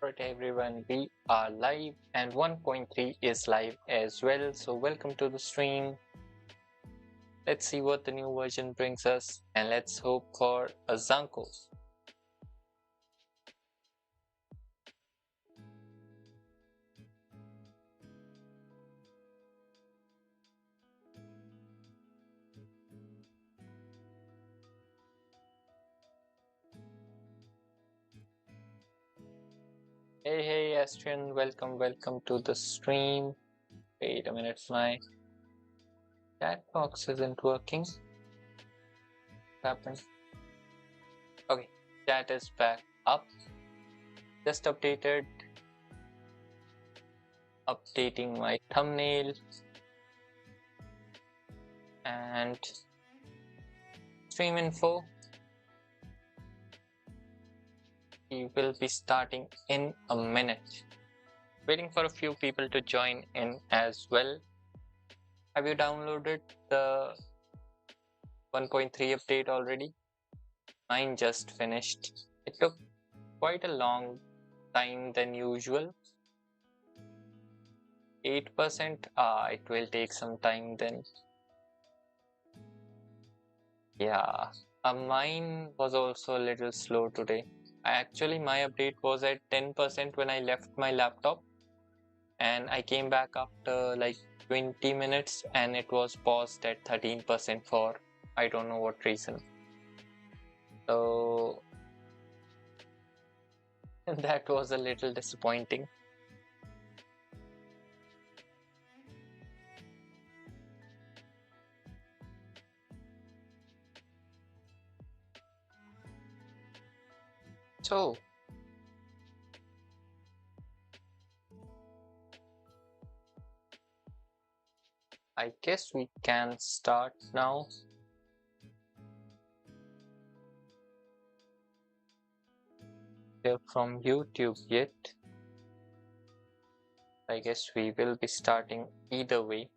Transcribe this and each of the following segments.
Alright everyone, we are live and 1.3 is live as well. So welcome to the stream. Let's see what the new version brings us and let's hope for a ZANKOU. Hey Astrian, welcome to the stream. Wait a minute, my chat box isn't working. What happened? Okay, chat is back up. Just updating my thumbnail and stream info. We will be starting in a minute. Waiting for a few people to join in as well. Have you downloaded the 1.3 update already? Mine just finished. It took quite a long time than usual. 8%? It will take some time then. Yeah, mine was also a little slow today. Actually, my update was at 10% when I left my laptop, and I came back after like 20 minutes and it was paused at 13% for I don't know what reason. So that was a little disappointing. So I guess we can start now. Here from YouTube yet. I guess we will be starting either way.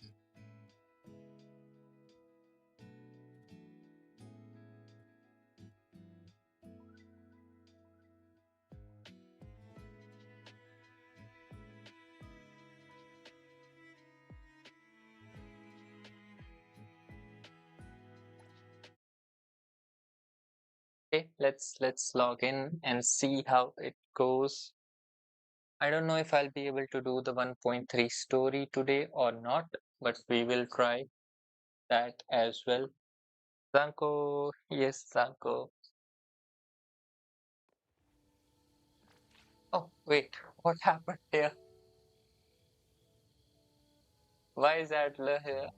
Okay, let's log in and see how it goes. I don't know if I'll be able to do the 1.3 story today or not, but we will try that as well. ZANKOU, yes, ZANKOU. Oh, wait, what happened here? Why is Adler here?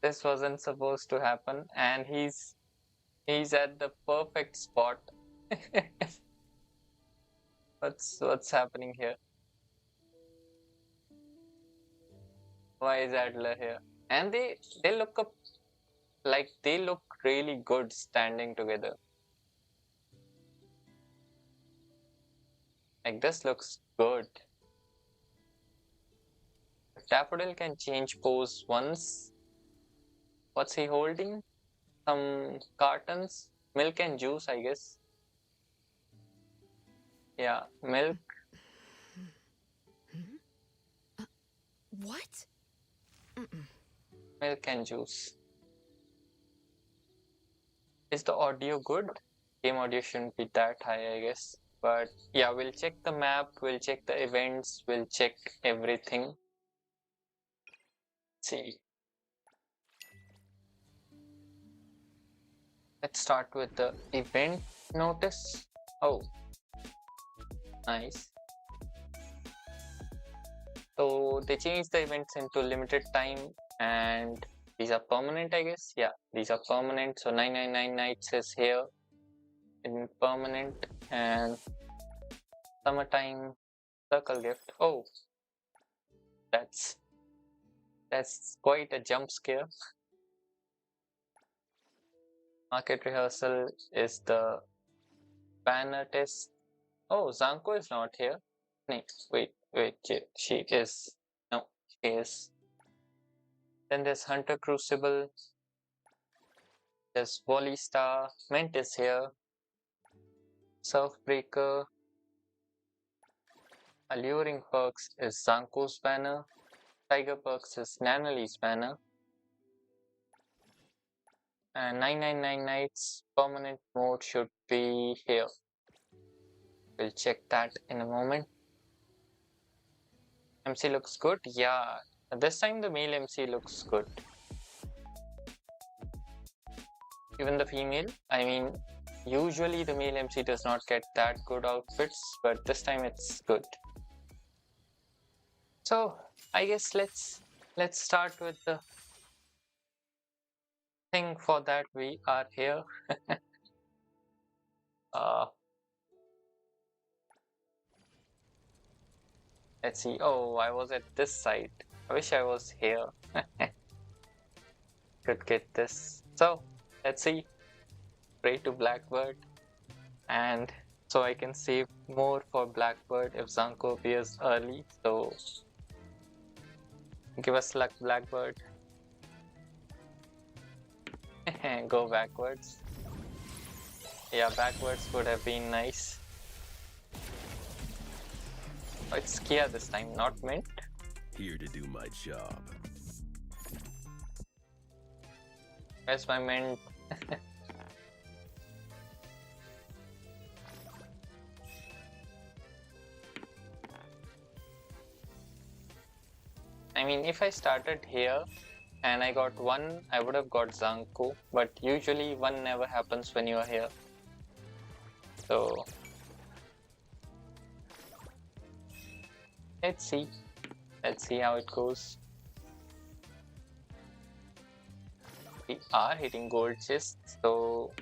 This wasn't supposed to happen, and he's at the perfect spot. What's happening here? Why is Adler here? And they look up like they look really good standing together. Like this looks good. Daffodil can change pose once. What's he holding? Some cartons? Milk and juice, I guess. Yeah, milk. What? Milk and juice. Is the audio good? Game audio shouldn't be that high, I guess. But yeah, we'll check the map, we'll check the events, we'll check everything. Let's see. Let's start with the event notice. Oh, nice. So they changed the events into limited time and these are permanent, I guess. Yeah, these are permanent. So 999 nights is here in permanent and summertime circle gift. Oh, that's quite a jump scare. Market rehearsal is the banner test. Oh, ZANKOU is not here. Next, wait, she is. No, she is. Then there's Hunter Crucible. There's Volley Star. Mint is here. Surf Breaker. Alluring perks is ZANKOU's banner. Tiger perks is Nanali's banner. And 999 Nights permanent mode should be here. We'll check that in a moment. MC looks good. Yeah, this time the male MC looks good. Even the female, I mean, usually the male MC does not get that good outfits, but this time it's good. So I guess let's start with the thing for that we are here. Let's see. Oh, I was at this side. I wish I was here. Could get this. So let's see. Pray to Blackbird, and so I can save more for Blackbird if ZANKOU appears early. So give us luck, Blackbird. Go backwards. Yeah, backwards would have been nice. Oh, it's Kia this time, not Mint. Here to do my job. Where's my Mint? I mean, if I started here and I got one, I would have got ZANKOU, but usually one never happens when you are here. So let's see how it goes. We are hitting gold chests, so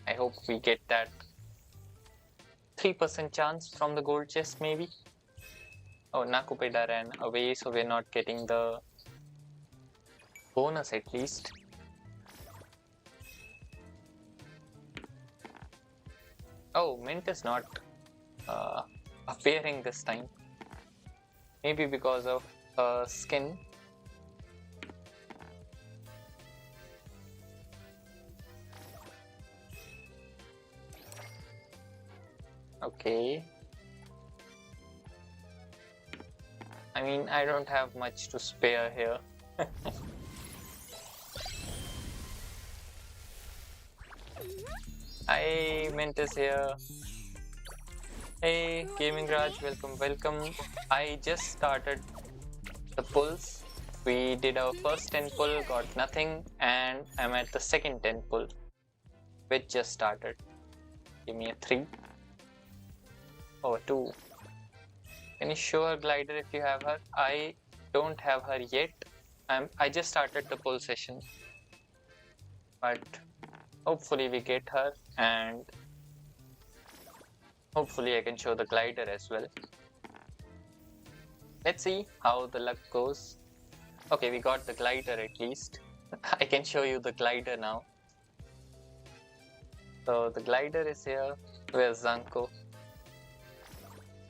I hope we get that 3% chance from the gold chest maybe. Oh, Nakupeda ran away, so we're not getting the bonus at least. Oh, Mint is not appearing this time. Maybe because of skin. Okay. I mean, I don't have much to spare here. Hi, Mint is here. Hey, Gaming Raj, welcome. I just started the pulls. We did our first 10 pull, got nothing, and I'm at the second 10 pull, which just started. Give me a 3. Oh, 2. Can you show her glider if you have her? I don't have her yet. I just started the pull session, but hopefully we get her, and hopefully I can show the glider as well. Let's see how the luck goes. Okay, we got the glider at least. I can show you the glider now. So the glider is here. Where's ZANKOU?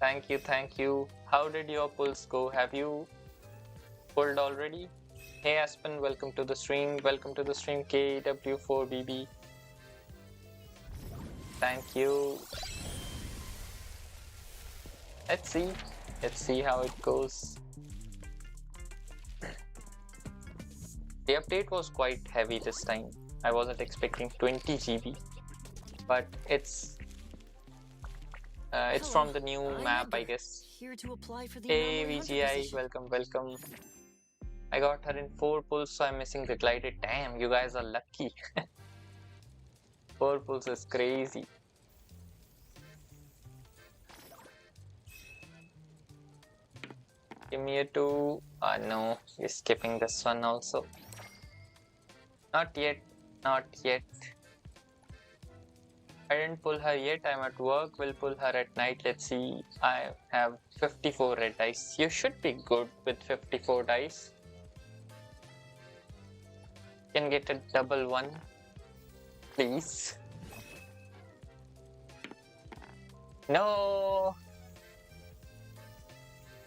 Thank you. How did your pulls go? Have you pulled already? Hey Aspen, welcome to the stream. KW4BB. Thank you. Let's see how it goes. The update was quite heavy this time. I wasn't expecting 20 GB, but it's from the new map, I guess. Here to apply for the Hey VGI, welcome. I got her in 4 pulls, so I'm missing the glider. Damn, you guys are lucky. 4 pulls is crazy. Give me a 2. No, we're skipping this one also. Not yet. I didn't pull her yet. I'm at work. We'll pull her at night. Let's see. I have 54 red dice. You should be good with 54 dice. Can get a double 1, please. No.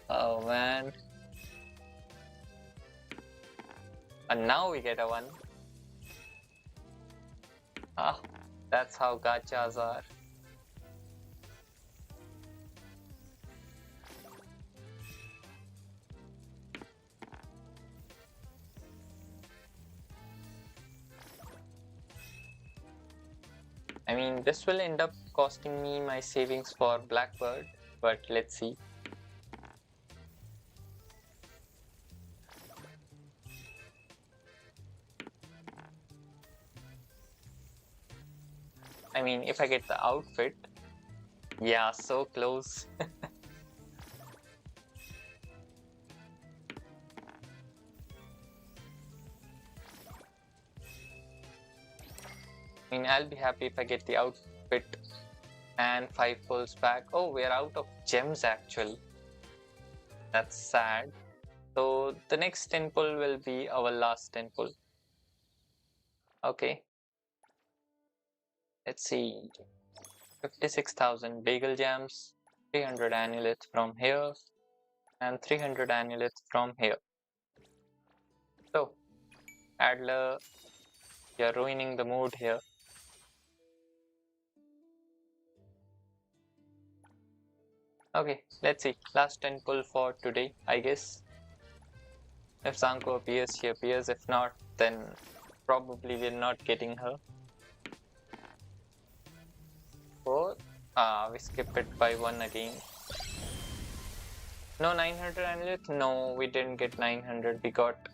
Oh man. And now we get a 1. That's how gachas are. I mean, this will end up costing me my savings for Blackbird, but let's see. I mean, if I get the outfit, yeah, so close. I mean, I'll be happy if I get the outfit and 5 pulls back. Oh, we're out of gems actually. That's sad. So the next 10 pull will be our last 10 pull. Okay. Let's see. 56,000 bagel jams, 300 amulets from here, and 300 amulets from here. So, Adler, you're ruining the mood here. Okay, let's see. Last 10 pull for today, I guess. If ZANKOU appears, she appears. If not, then probably we're not getting her. 4. We skip it by 1 again. No 900 amulets? No, we didn't get 900. We got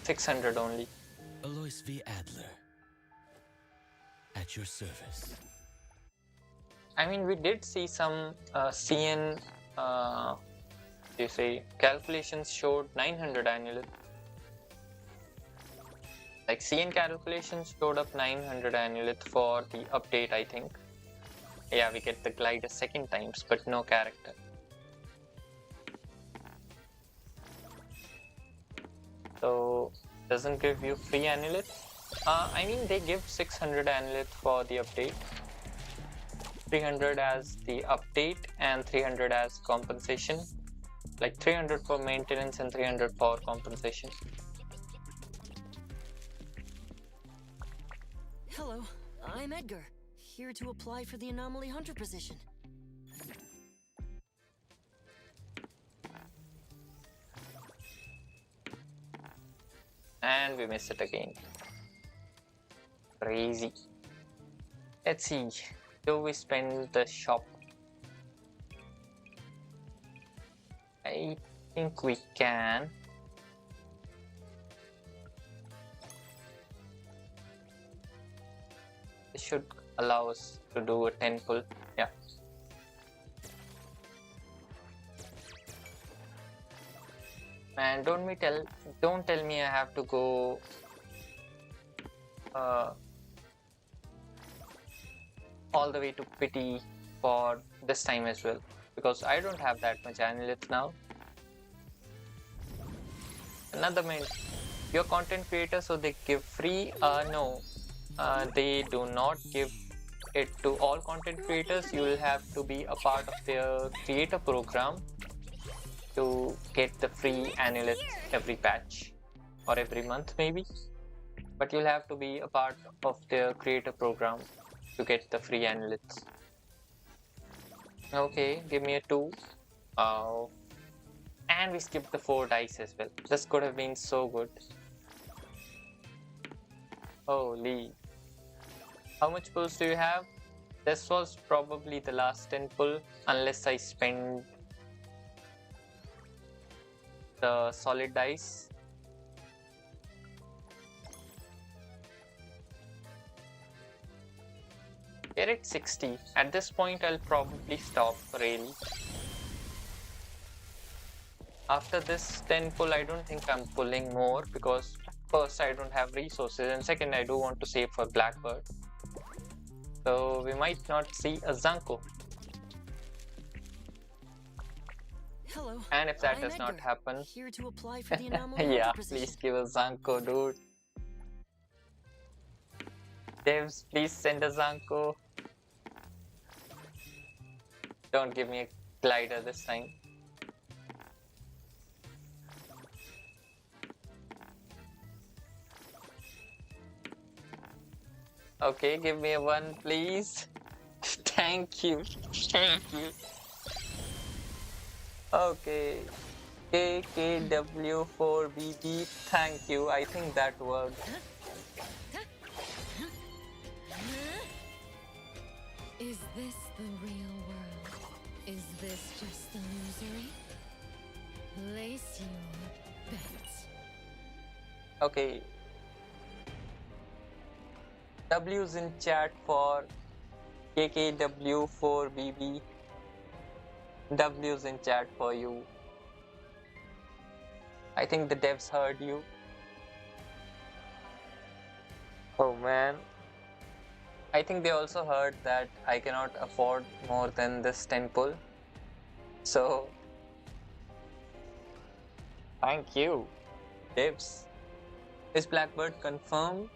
600 only. Alois V. Adler. At your service. I mean, we did see some CN, calculations showed 900 amulets. Like CN calculations showed up 900 amulets for the update, I think. Yeah, we get the glider second times, but no character. So, doesn't give you free amulets. I mean, they give 600 amulets for the update. 300 as the update and 300 as compensation. Like 300 for maintenance and 300 for compensation. Hello, I'm Edgar, here to apply for the Anomaly Hunter position. And we miss it again. Crazy. Let's see. Do we spend the shop? I think we can. This should allow us to do a 10 pull. Yeah. And don't tell me I have to go all the way to pity for this time as well, because I don't have that much amulets now. Another main, you're content creator, so they give free. No, they do not give it to all content creators. You will have to be a part of their creator program to get the free amulets every patch or every month maybe, but you'll have to be a part of their creator program to get the free amulets. Okay, give me a 2. And we skipped the 4 dice as well. This could have been so good. Holy. How much pulls do you have? This was probably the last 10 pull, unless I spend the solid dice. We're at 60. At this point, I'll probably stop, really. After this 10 pull, I don't think I'm pulling more, because first, I don't have resources, and second, I do want to save for Blackbird. So we might not see a ZANKOU. Hello. And if that I'm does Edgar, not happen, here to apply for the Anomaly yeah, Hunter position. please give a ZANKOU, dude. Devs, please send a ZANKOU. Don't give me a glider this time. Okay, give me a 1, please. Thank you. Thank you. Okay. KKW4BB. Thank you. I think that worked. Is this the real world? Is this just illusory? Place your bets. Okay. W's in chat for KKW4BB. W's in chat for you. I think the devs heard you. Oh man. I think they also heard that I cannot afford more than this 10 pull. So, thank you, devs. Is Blackbird confirmed?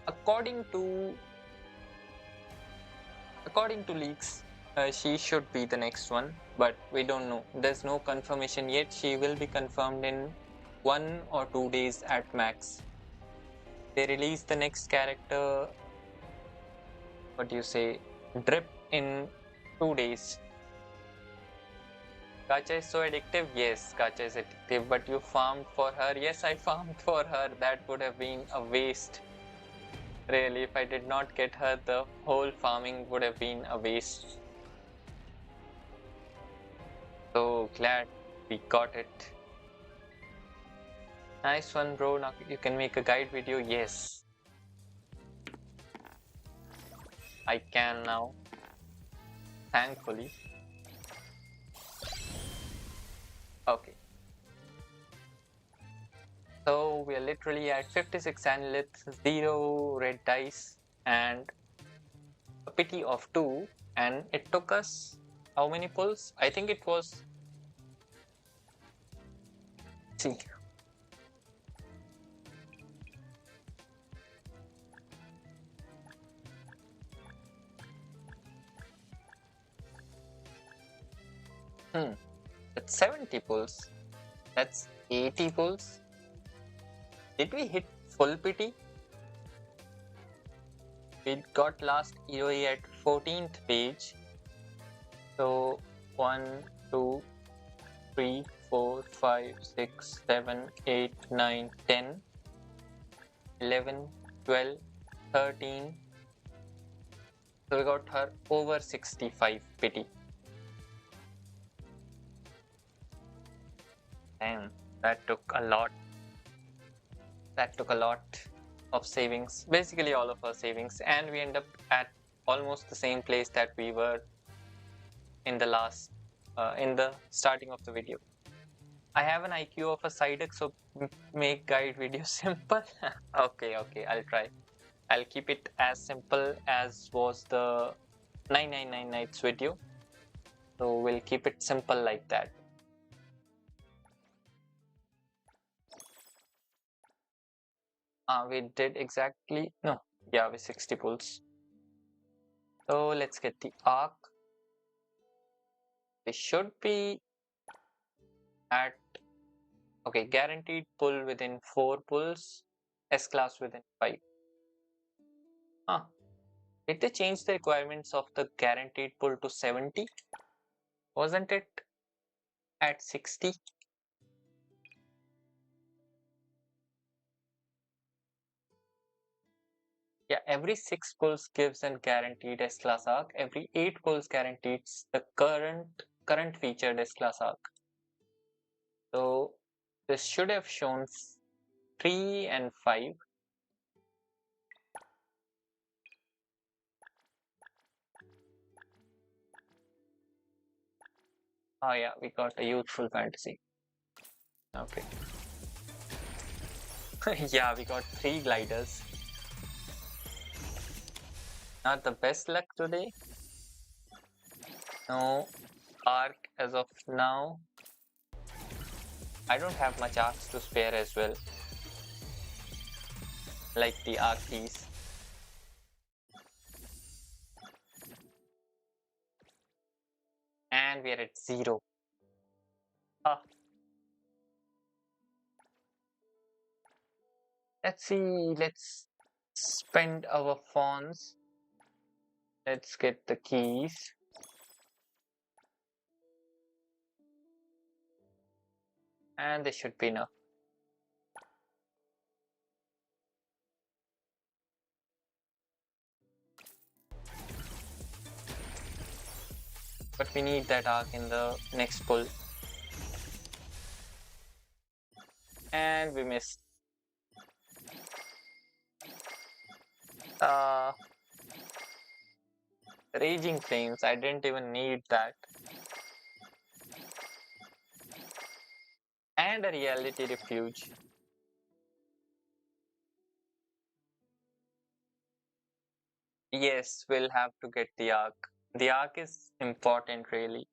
According to leaks, she should be the next one, but we don't know. There's no confirmation yet. She will be confirmed in 1 or 2 days at max. They release the next character, what do you say, drip in 2 days. Gacha is so addictive. Yes, gacha is addictive, but you farmed for her. Yes, I farmed for her. That would have been a waste. Really, if I did not get her, the whole farming would have been a waste. So glad we got it. Nice one, bro. Now you can make a guide video. Yes, I can now. Thankfully. Okay. So we are literally at 56 analyths, 0 red dice, and a pity of 2. And it took us how many pulls? I think it was. See. That's 70 pulls. That's 80 pulls. Did we hit full pity? We got last EOE at 14th page. So 1, 2, 3, 4, 5, 6, 7, 8, 9, 10, 11, 12, 13. So we got her over 65 pity. Damn, that took a lot. That took a lot of savings, basically all of our savings, and we end up at almost the same place that we were in the last, in the starting of the video. I have an IQ of a Psyduck, so make guide video simple. Okay, I'll try. I'll keep it as simple as was the 999 nights video. So we'll keep it simple like that. We did exactly, no, yeah, with 60 pulls. So let's get the arc. We should be at, okay, guaranteed pull within 4 pulls, S-class within 5. Did they change the requirements of the guaranteed pull to 70? Wasn't it at 60? Yeah, every 6 pulls gives a guaranteed S-class arc. Every 8 pulls guarantees the current featured S-class arc. So this should have shown 3 and 5. Oh yeah, we got a youthful fantasy. Okay. Yeah, we got 3 gliders. Not the best luck today. No arc as of now. I don't have much arcs to spare as well. Like the arc piece. And we are at 0. Let's see, let's spend our fawns. Let's get the keys. And this should be enough. but we need that arc in the next pull. And we missed. Raging Flames, I didn't even need that. And a Reality Refuge. Yes, we'll have to get the arc. The arc is important, really.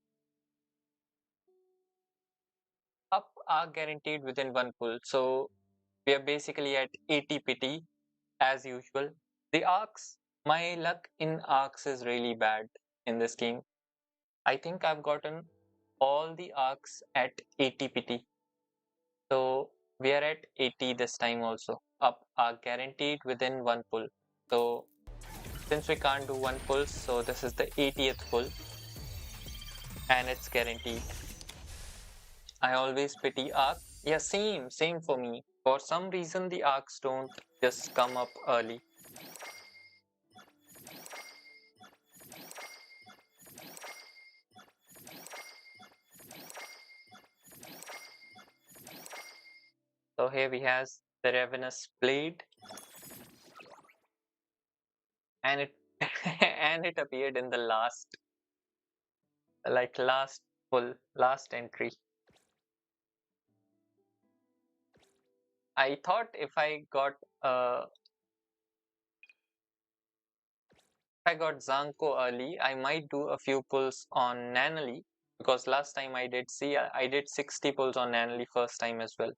Up arc guaranteed within one pull. So we are basically at 80 PT as usual. The arcs, my luck in arcs is really bad in this game. I think I've gotten all the arcs at 80 PT. So we are at 80 this time also. Up arc guaranteed within one pull. So since we can't do one pull, so this is the 80th pull and it's guaranteed. I always pity arc. Yeah, same for me. For some reason the arcs don't just come up early. So here we have the Ravenous Blade, and it and it appeared in the last pull, last entry. I thought if I got ZANKOU early, I might do a few pulls on Nanali, because last time I did 60 pulls on Nanali first time as well.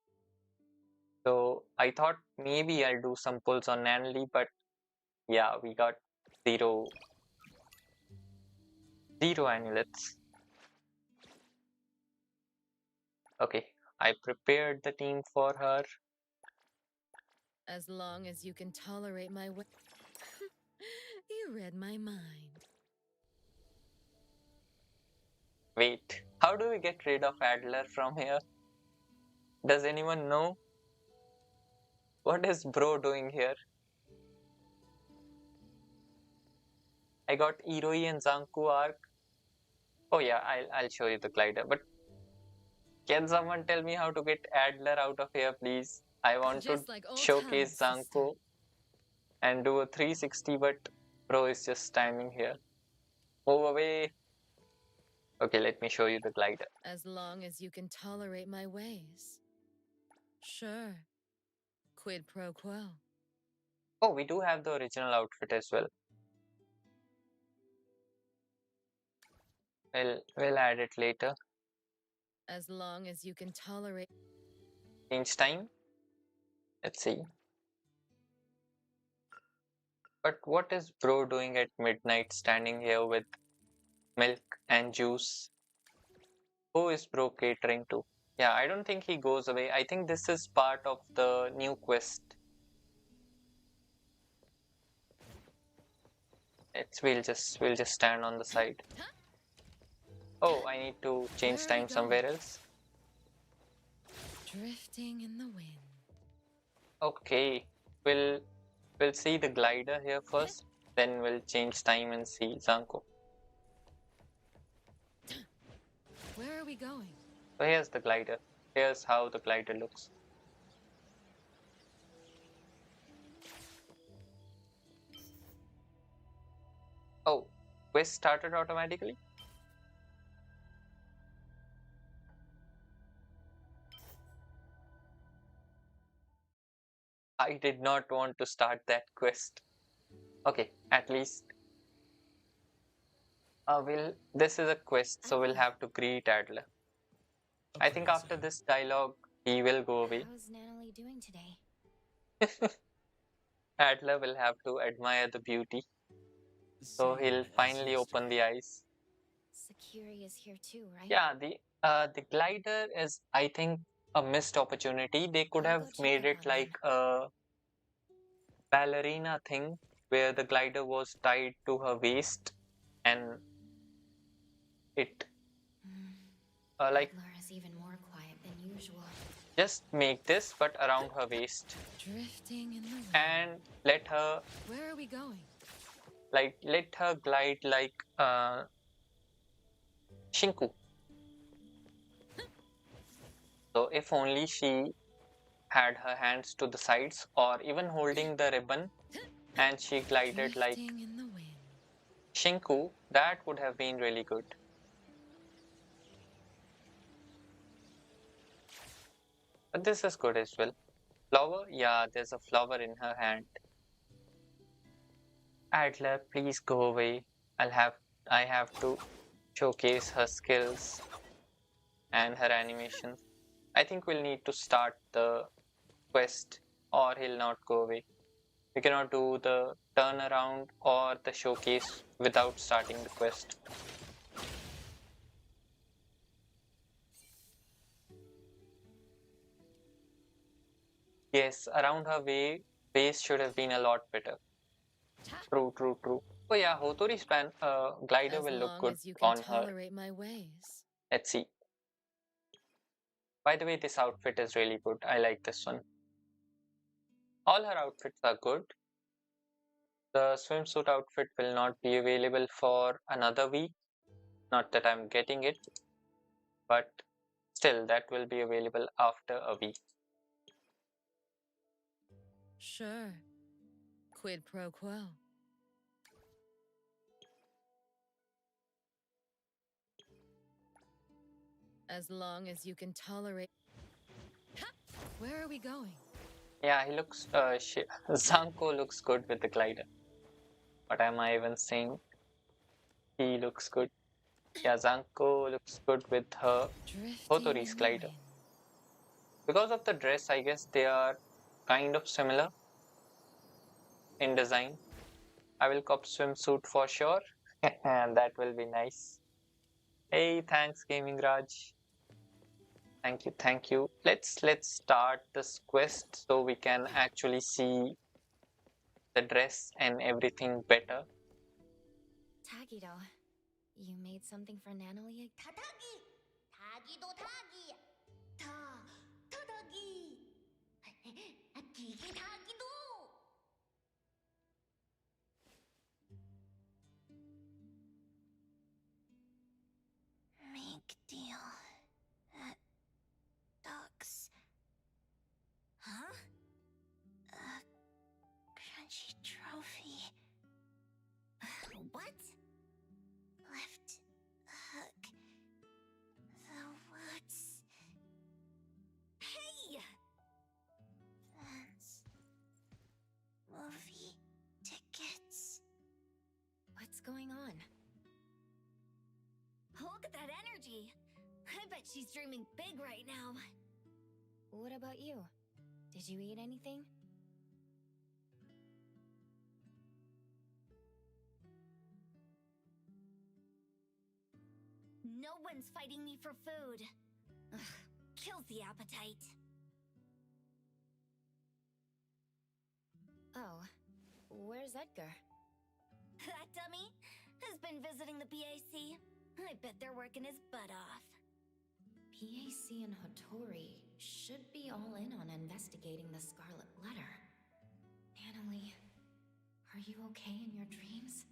So I thought maybe I'll do some pulls on Nanali, but yeah, we got zero amulets. Okay, I prepared the team for her. As long as you can tolerate my way. You read my mind. Wait, how do we get rid of Adler from here? Does anyone know? What is bro doing here? I got Iroi and ZANKOU arc. Oh yeah, I'll show you the glider. But can someone tell me how to get Adler out of here, please? I want Just to like old showcase times, sister. ZANKOU and do a 360, but bro is just standing here. Move away. Okay, let me show you the glider. As long as you can tolerate my ways. Sure. Quid pro quo. Oh, we do have the original outfit as well. We'll add it later. As long as you can tolerate. Change time. Let's see. But what is bro doing at midnight standing here with milk and juice? Who is bro catering to? Yeah, I don't think he goes away. I think this is part of the new quest. We'll just stand on the side. Oh, I need to change time somewhere else. Drifting in the wind. Okay, we'll see the glider here first, then we'll change time and see ZANKOU. Where are we going? So here's the glider. Here's how the glider looks. Oh, quest started automatically? I did not want to start that quest. Okay, at least this is a quest, so we'll have to greet Adler. I think after this dialogue, he will go away. How's Natalie doing today? Adler will have to admire the beauty, so he'll finally open the eyes. Sakiri is here too, right? Yeah, the glider is, I think, a missed opportunity. They could I'll have go check made it it out like a ballerina thing where the glider was tied to her waist and it like Adler is even more quiet than usual. just make this but around her waist Drifting in the wind. and let her Where are we going? glide like Shinku. So if only she had her hands to the sides or even holding the ribbon and she glided like Drifting in the wind. Shinku, that would have been really good. But this is good as well. Flower? Yeah, there's a flower in her hand. Adler, please go away. I have to showcase her skills and her animations. I think we'll need to start the quest or he'll not go away. We cannot do the turnaround or the showcase without starting the quest. Yes, around her base should have been a lot better. True, true, true. Oh yeah, Hotori's glider As will look long good as you can on her. tolerate my ways. Let's see. By the way, this outfit is really good. I like this one. All her outfits are good. The swimsuit outfit will not be available for another week. Not that I'm getting it, but still, that will be available after a week. Sure. Quid pro quo. As long as you can tolerate. Ha! Where are we going? Yeah, he looks. Zanko looks good with the glider. What am I even saying? He looks good. Yeah, Zanko looks good with her Drifting Hotori's in the glider. wind. Because of the dress, I guess they are kind of similar in design. I will cop swimsuit for sure. That will be nice. Hey, thanks, Gaming Raj. Thank you, thank you. Let's start this quest so we can actually see the dress and everything better. Tagido, you made something for Nanalie? Tatagi! Tagido Tagi! Tadagi! Gigi Tagido! Make deal. Ducks. Huh? A crunchy trophy. What? Left hook. The woods. Hey! That's movie tickets. What's going on? Look at that energy! I bet she's dreaming big right now. What about you? Did you eat anything? No one's fighting me for food. Ugh, kills the appetite. Oh, where's Edgar? That dummy has been visiting the BAC. I bet they're working his butt off. BAC and Hattori should be all in on investigating the Scarlet Letter. Natalie, are you okay in your dreams?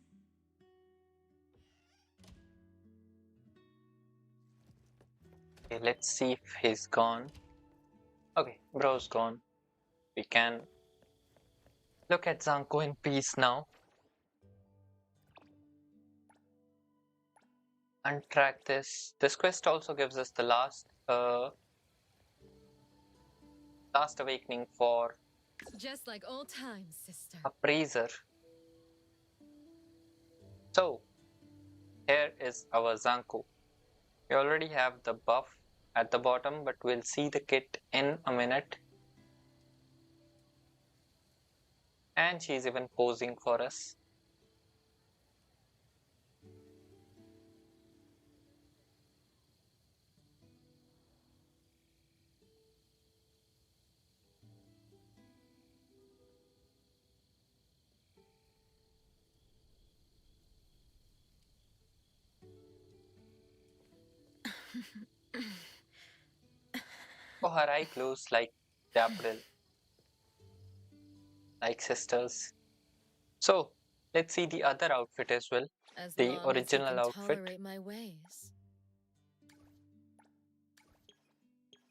Okay, let's see if he's gone. Okay, bro's gone. We can look at Zanko in peace now. Untrack this. This quest also gives us the last awakening for Just like old times, sister. Appraiser. So, here is our Zanko. We already have the buff at the bottom, but we'll see the kit in a minute. And she's even posing for us. Oh, her eye glows like April, like sisters. So, let's see the other outfit as well. As The long as you original can outfit. tolerate my ways.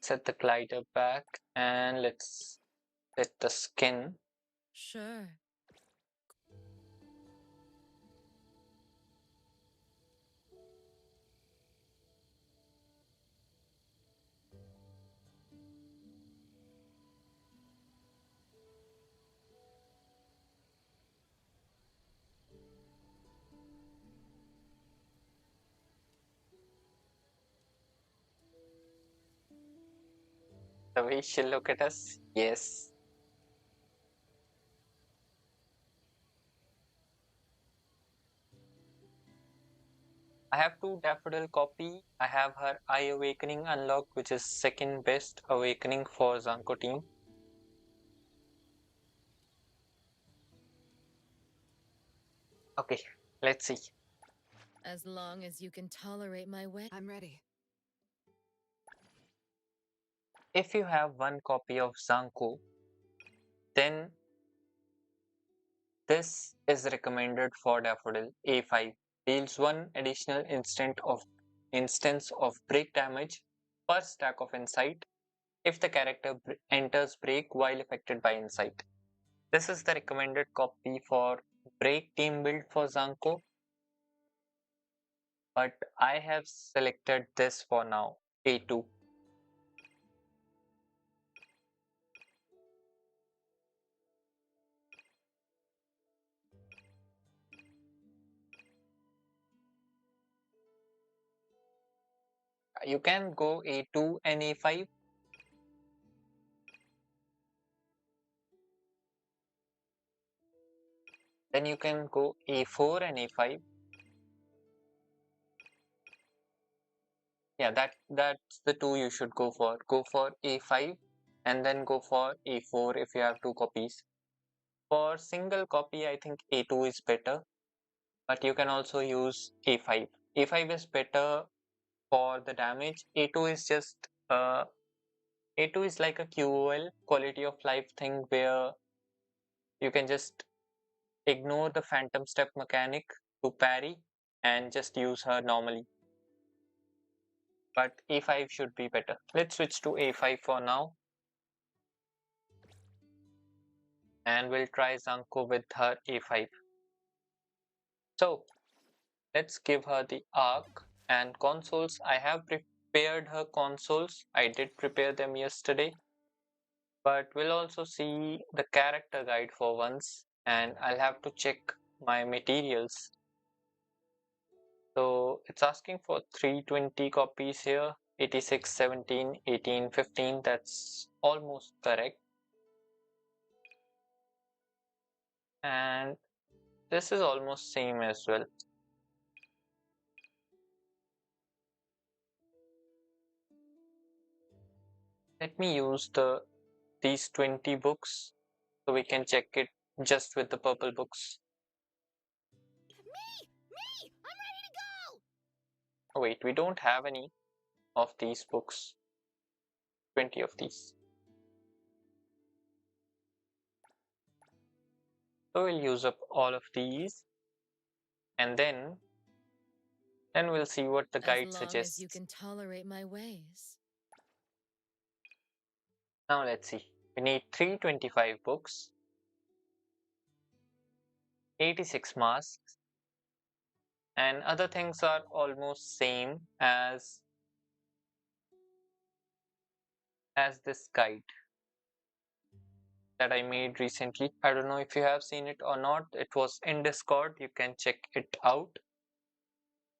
Set the glider back and let's set the skin. Sure. The way she'll look at us, yes. I have 2 Daffodil copy. I have her Eye Awakening unlocked, which is second best awakening for ZANKOU team. Okay, let's see. As long as you can tolerate my way. I'm ready. If you have 1 copy of ZANKOU, then this is recommended for Daffodil A5. Deals 1 additional instance of break damage per stack of insight if the character enters break while affected by insight. This is the recommended copy for break team build for ZANKOU, but I have selected this for now, A2. You can go A2 and A5. Then you can go A4 and A5. Yeah, that's the 2 you should go for. Go for A5 and then go for A4 if you have 2 copies. For single copy, I think A2 is better, but you can also use A5. A5 is better for the damage. A2 is just A2 is like a QOL, quality of life thing, where you can just ignore the phantom step mechanic to parry and just use her normally. But A5 should be better. Let's switch to A5 for now. And we'll try ZANKOU with her A5. So let's give her the arc and consoles. I have prepared her consoles. I did prepare them yesterday. But we'll also see the character guide for once, and I'll have to check my materials. So it's asking for 320 copies here, 86, 17, 18, 15. That's almost correct. And this is almost same as well. Let me use these 20 books so we can check it just with the purple books. Me! I'm ready to go! Oh, wait, we don't have any of these books. 20 of these. So we'll use up all of these, and then we'll see what the guide As long suggests. as you can tolerate my ways. Now let's see. We need 325 books, 86 masks, and other things are almost same as this guide that I made recently. I don't know if you have seen it or not. It was in Discord. You can check it out.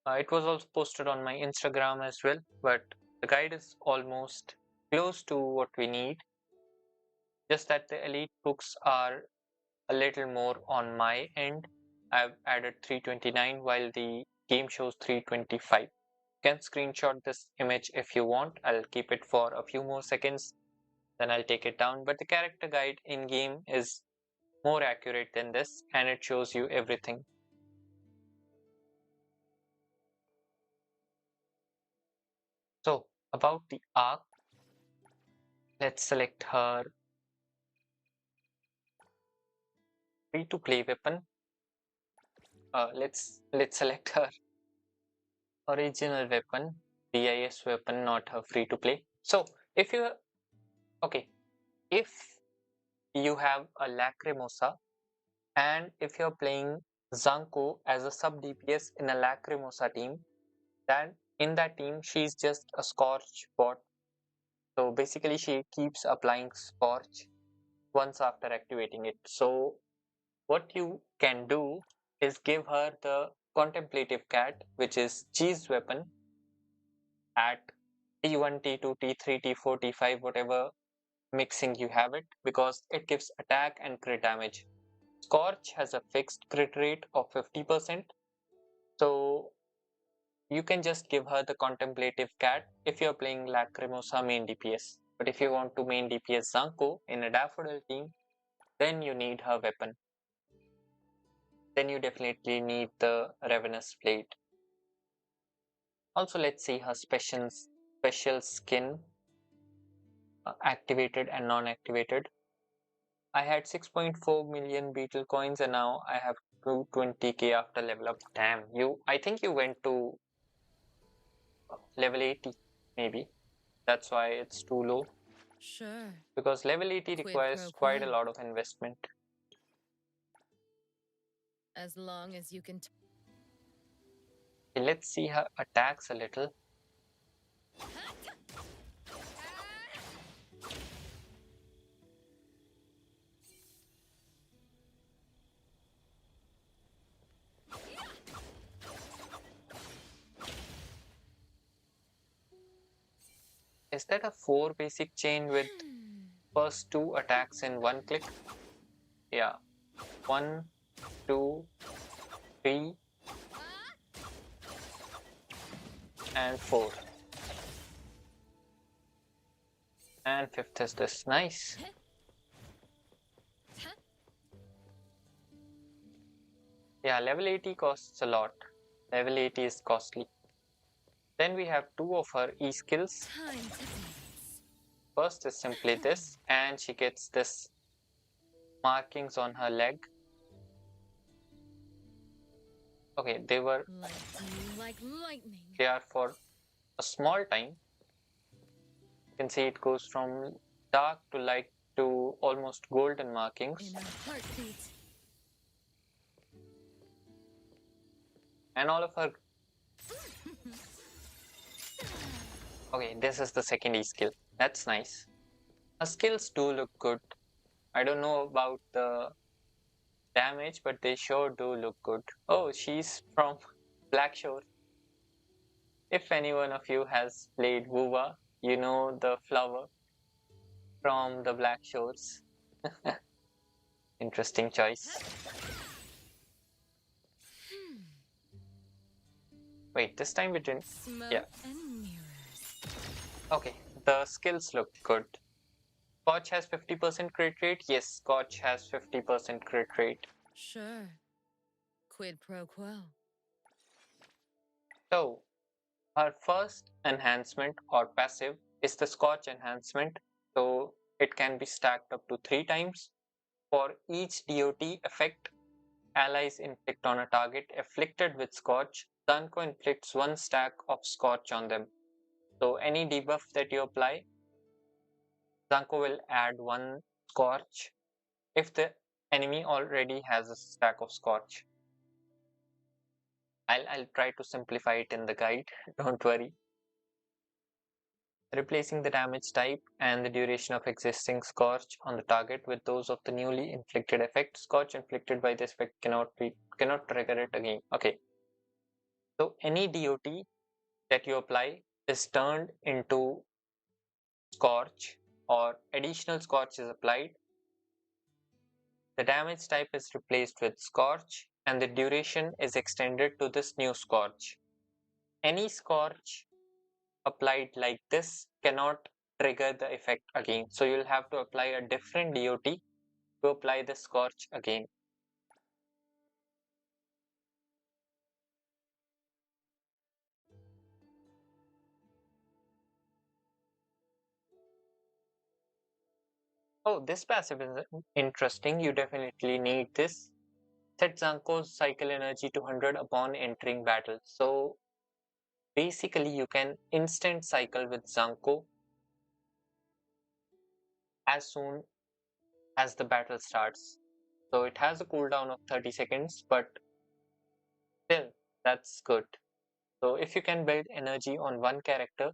It was also posted on my Instagram as well, but the guide is almost close to what we need. Just that the elite books are a little more on my end. I've added 329 while the game shows 325. You can screenshot this image if you want. I'll keep it for a few more seconds, then I'll take it down. But the character guide in game is more accurate than this, and it shows you everything. So about the arc, let's select her free to play weapon. Let's select her original weapon, BIS weapon, not her free to play. So If you okay, if you have a Lacrimosa and if you're playing ZANKOU as a sub DPS in a Lacrimosa team, then in that team she's just a Scorch bot. So basically she keeps applying Scorch once after activating it. So what you can do is give her the Contemplative Cat, which is Cheese weapon at T1, T2, T3, T4, T5, whatever mixing you have it, because it gives attack and crit damage. Scorch has a fixed crit rate of 50%, so you can just give her the Contemplative Cat if you're playing Lacrimosa main DPS. But if you want to main DPS ZANKOU in a Daffodil team, then you need her weapon. Then you definitely need the Ravenous Blade. Also, let's see her special skin, activated and non-activated. I had 6.4 million beetle coins and now I have 220k after level up. Damn, I think you went to level 80 maybe. That's why it's too low. Sure. Because level 80 Quid requires pro quite a quo. lot of investment. As long as you can. Okay, let's see her attacks a little. Is that a 4 basic chain with first 2 attacks in one click? Yeah. 1, 2, 3, and 4. And 5th is this. Nice. Yeah, level 80 costs a lot. Level 80 is costly. Then we have 2 of her E-skills. First is simply this, and she gets this markings on her leg. Okay, they are for a small time. You can see it goes from dark to light to almost golden markings. And all of her... Okay, this is the second E-skill. That's nice. Her skills do look good. I don't know about the damage, but they sure do look good. Oh, she's from Blackshore. If any one of you has played Wuva, you know the flower from the Black Shores. Interesting choice. Wait, this time we didn't. Yeah. Okay, the skills look good. Scotch has 50% crit rate. Yes, Scotch has 50% crit rate. Sure. Quid pro quo. So, our first enhancement or passive is the Scotch enhancement. So, it can be stacked up to 3 times. For each DOT effect allies inflict on a target afflicted with Scotch, ZANKOU inflicts 1 stack of Scotch on them. So, any debuff that you apply, ZANKOU will add 1 Scotch if the enemy already has a stack of Scotch. I'll try to simplify it in the guide, don't worry. Replacing the damage type and the duration of existing Scorch on the target with those of the newly inflicted effect. Scorch inflicted by this effect cannot trigger it again. Okay. So any DOT that you apply is turned into Scorch or additional Scorch is applied. The damage type is replaced with Scorch and the duration is extended to this new Scorch. Any Scorch applied like this cannot trigger the effect again. So you'll have to apply a different DOT to apply the Scorch again. Oh, this passive is interesting. You definitely need this. Set ZANKOU's cycle energy to 100 upon entering battle. So basically you can instant cycle with ZANKOU as soon as the battle starts. So it has a cooldown of 30 seconds, but still, that's good. So if you can build energy on one character,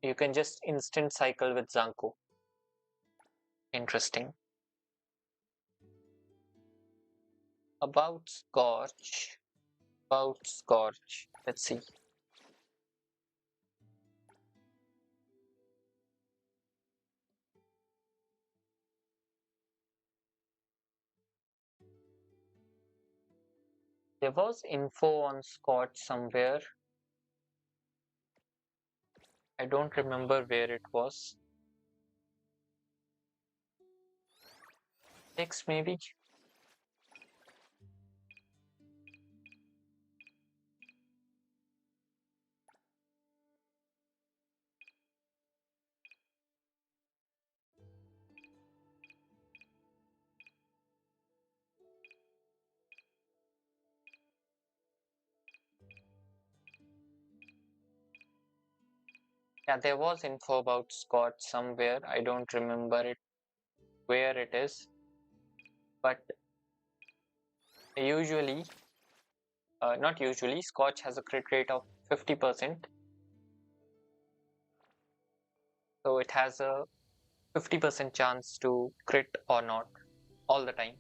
you can just instant cycle with ZANKOU. Interesting. About Scorch. Let's see. There was info on Scorch somewhere. I don't remember where it was. Text maybe? Yeah, there was info about Scorch somewhere. I don't remember it where it is. But usually, not usually, Scorch has a crit rate of 50%. So it has a 50% chance to crit or not all the time.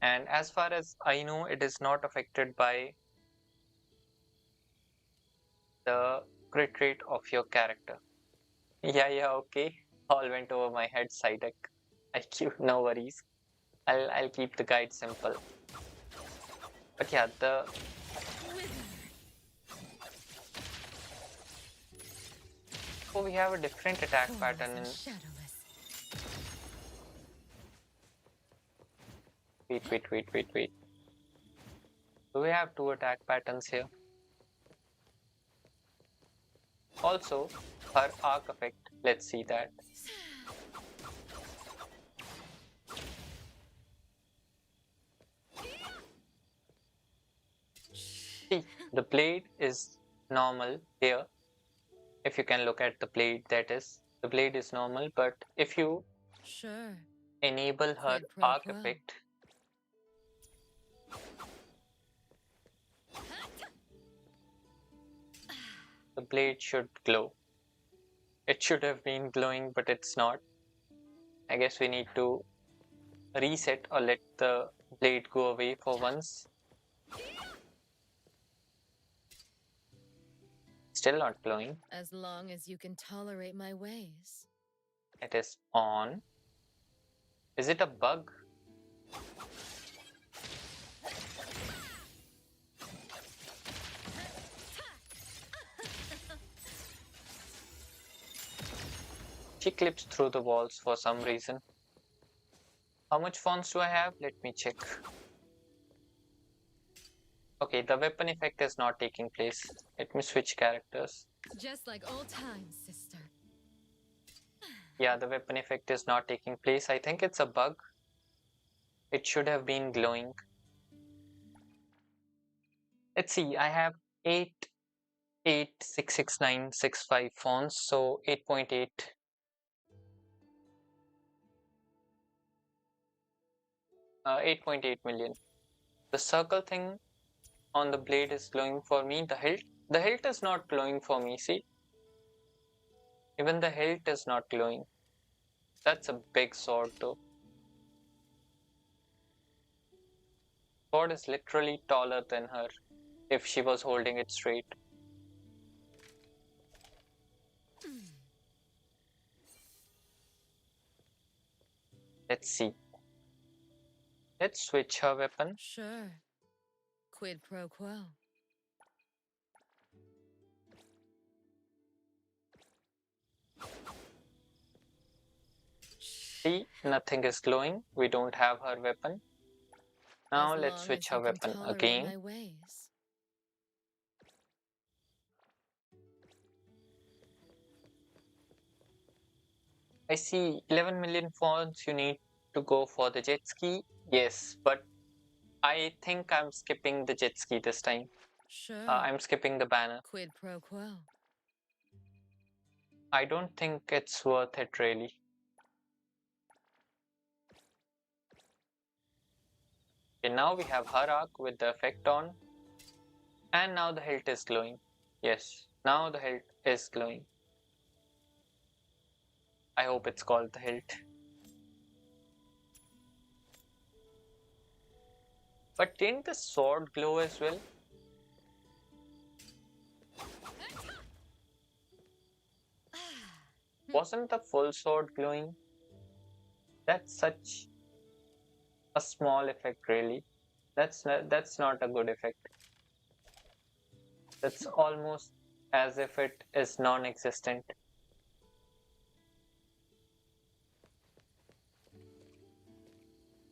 And as far as I know, it is not affected by the crit rate of your character. Yeah, okay. All went over my head, Sidek. IQ, no worries. I'll keep the guide simple. But yeah, so we have a different attack pattern in. Wait. So we have two attack patterns here. Also, her arc effect. Let's see that. See, the blade is normal here. If you can look at the blade, that is, the blade is normal, but if you enable her arc effect, the blade should glow. It should have been glowing, but it's not. I guess we need to reset or let the blade go away for once. Still not glowing. As long as you can tolerate my ways. It is on. Is it a bug? She clips through the walls for some reason. How much fonts do I have? Let me check. Okay, the weapon effect is not taking place. Let me switch characters. Just like old times, sister. Yeah, the weapon effect is not taking place. I think it's a bug. It should have been glowing. Let's see, I have 8,669,65 fonts, so 8.8. 8.8 million. The circle thing on the blade is glowing for me. The hilt is not glowing for me, see? Even the hilt is not glowing. That's a big sword though. Sword is literally taller than her if she was holding it straight. Let's see. Let's switch her weapon. Sure. Quid pro quo. See, nothing is glowing. We don't have her weapon. Now let's switch her weapon again. I see 11 million fonts. You need to go for the jet ski. Yes, but I think I'm skipping the jet ski this time. Sure. I'm skipping the banner. Quid pro quo. I don't think it's worth it really. Okay, now we have her arc with the effect on, and now the hilt is glowing. Yes, now the hilt is glowing. I hope it's called the hilt. But didn't the sword glow as well? Wasn't the full sword glowing? That's such a small effect really. That's not a good effect. That's almost as if it is non-existent.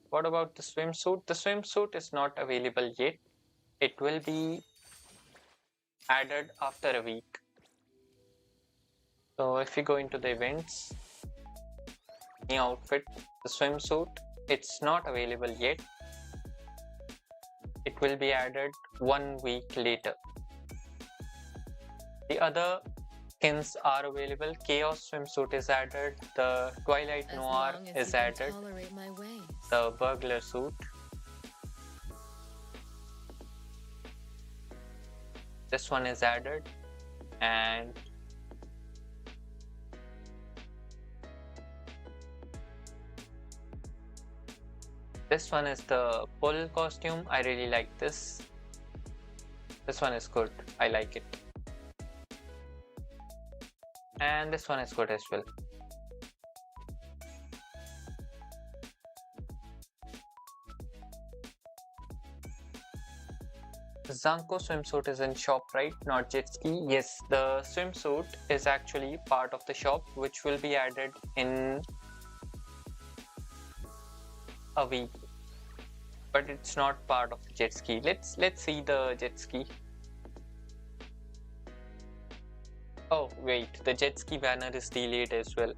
What about the swimsuit? The swimsuit is not available yet. It will be added after a week. So if you go into the events, new outfit, the swimsuit, it's not available yet. It will be added 1 week later. The other skins are available. Chaos swimsuit is added. The Twilight As Noir long as is you can added. tolerate my ways. The burglar suit. This one is added, and this one is the full costume. I really like this. This one is good. I like it. And this one is good as well. The ZANKOU swimsuit is in shop, right? Not jet ski. Yes, the swimsuit is actually part of the shop, which will be added in a week. But it's not part of the jet ski. Let's see the jet ski. Oh wait, the jet ski banner is delayed as well.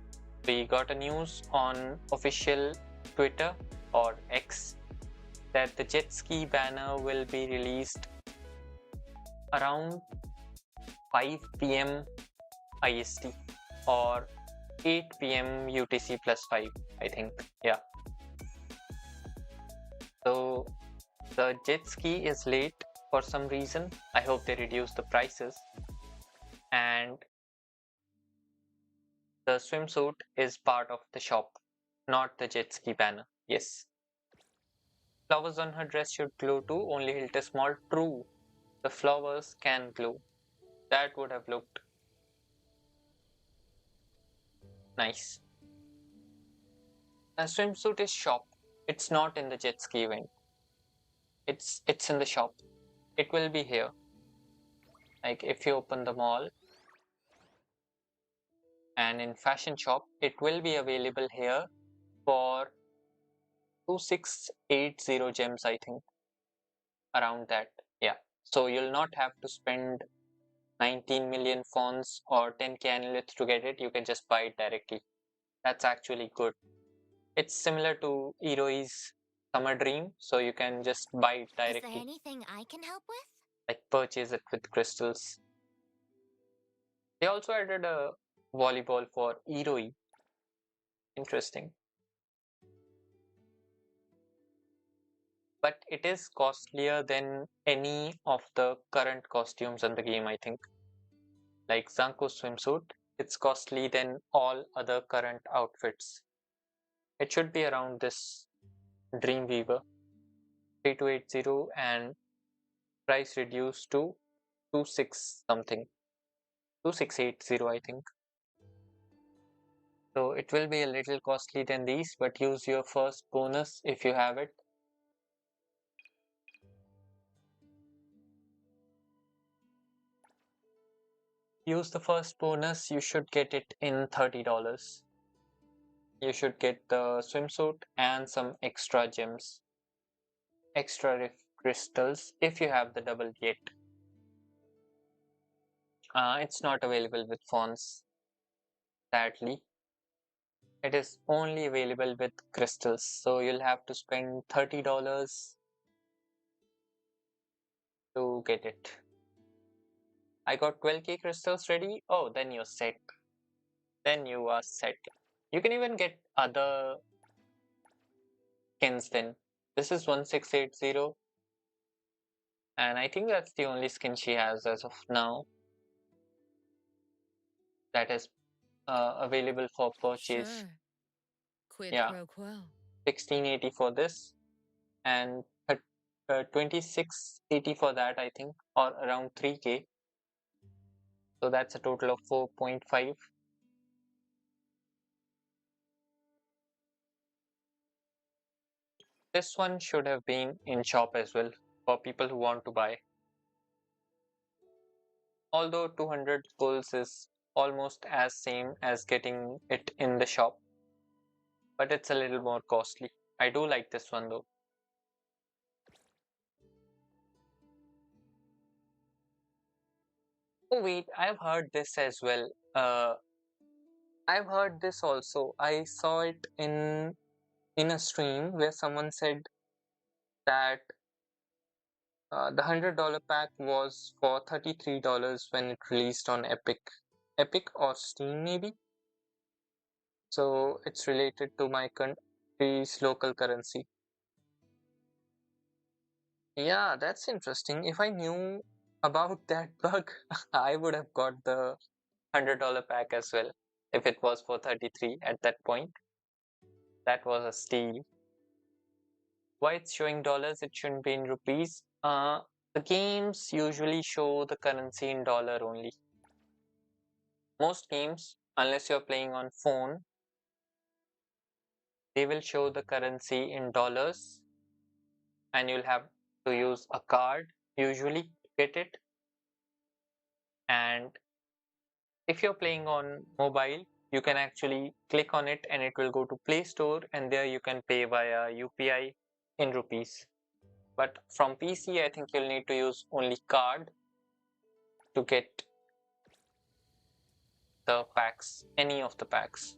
We got a news on official Twitter or X that the jet ski banner will be released around 5 p.m. IST or 8 p.m. UTC plus 5, I think. Yeah. So the jet ski is late for some reason. I hope they reduce the prices. And the swimsuit is part of the shop, not the jet ski banner. Yes. Flowers on her dress should glow too, only hilt is small. True. The flowers can glow. That would have looked nice. A swimsuit is shop. It's not in the jet ski event. It's in the shop. It will be here. Like if you open the mall and in fashion shop, it will be available here for 2680 gems, I think. Around that. Yeah. So you'll not have to spend 19 million fons or 10k annuals to get it. You can just buy it directly. That's actually good. It's similar to Iroi's Summer Dream, so you can just buy it Is there directly. anything I can help with? Like purchase it with crystals. They also added a volleyball for Iroi. Interesting. But it is costlier than any of the current costumes in the game, I think. Like ZANKOU swimsuit, it's costly than all other current outfits. It should be around this Dreamweaver 3280 and price reduced to 26 something. 2680 I think. So it will be a little costly than these, but use your first bonus if you have it. Use the first bonus, you should get it in $30. You should get the swimsuit and some extra gems, extra crystals if you have the double yet. It's not available with fonts, sadly. It is only available with crystals, so you'll have to spend $30 to get it. I got 12k crystals ready. Oh, then you're set. then you are set. You can even get other skins then. This is 1680, and I think that's the only skin she has as of now that is available for purchase. Sure. Quid Yeah, pro quo. 1680 for this, and 2680 for that, I think, or around 3K. So that's a total of 4.5. This one should have been in shop as well for people who want to buy. Although 200 pulls is almost as same as getting it in the shop, but it's a little more costly. I do like this one though. Oh wait, I've heard this as well. I've heard this also. I saw it in a stream where someone said that the $100 pack was for $33 when it released on Epic or Steam maybe. So it's related to my country's local currency. Yeah, that's interesting. If I knew about that bug, I would have got the $100 pack as well. If it was for 33 at that point, that was a steal. Why it's showing dollars, it shouldn't be in rupees. The games usually show the currency in dollar only. Most games, unless you're playing on phone, they will show the currency in dollars, and you'll have to use a card usually to get it. And if you're playing on mobile, you can actually click on it and it will go to Play Store, and there you can pay via UPI in rupees. But from PC, I think you'll need to use only card to get the packs, any of the packs.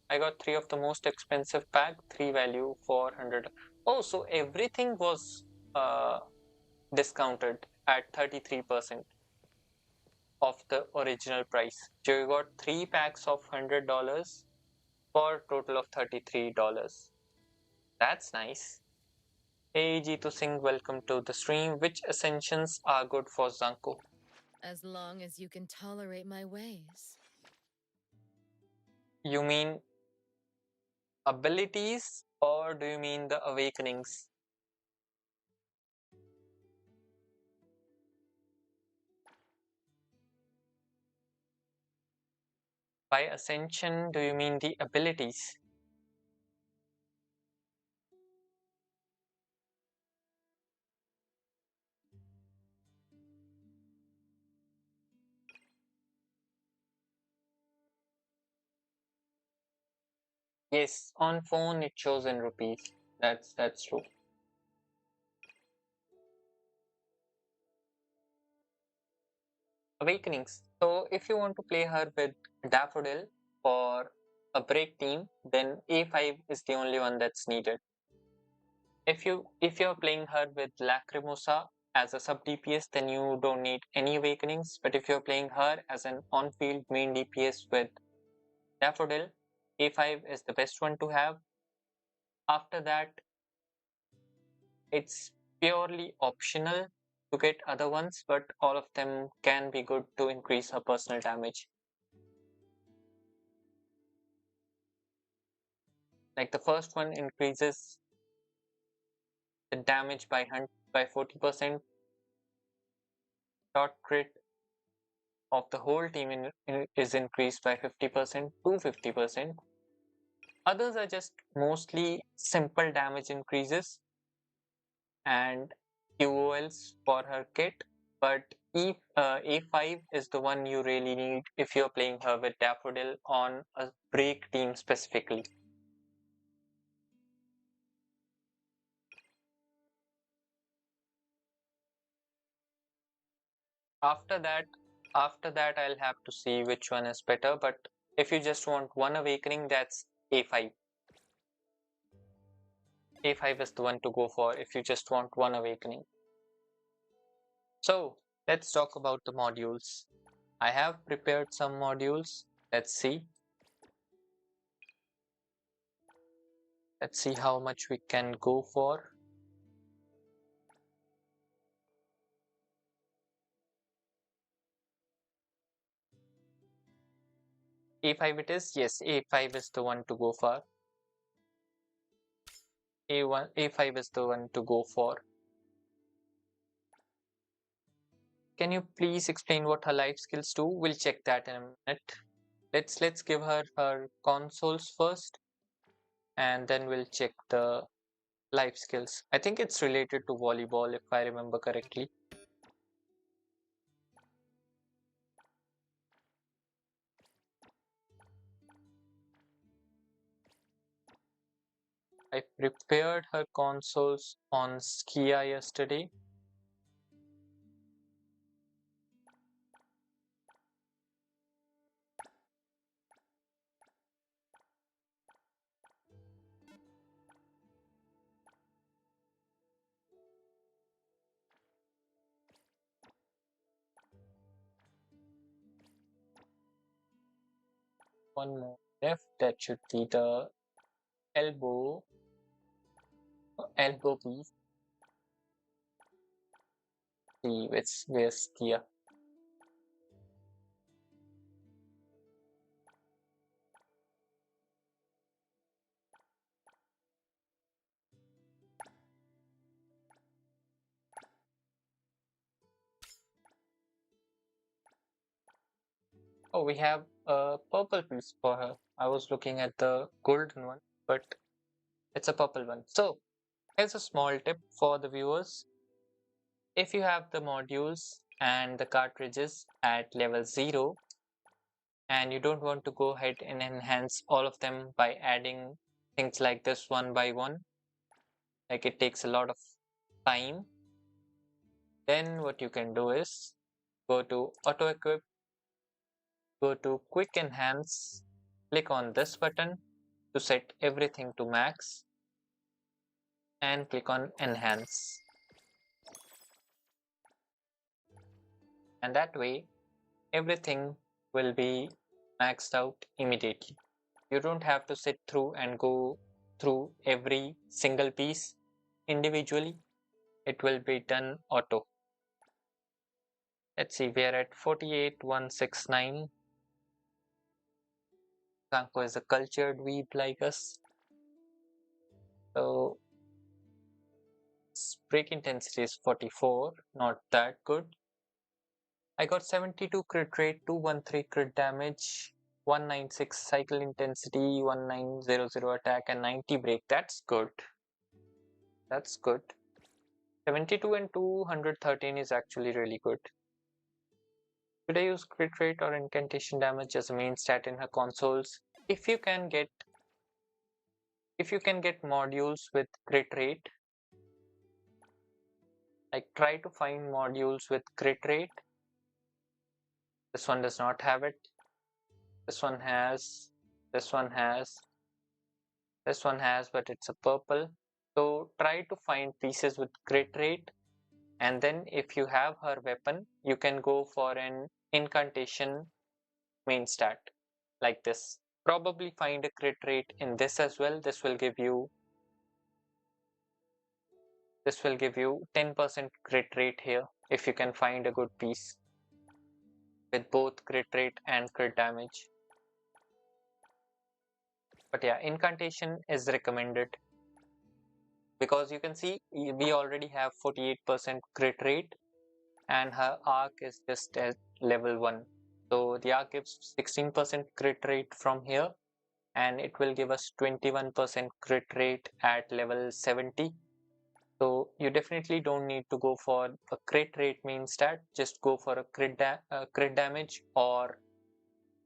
I got 3 of the most expensive pack, 3 value 400. Oh, so everything was discounted at 33% of the original price. So you got 3 packs of $100 for a total of $33. That's nice. AEG to Singh, welcome to the stream. Which ascensions are good for ZANKOU? As long as you can tolerate my ways. You mean abilities or do you mean the awakenings? By ascension, do you mean the abilities? Yes, on phone it shows in rupees. That's true. Awakenings. So if you want to play her with Daffodil for a break team, then A5 is the only one that's needed. If you're playing her with Lacrimosa as a sub DPS, then you don't need any awakenings. But if you're playing her as an on-field main DPS with Daffodil, A5 is the best one to have. After that, it's purely optional to get other ones, but all of them can be good to increase her personal damage. Like the first one increases the damage by 40%, dot crit of the whole team is increased by 50% to 50%. Others are just mostly simple damage increases and QOLs for her kit, but A5 is the one you really need if you're playing her with Daffodil on a break team specifically. After that, I'll have to see which one is better, but if you just want one awakening, that's A5. A5 is the one to go for if you just want one awakening. So let's talk about the modules. I have prepared some modules. Let's see. Let's see how much we can go for. A5 it is. Yes, A5 is the one to go for. A5 is the one to go for. Can you please explain what her life skills do? We'll check that in a minute. Let's give her her consoles first, and then we'll check the life skills. I think it's related to volleyball if I remember correctly. I prepared her consoles on Skia yesterday. One more left. That should be the elbow piece. See, where's Skia? Oh, we have a purple piece for her. I was looking at the golden one, but it's a purple one. So here's a small tip for the viewers. If you have the modules and the cartridges at level 0 and you don't want to go ahead and enhance all of them by adding things like this one by one, like it takes a lot of time, then what you can do is go to auto equip, go to quick enhance, click on this button to set everything to max and click on enhance. And that way everything will be maxed out immediately. You don't have to sit through and go through every single piece individually. It will be done auto. Let's see, we are at 48,169. ZANKOU is a cultured weeb like us. So break intensity is 44, not that good. I got 72 crit rate, 213 crit damage, 196 cycle intensity, 1900 attack, and 90 break. That's good. That's good. 72 and 213 is actually really good. Should I use crit rate or incantation damage as a main stat in her consoles? If you can get modules with crit rate, like try to find modules with crit rate. This one does not have it. This one has, this one has, this one has, but it's a purple. So try to find pieces with crit rate, and then if you have her weapon, you can go for an incantation main stat like this. Probably find a crit rate in this as well. This will give you 10% crit rate here if you can find a good piece with both crit rate and crit damage. But yeah, incantation is recommended because you can see we already have 48% crit rate and her arc is just at level 1. So the arc gives 16% crit rate from here and it will give us 21% crit rate at level 70. So you definitely don't need to go for a crit rate main stat, just go for a crit damage or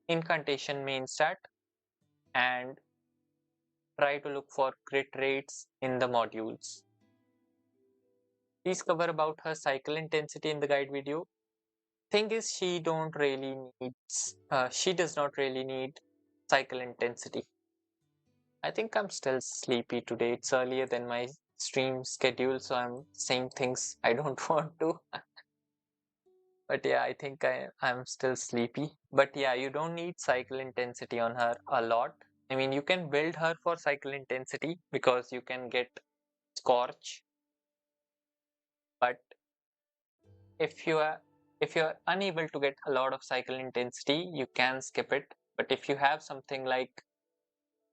incantation main stat and try to look for crit rates in the modules. Please cover about her cycle intensity in the guide video. Thing is, she does not really need cycle intensity. I think I'm still sleepy today. It's earlier than my stream schedule, so I'm saying things I don't want to. But yeah, I think I'm still sleepy. But yeah, you don't need cycle intensity on her a lot. I mean, you can build her for cycle intensity because you can get Scorch. But if you are if you're unable to get a lot of cycle intensity, you can skip it. But if you have something like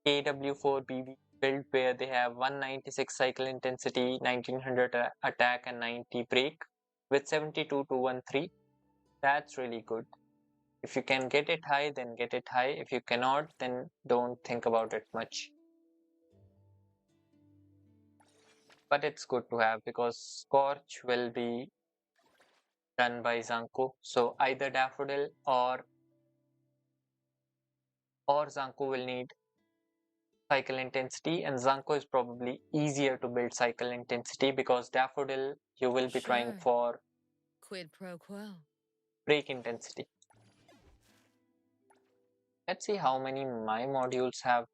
KW4BB build where they have 196 cycle intensity, 1900 attack and 90 break with 72 to 13, that's really good. If you can get it high, then get it high. If you cannot, then don't think about it much. But it's good to have because Scorch will be done by ZANKOU. So either Daffodil or ZANKOU will need cycle intensity, and ZANKOU is probably easier to build cycle intensity because Daffodil you will be trying Sure. for Quid pro quo. break intensity. Let's see how many my modules have.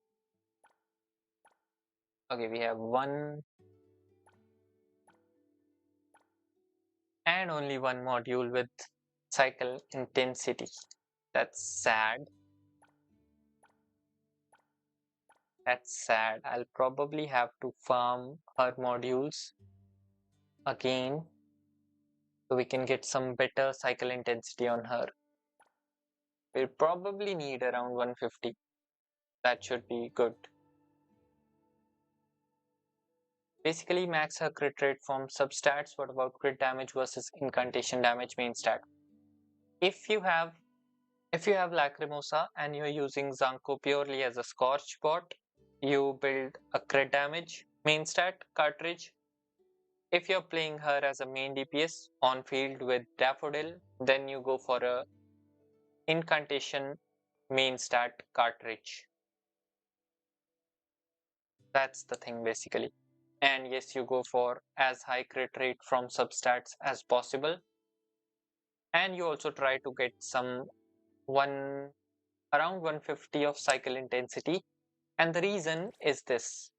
Okay, we have one and only one module with cycle intensity. That's sad. That's sad. I'll probably have to farm her modules again so we can get some better cycle intensity on her. We'll probably need around 150. That should be good. Basically, max her crit rate from substats. What about crit damage versus incantation damage main stat? If you have Lacrimosa and you're using ZANKOU purely as a Scorch bot, you build a crit damage main stat cartridge. If you're playing her as a main DPS on field with Daffodil, then you go for a incantation main stat cartridge. That's the thing basically. And yes, you go for as high crit rate from substats as possible. And you also try to get some around 150 of cycle intensity. And the reason is this.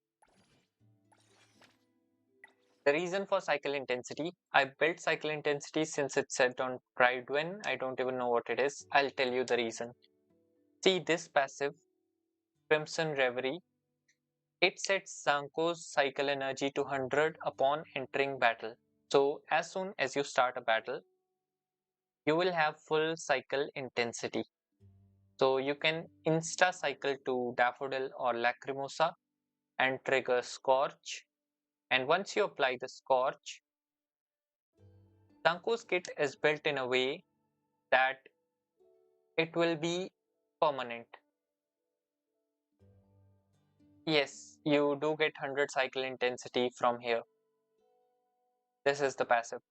The reason for cycle intensity, I built cycle intensity since it said on Pridewin. I don't even know what it is. I'll tell you the reason. See this passive, Crimson Reverie. It sets ZANKOU's cycle energy to 100 upon entering battle. So as soon as you start a battle, you will have full cycle intensity. So you can insta cycle to Daffodil or Lacrimosa and trigger Scorch. And once you apply the Scorch, ZANKOU's kit is built in a way that it will be permanent. Yes, you do get 100 cycle intensity from here. This is the passive.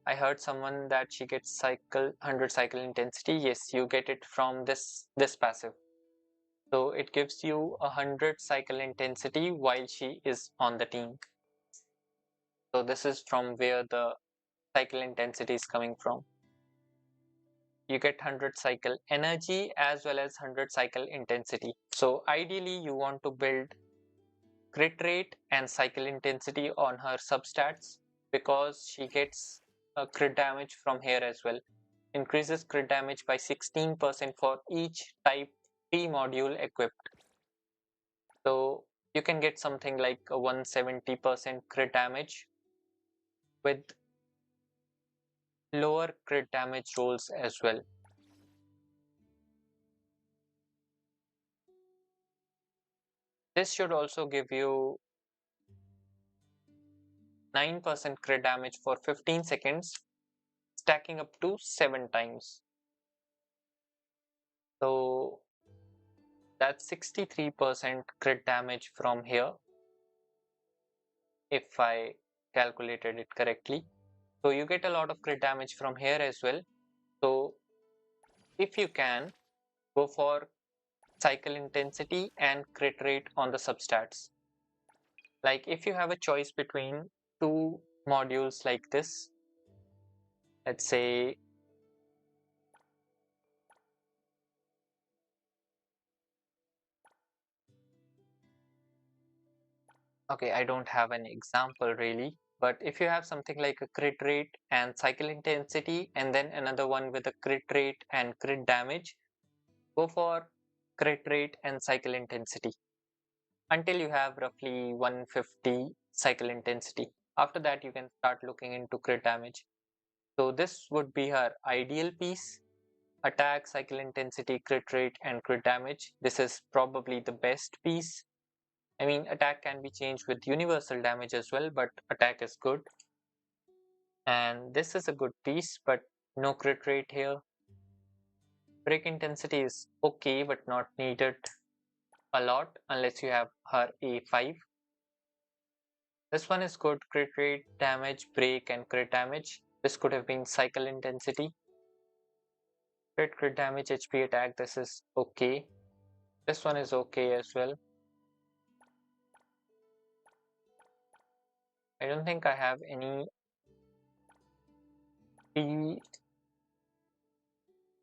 I heard someone that she gets 100 cycle intensity. Yes, you get it from this passive. So it gives you 100 cycle intensity while she is on the team. So this is from where the cycle intensity is coming from. You get 100 cycle energy as well as 100 cycle intensity. So ideally you want to build crit rate and cycle intensity on her substats because she gets crit damage from here as well. Increases crit damage by 16% for each type P module equipped. So you can get something like a 170% crit damage with lower crit damage rolls as well. This should also give you 9% crit damage for 15 seconds, stacking up to 7 times. So that's 63% crit damage from here, if I calculated it correctly. So you get a lot of crit damage from here as well. So if you can, go for cycle intensity and crit rate on the substats. Like if you have a choice between two modules like this, let's say okay, I don't have an example really, But if you have something like a crit rate and cycle intensity and then another one with a crit rate and crit damage, go for crit rate and cycle intensity until you have roughly 150 cycle intensity. After that, you can start looking into crit damage. So this would be her ideal piece: attack, cycle intensity, crit rate, and crit damage. This is probably the best piece. I mean, attack can be changed with universal damage as well, but attack is good. And this is a good piece, but no crit rate here. Break intensity is okay, but not needed a lot unless you have her A5. This one is good: crit rate, damage, break, and crit damage. This could have been cycle intensity. Crit damage, HP, attack, this is okay. This one is okay as well. I don't think I have any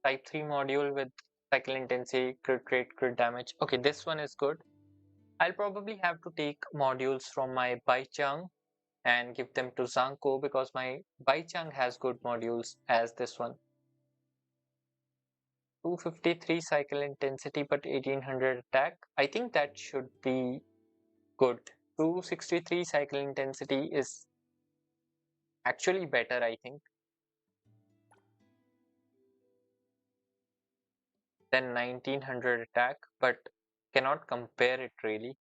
type 3 module with cycle intensity, crit rate, crit damage. Okay, this one is good. I'll probably have to take modules from my Baichang and give them to ZANKOU because my Baichang has good modules as this one. 253 cycle intensity but 1800 attack. I think that should be good. 263 cycle intensity is actually better, I think, than 1900 attack, but cannot compare it really.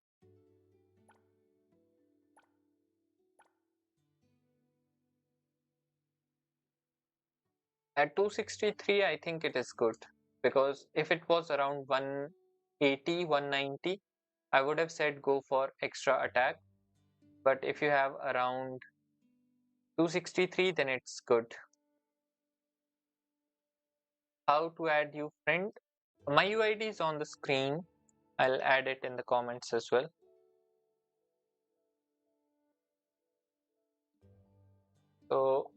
At 263, I think it is good, because if it was around 180, 190, I would have said go for extra attack. But if you have around 263, then it's good. How to add you friend? My UID is on the screen. I'll add it in the comments as well. So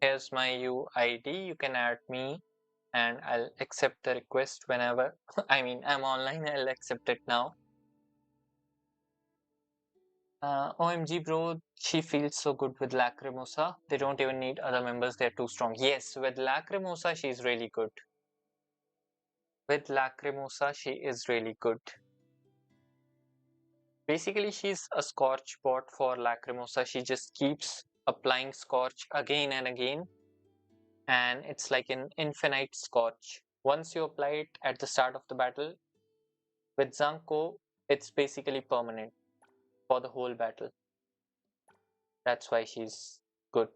here's my UID. You can add me and I'll accept the request whenever. I mean, I'm online, I'll accept it now. OMG bro, she feels so good with Lacrimosa. They don't even need other members, they're too strong. Yes, with Lacrimosa, she's really good. With Lacrimosa, she is really good. Basically, she's a Scorch bot for Lacrimosa. She just keeps applying Scorch again and again. And it's like an infinite Scorch. Once you apply it at the start of the battle, with ZANKOU, it's basically permanent for the whole battle. That's why she's good.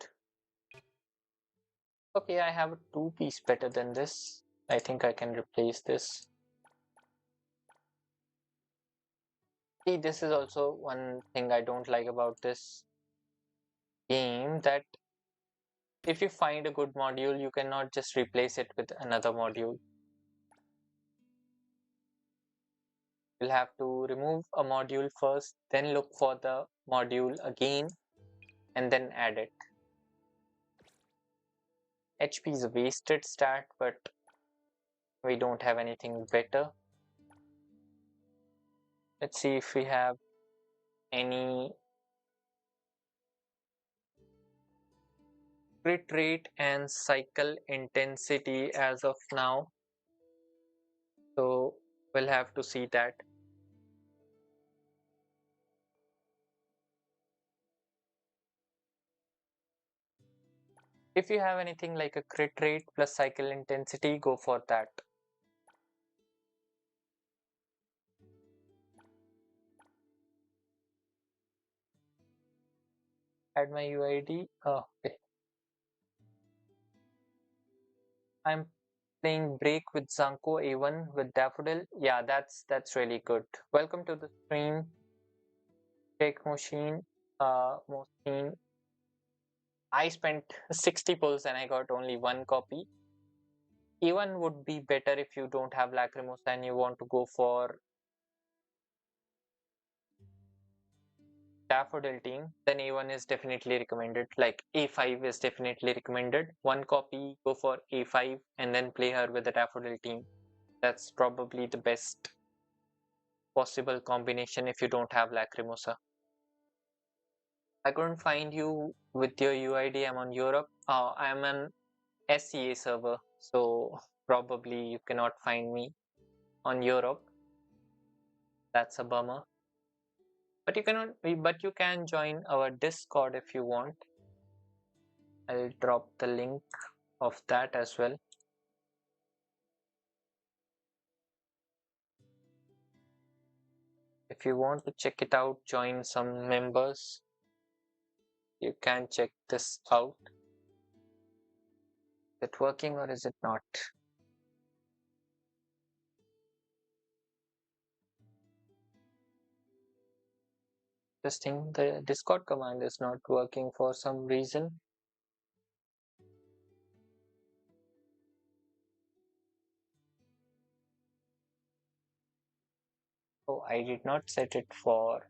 Okay, I have a 2-piece better than this. I think I can replace this. See, this is also one thing I don't like about this game, that if you find a good module, you cannot just replace it with another module. You'll have to remove a module first, then look for the module again, and then add it. HP is a wasted stat, but we don't have anything better. Let's see if we have any crit rate and cycle intensity as of now. So we'll have to see that. If you have anything like a crit rate plus cycle intensity, go for that. Add my UID. Oh, okay. I'm playing Break with ZANKOU A1 with Daffodil. Yeah, that's really good. Welcome to the stream. Take Machine. Machine. I spent 60 pulls and I got only 1 copy. A1 would be better if you don't have Lacrimosa and you want to go for Daffodil team, then A1 is definitely recommended. Like A5 is definitely recommended. 1 copy, go for A5 and then play her with the Daffodil team. That's probably the best possible combination if you don't have Lacrimosa. I couldn't find you with your UID. I'm on Europe. I'm an SEA server, so probably you cannot find me on Europe. That's a bummer. But you can join our Discord if you want. I'll drop the link of that as well. If you want to check it out, join some members. You can check this out. Is it working or is it not? This thing, the Discord command is not working for some reason. Oh, I did not set it for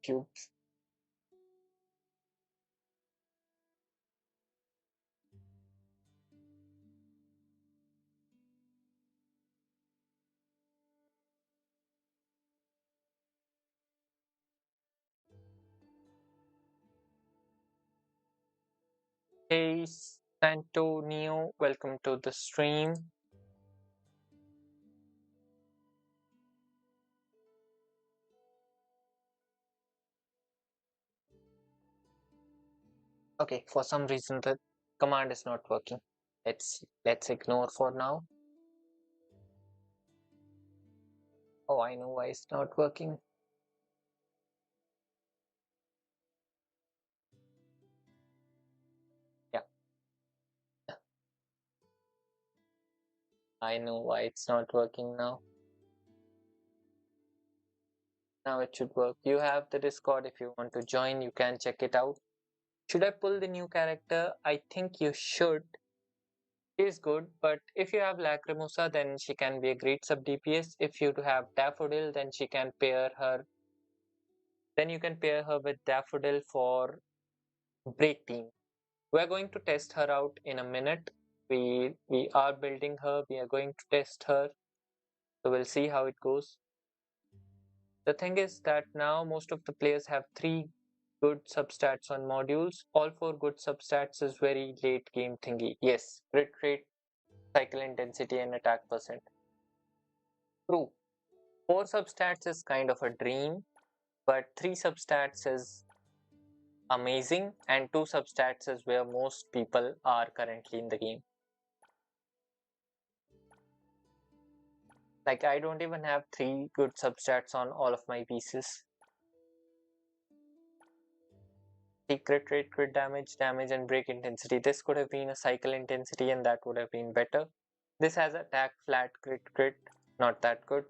cubes. Hey, Santonio, welcome to the stream. Okay, for some reason the command is not working. Let's ignore for now. Oh, I know why it's not working. Yeah. I know why it's not working now. Now it should work. You have the Discord. If you want to join, you can check it out. Should I pull the new character? I think you should. She is good, but if you have Lacrimosa, then she can be a great sub DPS. If you have Daffodil, then she can pair her. Then you can pair her with Daffodil for break team. We're going to test her out in a minute. We are building her. We are going to test her. So we'll see how it goes. The thing is that now most of the players have 3 good substats on modules. All 4 good substats is very late game thingy. Yes, crit rate, cycle intensity, and attack percent. True. 4 substats is kind of a dream, but 3 substats is amazing, and 2 substats is where most people are currently in the game. Like, I don't even have 3 good substats on all of my pieces. Crit rate, crit damage, and break intensity. This could have been a cycle intensity and that would have been better. This has attack, flat, crit, not that good.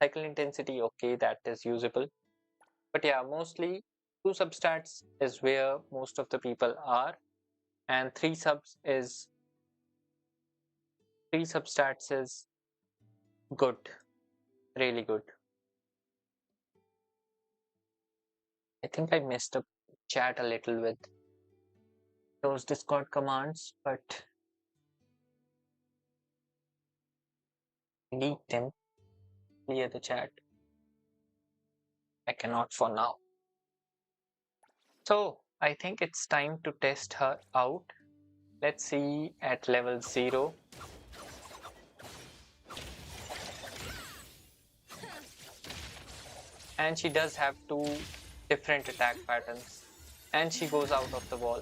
Cycle intensity, okay, that is usable. But yeah, mostly 2 substats is where most of the people are, and 3 substats is good, really good. I think I messed up chat a little with those Discord commands, but delete them, clear the chat. I cannot for now. So I think it's time to test her out. Let's see at level 0. And she does have 2 different attack patterns. And she goes out of the wall.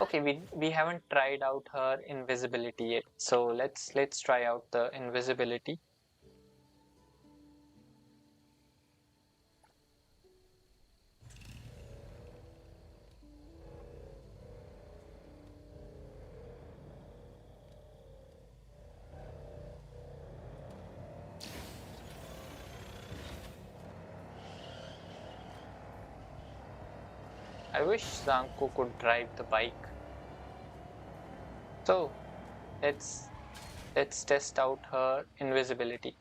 Okay, we haven't tried out her invisibility yet. So let's try out the invisibility. I wish ZANKOU could drive the bike. So let's test out her invisibility.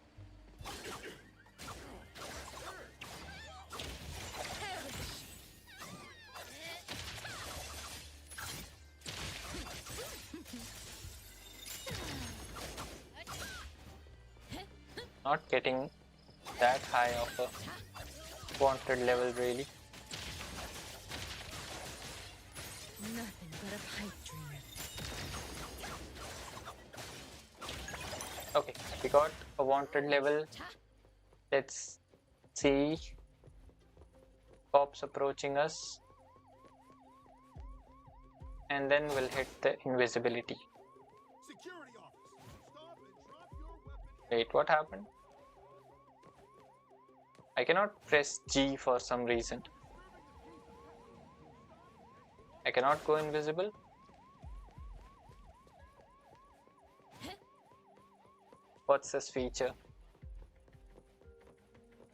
Not getting that high of a wanted level really. Nothing but a pipe dream. Okay, we got a wanted level. Let's see cops approaching us. And then we'll hit the invisibility. Security officer, stop and drop your weapon. Wait, what happened? I cannot press G for some reason. I cannot go invisible. What's this feature?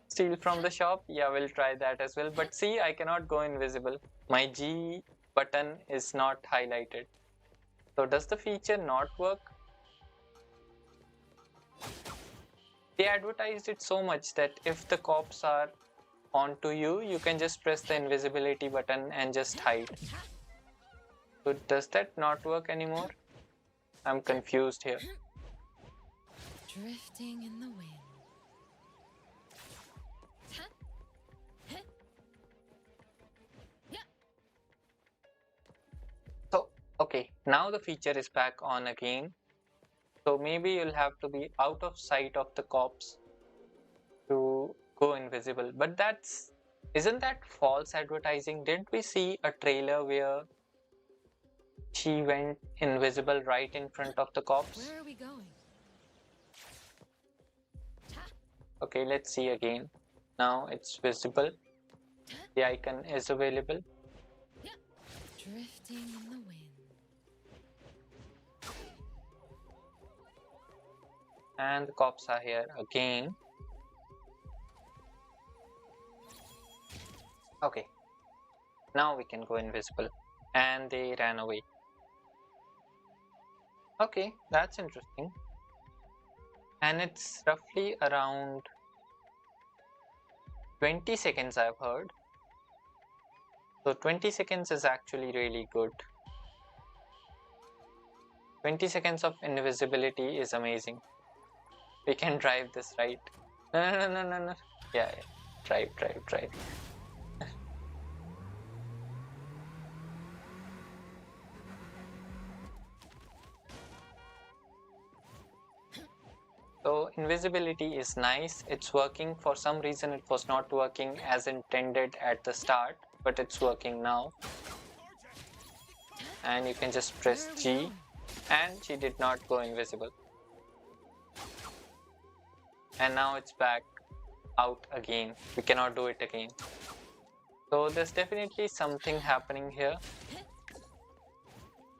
Steal from the shop? Yeah, we'll try that as well. But see, I cannot go invisible. My G button is not highlighted. So does the feature not work? They advertised it so much that if the cops are onto you, you can just press the invisibility button and just hide. So does that not work anymore? I'm confused here. Drifting in the wind. So, okay, now the feature is back on again. So maybe you'll have to be out of sight of the cops to go invisible. But isn't that false advertising? Didn't we see a trailer where she went invisible right in front of the cops? Where are we going? Okay, let's see again. Now it's visible. The icon is available. Drifting in the wind. And the cops are here again. Okay, now we can go invisible. And they ran away. Okay, that's interesting. And it's roughly around 20 seconds I've heard. So 20 seconds is actually really good. 20 seconds of invisibility is amazing. We can drive this, right? No. Yeah. Drive. So invisibility is nice. It's working. For some reason it was not working as intended at the start, but it's working now. And you can just press G, and she did not go invisible. And now it's back out again. We cannot do it again. So there's definitely something happening here.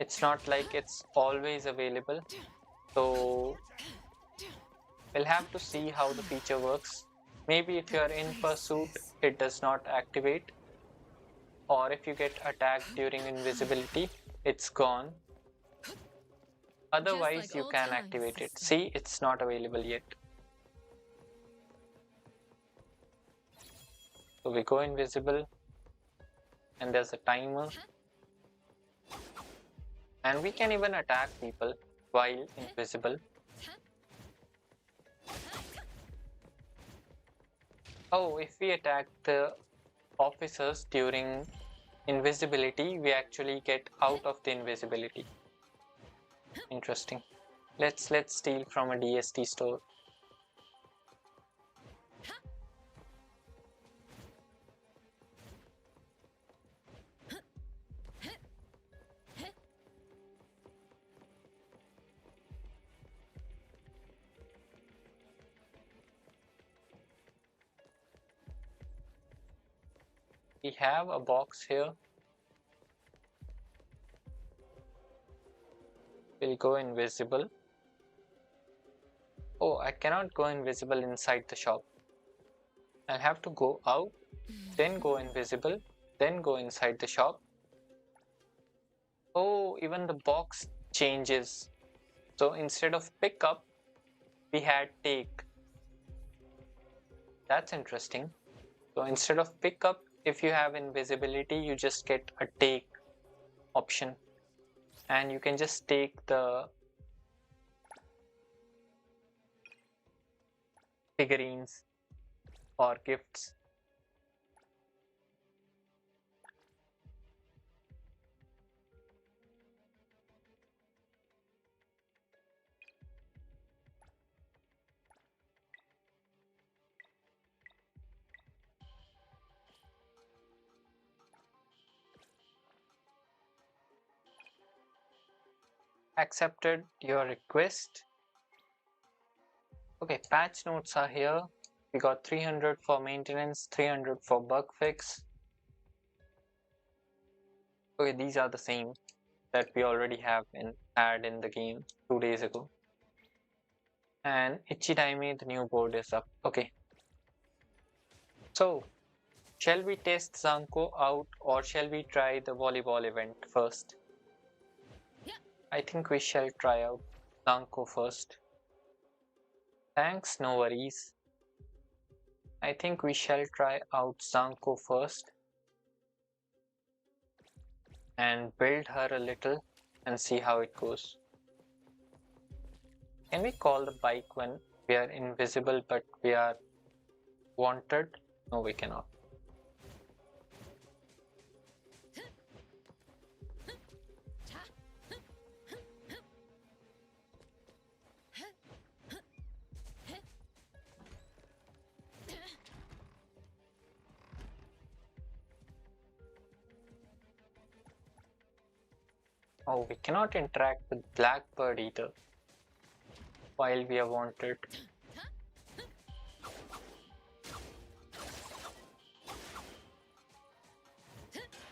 It's not like it's always available. So we'll have to see how the feature works. Maybe if you're in pursuit, it does not activate. Or if you get attacked during invisibility, it's gone. Otherwise, like you old can times, activate it. sister. See, it's not available yet. So we go invisible, and there's a timer. And we can even attack people while invisible. Oh, if we attack the officers during invisibility, we actually get out of the invisibility. Interesting. Let's steal from a DST store. We have a box here. We'll go invisible. Oh, I cannot go invisible inside the shop. I'll have to go out, then go invisible, then go inside the shop. Oh, even the box changes. So instead of pick up, we had take. That's interesting. So instead of pick up, if you have invisibility, you just get a take option. And you can just take the figurines or gifts. Accepted your request. Okay, patch notes are here. We got 300 for maintenance, 300 for bug fix. Okay, these are the same that we already have had in the game 2 days ago. And Ichidaime, the new board is up. Okay. So, shall we test ZANKOU out or shall we try the volleyball event first? I think we shall try out ZANKOU first. Thanks, no worries. I think we shall try out ZANKOU first and build her a little and see how it goes. Can we call the bike when we are invisible but we are wanted? No, we cannot. Oh, we cannot interact with Blackbird either while we are wanted.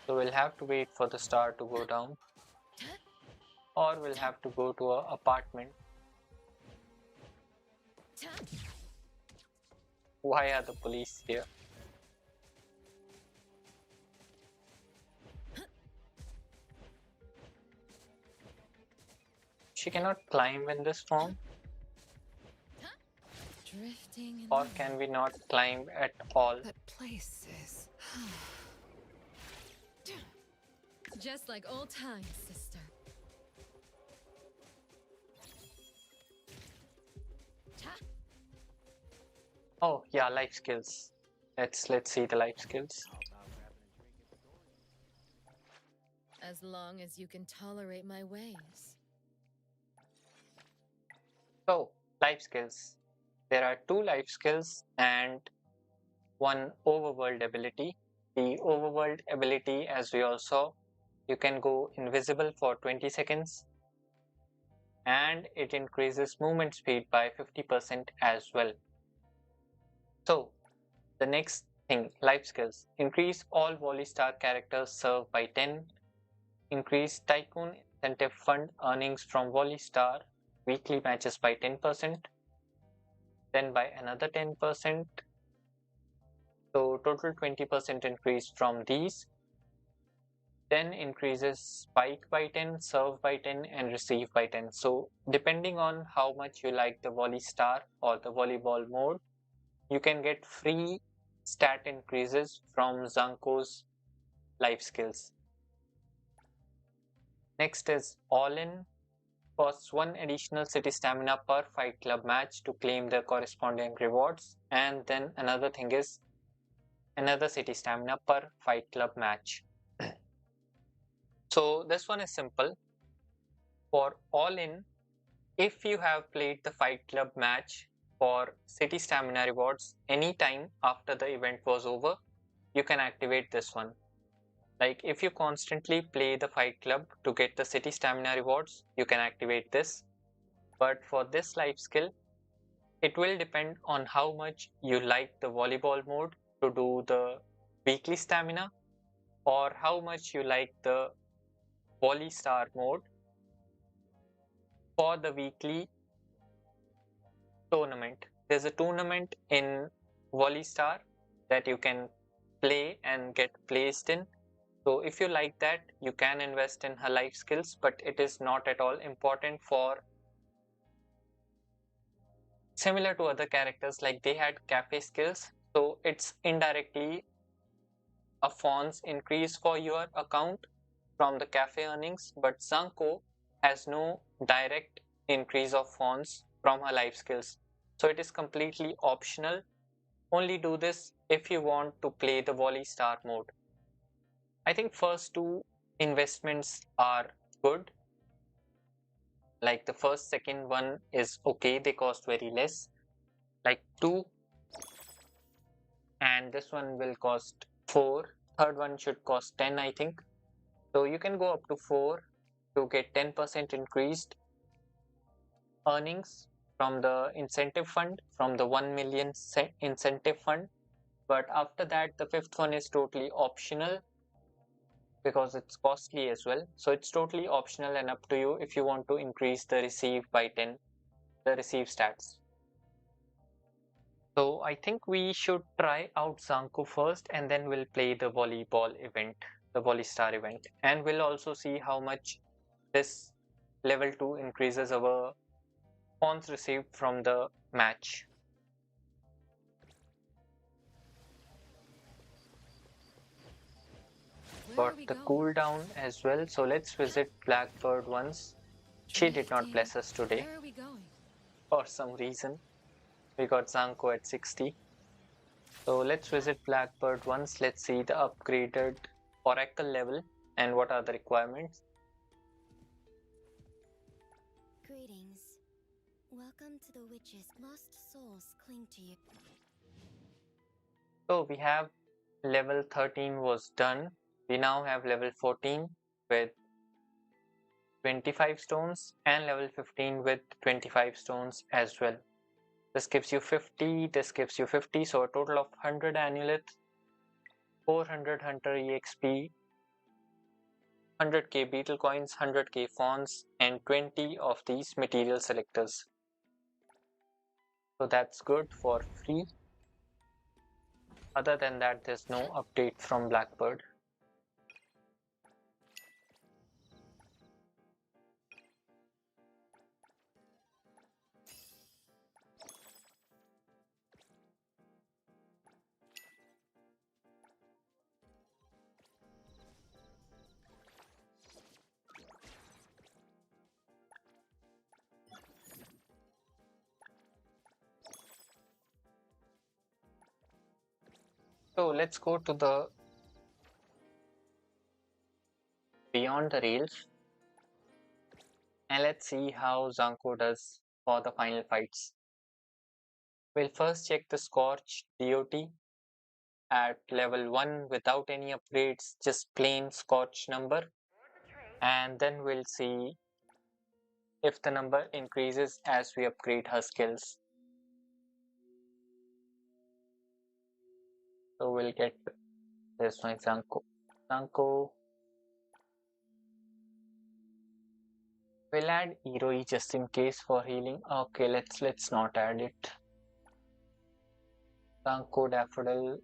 So we'll have to wait for the star to go down, or we'll have to go to an apartment. Why are the police here? She cannot climb in this form, Drifting in or the can we not climb at all? But places. Just like old times, sister. Oh yeah, life skills. Let's see the life skills. As long as you can tolerate my ways. So, life skills. There are 2 life skills and 1 overworld ability. The overworld ability, as we all saw, you can go invisible for 20 seconds and it increases movement speed by 50% as well. So, the next thing, life skills. Increase all Volley Star characters served by 10. Increase Tycoon Incentive Fund earnings from Volley Star weekly matches by 10%. Then by another 10%. So total 20% increase from these. Then increases spike by 10, serve by 10 and receive by 10. So depending on how much you like the Volley Star or the volleyball mode, you can get free stat increases from ZANKOU's life skills. Next is All In. Costs 1 additional city stamina per Fight Club match to claim the corresponding rewards. And then another thing is another city stamina per Fight Club match. So this one is simple. For All In, if you have played the Fight Club match for city stamina rewards anytime after the event was over, you can activate this one. Like if you constantly play the Fight Club to get the city stamina rewards, you can activate this. But for this life skill, it will depend on how much you like the volleyball mode to do the weekly stamina or how much you like the Volley Star mode for the weekly tournament. There's a tournament in Volley Star that you can play and get placed in. So if you like that, you can invest in her life skills, but it is not at all important for similar to other characters, like they had cafe skills. So it's indirectly a funds increase for your account from the cafe earnings, but ZANKOU has no direct increase of funds from her life skills. So it is completely optional. Only do this if you want to play the volley star mode. I think first two investments are good. Like the second one is okay, they cost very less, like 2, and this one will cost 4. Third one should cost 10, I think. So you can go up to 4 to get 10% increased earnings from the incentive fund, from the 1 million incentive fund. But after that, the fifth one is totally optional because it's costly as well. So it's totally optional and up to you if you want to increase the receive by 10, the receive stats. So I think we should try out ZANKOU first and then we'll play the volleyball event, the volley star event. And we'll also see how much this level 2 increases our points received from the match. Got the cooldown as well, so let's visit Blackbird once. She did not bless us today. Where are we going? For some reason. We got ZANKOU at 60. So let's visit Blackbird once. Let's see the upgraded Oracle level and what are the requirements. Greetings. Welcome to the witches. Lost souls cling to you. So we have level 13 was done. We now have level 14 with 25 stones and level 15 with 25 stones as well. This gives you 50, this gives you 50, so a total of 100 amulets, 400 hunter EXP, 100k beetle coins, 100k fawns, and 20 of these material selectors. So that's good for free. Other than that, there's no update from Blackbird. So let's go to the Beyond the Rails and let's see how ZANKOU does for the final fights. We'll first check the Scorch DOT at level 1 without any upgrades, just plain Scorch number, and then we'll see if the number increases as we upgrade her skills. So we'll get this one, ZANKOU. We'll add Iroi just in case for healing. Okay, let's not add it. ZANKOU Daffodil.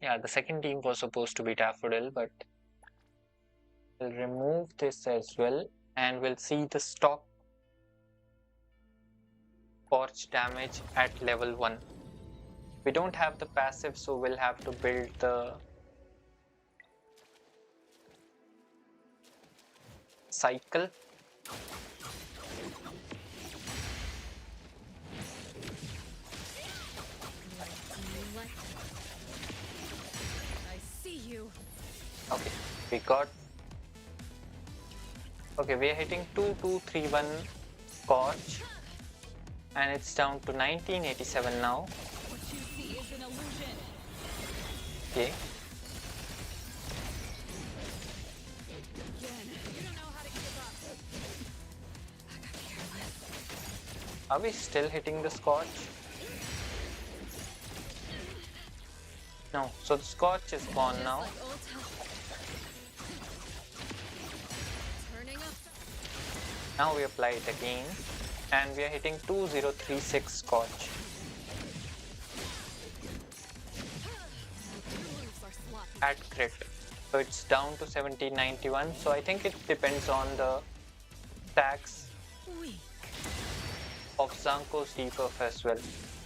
Yeah, the second team was supposed to be Daffodil, but we'll remove this as well and we'll see the stock Scorch damage at level 1. We don't have the passive, so we'll have to build the cycle. I see you. Okay, we got. Okay, we are hitting 2231 Scorch, and it's down to 1987 now. What you see is an illusion. Okay. Again, you don't know how to give up. I got careless. Are we still hitting the Scorch? No, so the Scorch is gone Just now. like old Turning up. Now we apply it again, and we are hitting 2036 Scorch. Moves are sloppy. At crit. So it's down to 1791. So I think it depends on the stacks Weak. of ZANKOU's debuff as well.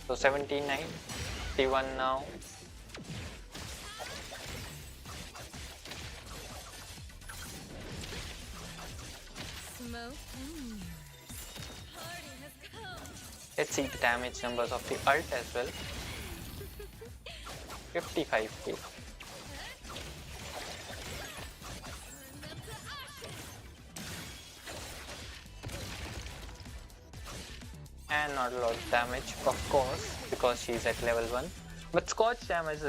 So 1791 now. Smoke and mirrors. Party Let's see the damage numbers of the ult as well. 55k. And not a lot of damage, of course, because she's at level 1. But Scorch damage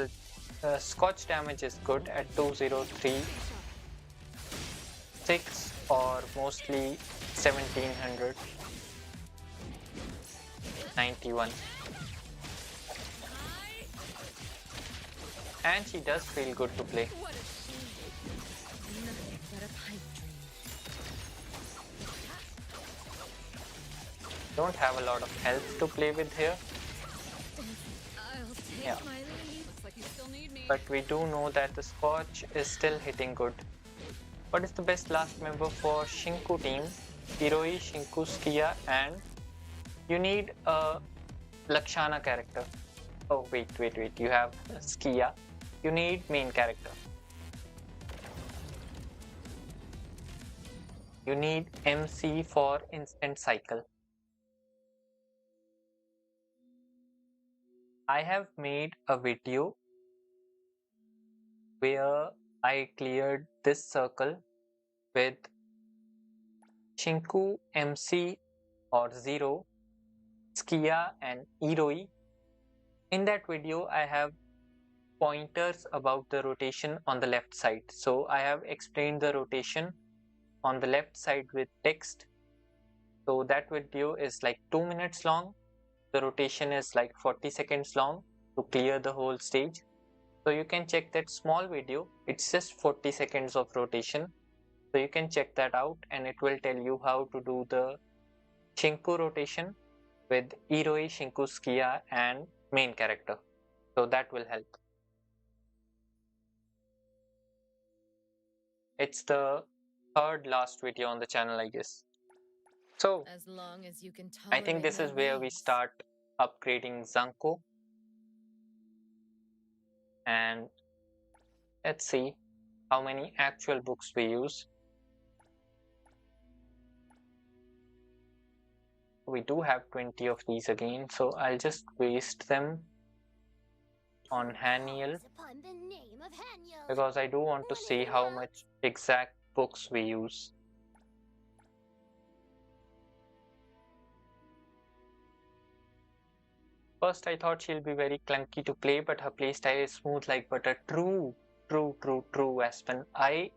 is good at 2036 or mostly 1791. And she does feel good to play. Nothing but a pipe dream. Don't have a lot of health to play with here. I'll take Yeah. my leave. Looks like you still need me. But we do know that the Scorch is still hitting good. What is the best last member for Shinku team? Hiroi, Shinku, Skia, and you need a Lakshana character. Oh wait, you have Skia. You need main character. You need MC for instant cycle. I have made a video where I cleared this circle with Shinku, MC or Zero, Skia and Hiroi. In that video, I have pointers about the rotation on the left side. So I have explained the rotation on the left side with text. So that video is like 2 minutes long. The rotation is like 40 seconds long to clear the whole stage. So you can check that small video. It's just 40 seconds of rotation. So you can check that out and it will tell you how to do the Shinku rotation with Hiroi, Shinku, Skia and main character. So that will help. It's the third last video on the channel, I guess. So As long as you can I think this is where we start upgrading ZANKOU. And let's see how many actual books we use. We do have 20 of these again, so I'll just waste them on Haniel Upon the name of Haniel. because I do want to see how much exact books we use. First I thought she'll be very clunky to play, but her playstyle is smooth like butter. True, Aspen. I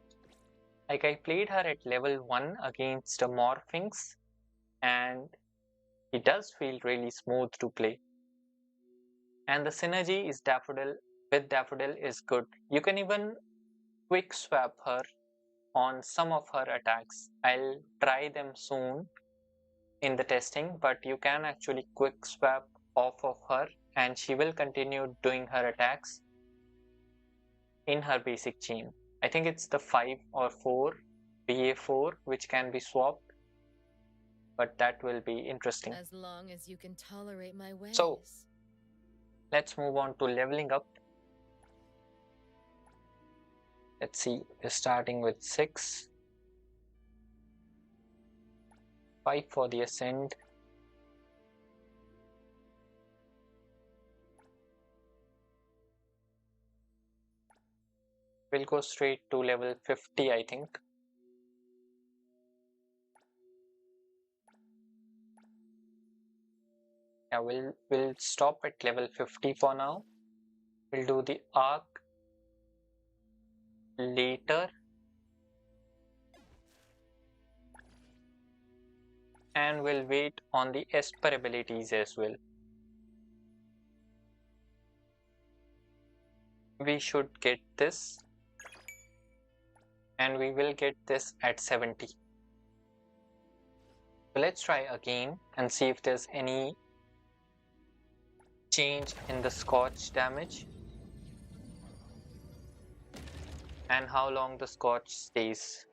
played her at level 1 against a Morphinx and it does feel really smooth to play. And the synergy is with Daffodil is good. You can even quick swap her on some of her attacks. I'll try them soon in the testing, but you can actually quick swap off of her and she will continue doing her attacks in her basic chain. I think it's the 5 or 4 BA4 which can be swapped, but that will be interesting. As long as you can tolerate my ways. So let's move on to leveling up. Let's see, we're starting with 6. 5 for the Ascend. We'll go straight to level 50, I think. Yeah, we'll stop at level 50 for now. We'll do the arc later. And we'll wait on the Esper abilities as well. We should get this. And we will get this at 70. So let's try again and see if there's any change in the Scorch damage and how long the Scorch stays.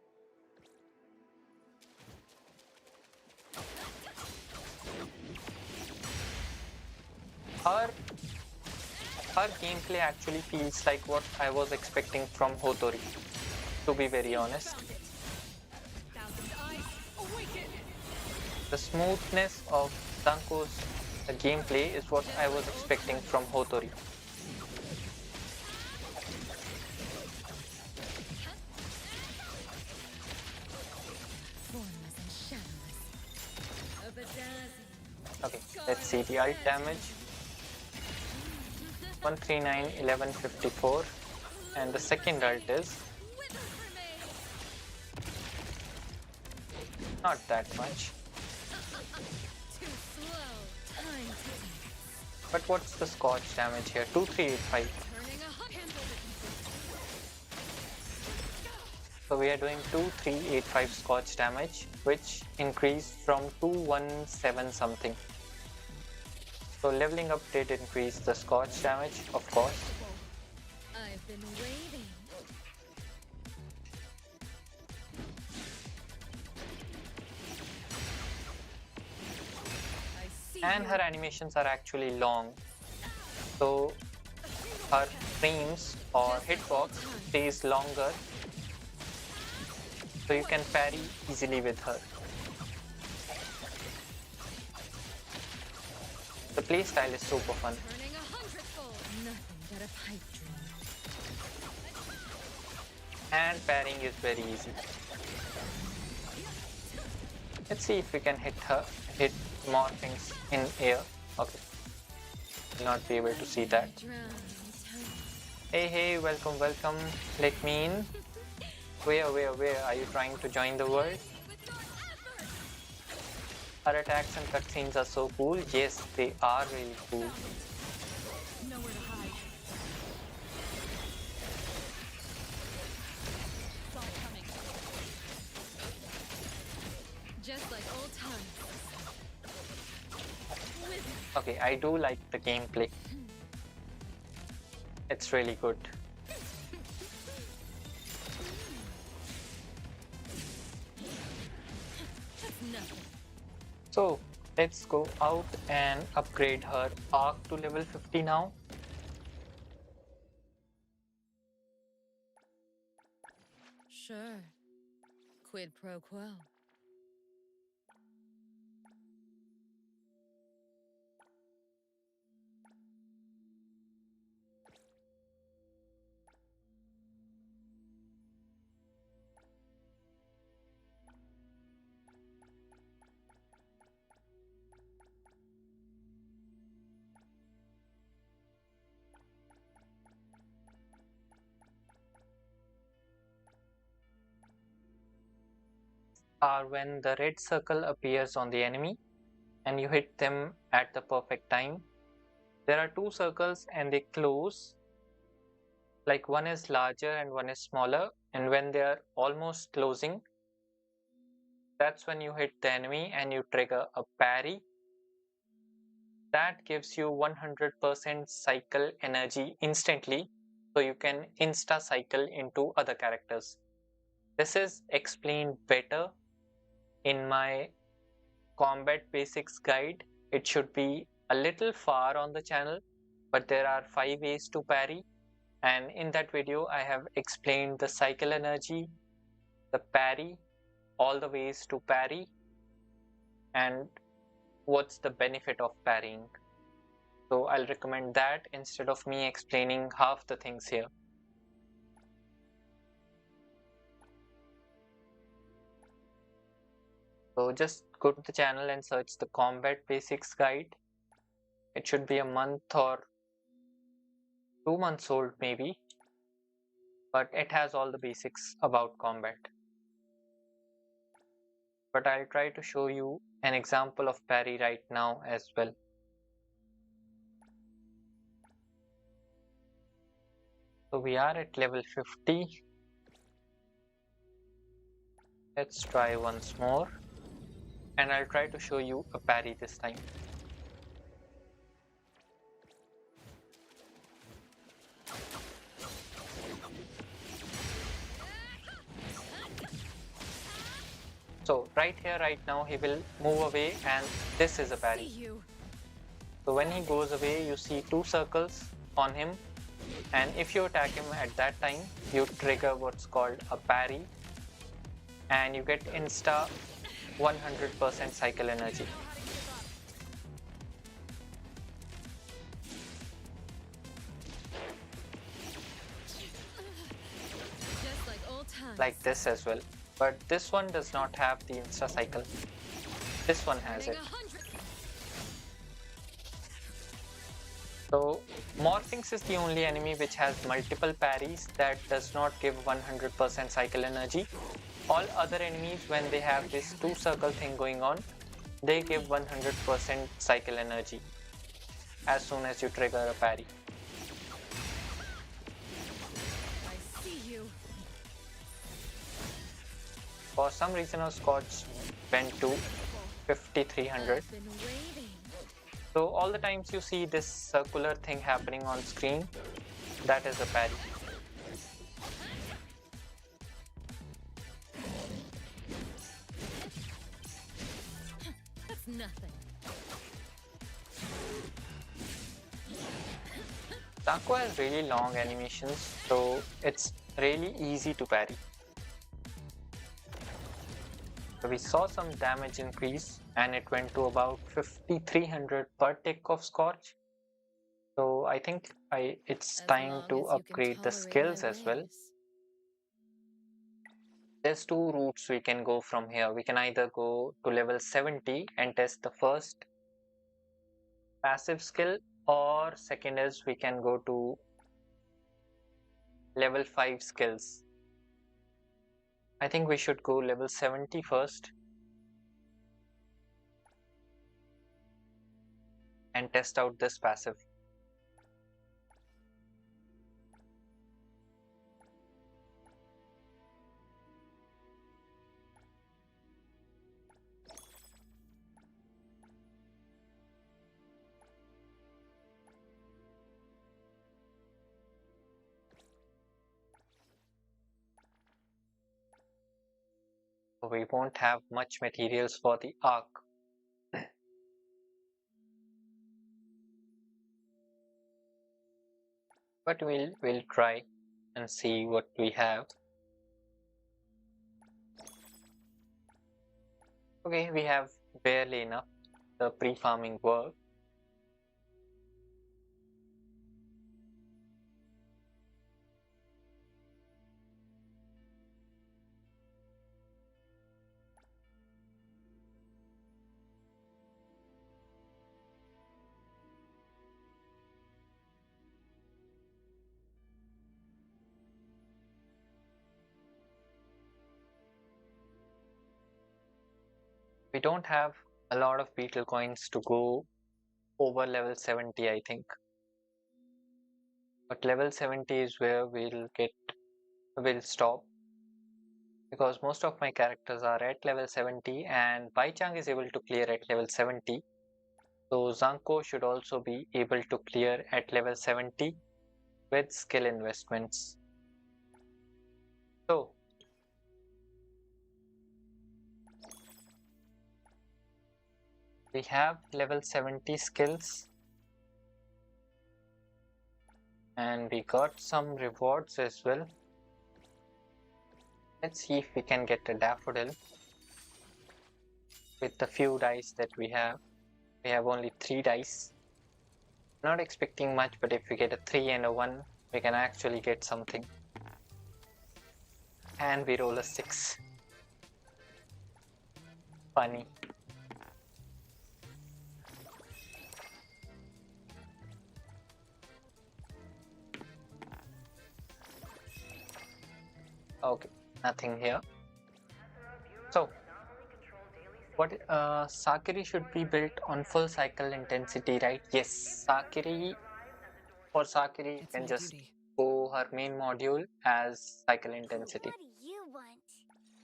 Her gameplay actually feels like what I was expecting from Hotori, to be very honest. The smoothness of ZANKOU's The gameplay is what I was expecting from Hotori. Formless and shadowless. Okay, let's see the ult damage. 139, 1154, and the second ult is not that much. Too slow. Time to dance. But what's the Scorch damage here? 2385. Turning a hot handle. So we are doing 2385 Scorch damage, which increased from 217 something. So leveling up did increase the Scorch damage, of course. I've been waiting. I see And you. her animations are actually long. So her frames or hitbox stays longer. So you can parry easily with her. The playstyle is super fun. Turning 100-fold. Nothing but a pipe dream. And parrying is very easy. Let's see if we can hit more things in air. Okay. Will not be able to see that. Drown in time. Hey, welcome. Let me in. Where are you trying to join the world? Her attacks and cutscenes are so cool. Yes, they are really cool. Nowhere to hide. It's all coming. Just like old times. Wizard. Okay, I do like the gameplay. It's really good. That's nothing. So let's go out and upgrade her arc to level 50 now. Sure. Quid pro quo. Are when the red circle appears on the enemy and you hit them at the perfect time. There are two circles and they close, like one is larger and one is smaller, and when they are almost closing, that's when you hit the enemy and you trigger a parry. That gives you 100% cycle energy instantly, so you can insta cycle into other characters. This is explained better in my combat basics guide. It should be a little far on the channel, but there are 5 ways to parry, and in that video I have explained the cycle energy, the parry, all the ways to parry, and what's the benefit of parrying. So I'll recommend that instead of me explaining half the things here. So just go to the channel and search the combat basics guide. It should be a month or 2 months old maybe, but it has all the basics about combat. But I'll try to show you an example of parry right now as well. So we are at level 50. Let's try once more. And I'll try to show you a parry this time. So right here, right now, he will move away and this is a See parry. you. So when he goes away, you see 2 circles on him, and if you attack him at that time, you trigger what's called a parry and you get insta 100% cycle energy. like this as well. But this one does not have the insta cycle. This one has it. So Morphings is the only enemy which has multiple parries that does not give 100% cycle energy. All other enemies, when they have this 2 circle thing going on, they give 100% cycle energy as soon as you trigger a parry. I see you. For some reason our Scorch went to 5300. I've been waiting. So all the times you see this circular thing happening on screen, that is a parry. That's nothing. ZANKOU has really long animations, so it's really easy to parry. So we saw some damage increase and it went to about 5300 per tick of Scorch. So I think it's As time long to as you can upgrade the tolerate skills my as well. ways. There's two routes we can go from here. We can either go to level 70 and test the first passive skill, or second is we can go to level 5 skills. I think we should go level 70 first and test out this passive. So we won't have much materials for the arc. But we'll try and see what we have. Okay, we have barely enough. The pre-farming work. We don't have a lot of beetle coins to go over level 70, I think. But level 70 is where we'll stop, because most of my characters are at level 70 and Baichang is able to clear at level 70. So ZANKOU should also be able to clear at level 70 with skill investments. So we have level 70 skills and we got some rewards as well. Let's see if we can get a daffodil with the few dice that we have. We have only 3 dice. Not expecting much, but if we get a 3 and a 1, we can actually get something. And we roll a 6. Funny. Okay, nothing here. So what Sakiri should be built on full cycle intensity, right? Yes, Sakiri you can just go her main module as cycle intensity. What do you want?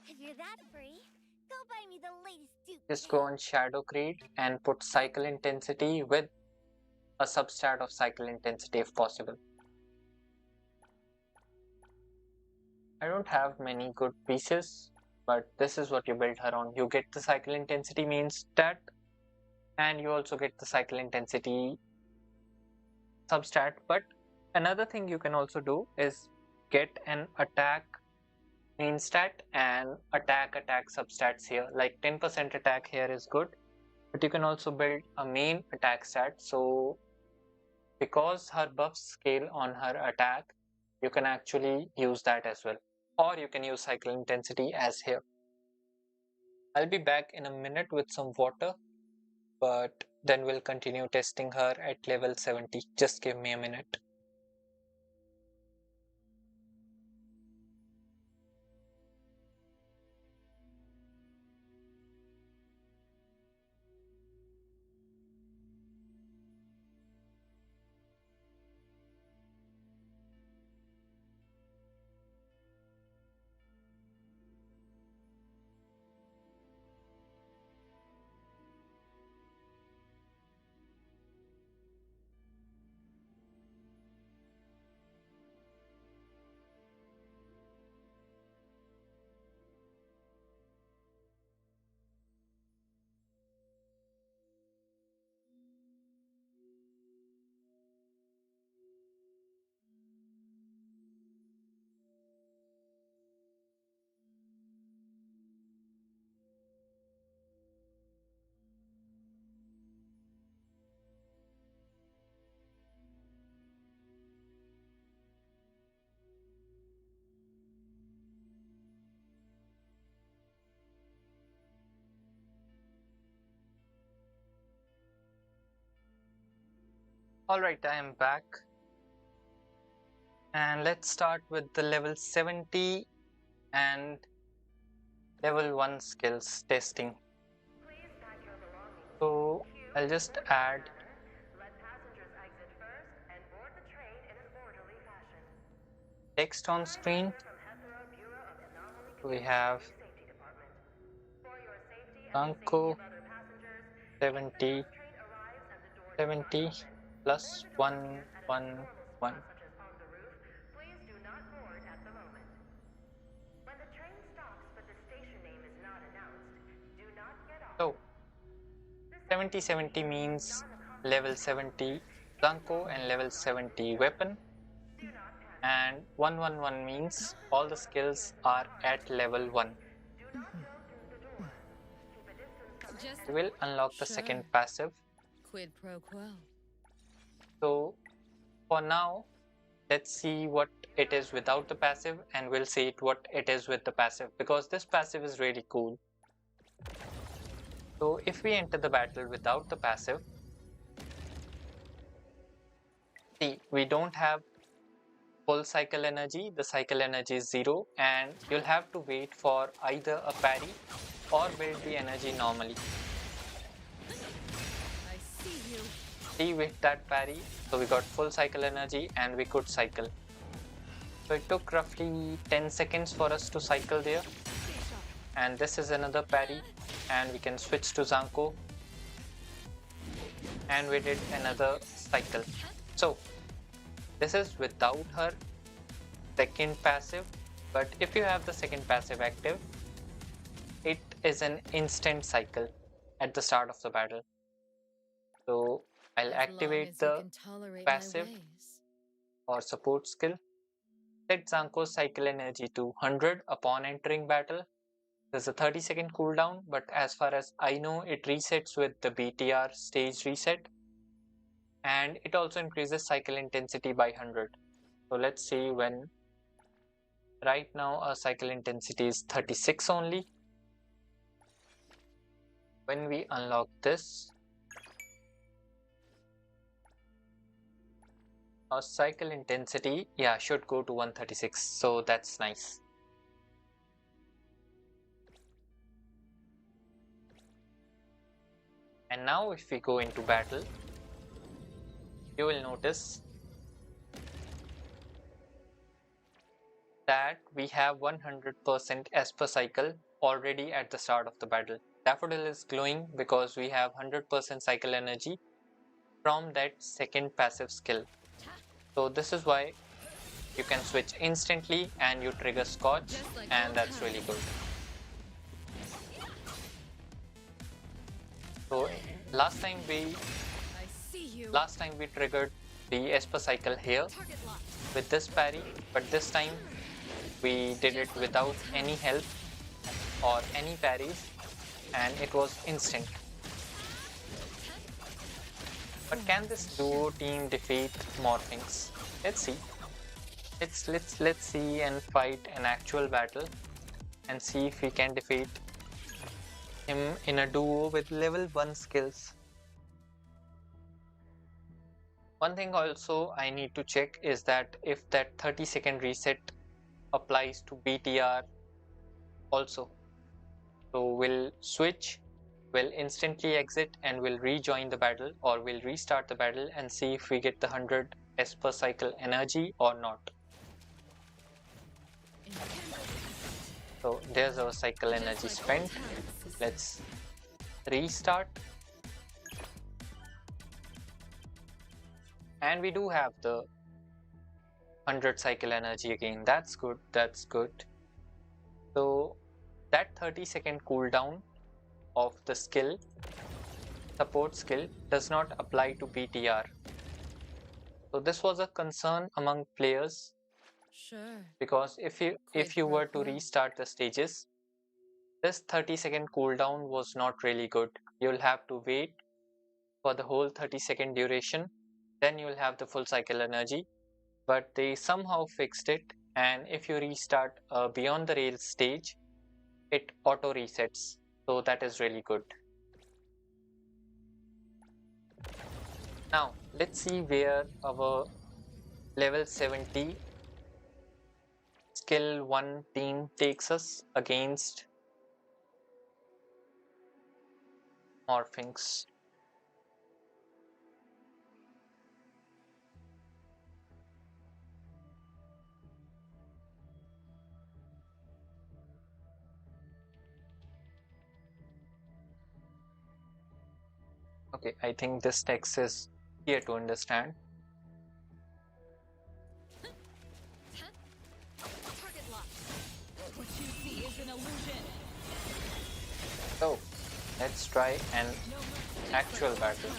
If you're that free, go buy me the latest dupe. Just go on Shadow Creed and put cycle intensity with a substat of cycle intensity if possible. I don't have many good pieces, but this is what you build her on. You get the cycle intensity main stat, and you also get the cycle intensity substat. But another thing you can also do is get an attack main stat and attack substats here. Like 10% attack here is good, but you can also build a main attack stat. So because her buffs scale on her attack, you can actually use that as well. or you can use cycle intensity as here. I'll be back in a minute with some water, but then we'll continue testing her at level 70. Just give me a minute. Alright, I am back. And let's start with the level 70 and level 1 skills testing. So I'll just add text on screen. We have ZANKOU 70 plus 1 1 1. So 70 means level 70 ZANKOU and level 70 weapon, and 111 means all the skills are at level 1. Just We will unlock the Sure. second passive. quid pro quo. So for now, let's see what it is without the passive, and we'll see what it is with the passive, because this passive is really cool. So if we enter the battle without the passive, see, we don't have full cycle energy. The cycle energy is 0, and you'll have to wait for either a parry or build the energy normally. I see you. See, with that parry, so we got full cycle energy and we could cycle. So it took roughly 10 seconds for us to cycle there. And this is another parry, and we can switch to ZANKOU, and we did another cycle. So this is without her second passive, but if you have the second passive active, it is an instant cycle at the start of the battle. So I'll As long activate as you the can tolerate my passive ways. or support skill. Set ZANKOU's cycle energy to 100 upon entering battle. There's a 30-second cooldown, but as far as I know, it resets with the BTR stage reset. And it also increases cycle intensity by 100. So let's see when. Right now our cycle intensity is 36 only. When we unlock this, our cycle intensity, should go to 136. So that's nice. And now if we go into battle, you will notice that we have 100% S per cycle already at the start of the battle. Daffodil is glowing because we have 100% cycle energy from that second passive skill. So this is why you can switch instantly and you trigger Scorch, and that's really good. So last time we triggered the Esper cycle here with this parry, but this time we did it without any help or any parries, and it was instant. But can this duo team defeat Morphings? Let's see. Let's see and fight an actual battle and see if we can defeat him in a duo with level 1 skills. One thing also I need to check is that if that 30-second reset applies to BTR also. So we'll switch, we'll instantly exit and we'll rejoin the battle, or we'll restart the battle and see if we get the 100 S per cycle energy or not. So there's our cycle energy spent. Let's restart. And we do have the 100 cycle energy again. That's good, that's good. So that 30-second cooldown of the skill, support skill, does not apply to BTR. So this was a concern among players. Sure. Because if you were to restart the stages, this 30-second cooldown was not really good. You'll have to wait for the whole 30-second duration, then you'll have the full cycle energy. But they somehow fixed it, and if you restart beyond the rails stage, it auto resets. So that is really good. Now let's see where our level 70 skill 1 team takes us against Morphings. Okay, I think this text is clear to understand. Target locked. What you see is an illusion. So let's try an actual battle.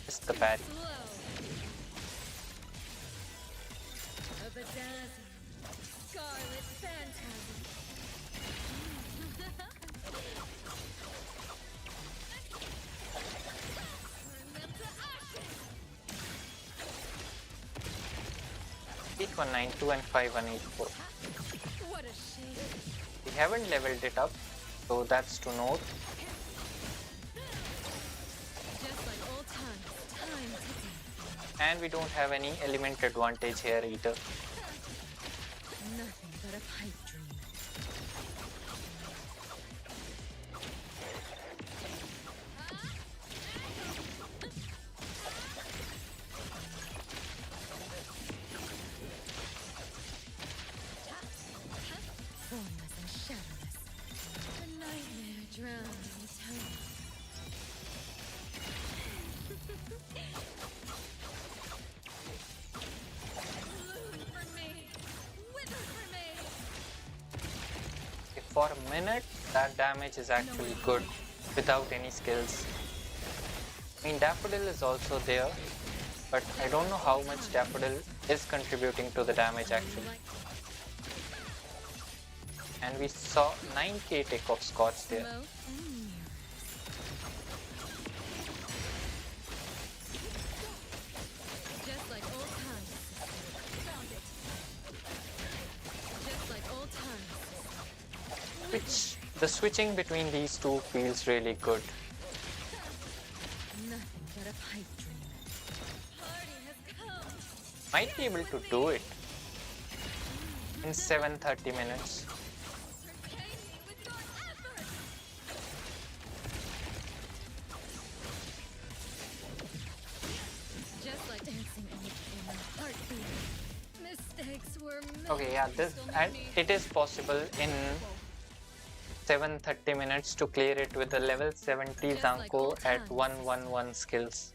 It's the parry. A bedazzling scarlet phantasm. Turn them to ashes. 8192 and 5184. What a shame. We haven't leveled it up, so that's to note. Just like old times, time ticking. And we don't have any element advantage here either. Nothing but a pipe dream. Formless and shadowless. A nightmare drowned in tone. Bloom for me. Wither for me. For a minute, that damage is actually good without any skills. I mean, Daffodil is also there, but I don't know how much Daffodil is contributing to the damage actually. And we saw 9k take of Scotch there. Smoke and mirrors. Just like old times. Found it. Just like old times. The switching between these two feels really good. Nothing but a pipe dream. Party has come. Might be able to do it in 7:30 minutes. Repay me with your efforts. Just like dancing in a heartbeat. Mistakes were made. Okay, yeah, this and it is possible in 7:30 minutes to clear it with the level 70 Just like ZANKOU old at times. 111 skills.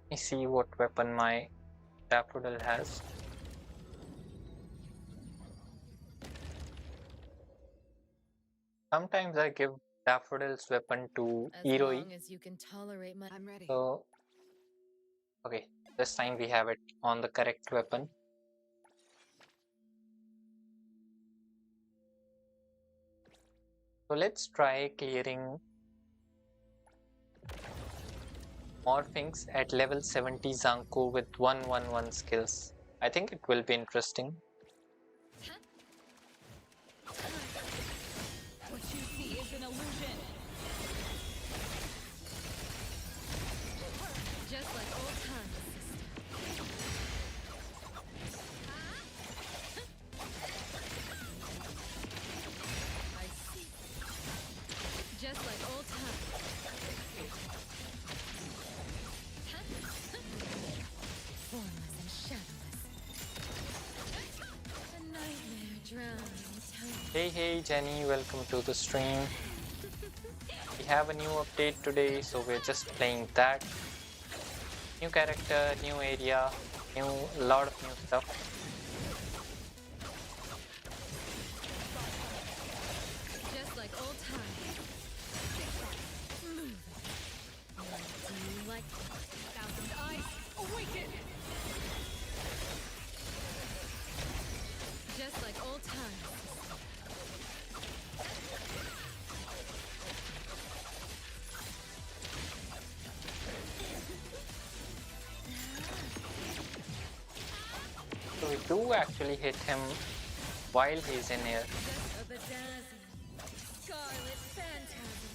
Let me see what weapon my Daffodil has. Sometimes I give Daffodil's weapon to As Iroi. long as you can tolerate my. I'm ready. So, okay, this time we have it on the correct weapon. So let's try clearing morphings at level 70 ZANKOU with 111 skills. I think it will be interesting. What you see is an illusion. Just like old times, I see. Just like old times. Formless and shadowless. A nightmare drowning in time. Hey Jenny, welcome to the stream. We have a new update today, so we're just playing that. New character, new area, lot of new stuff. Just like old times. Move. What do you like? Thousand eyes awaken. Just like old times. So we do actually hit him while he's in air. Just a bedazzling scarlet phantasm.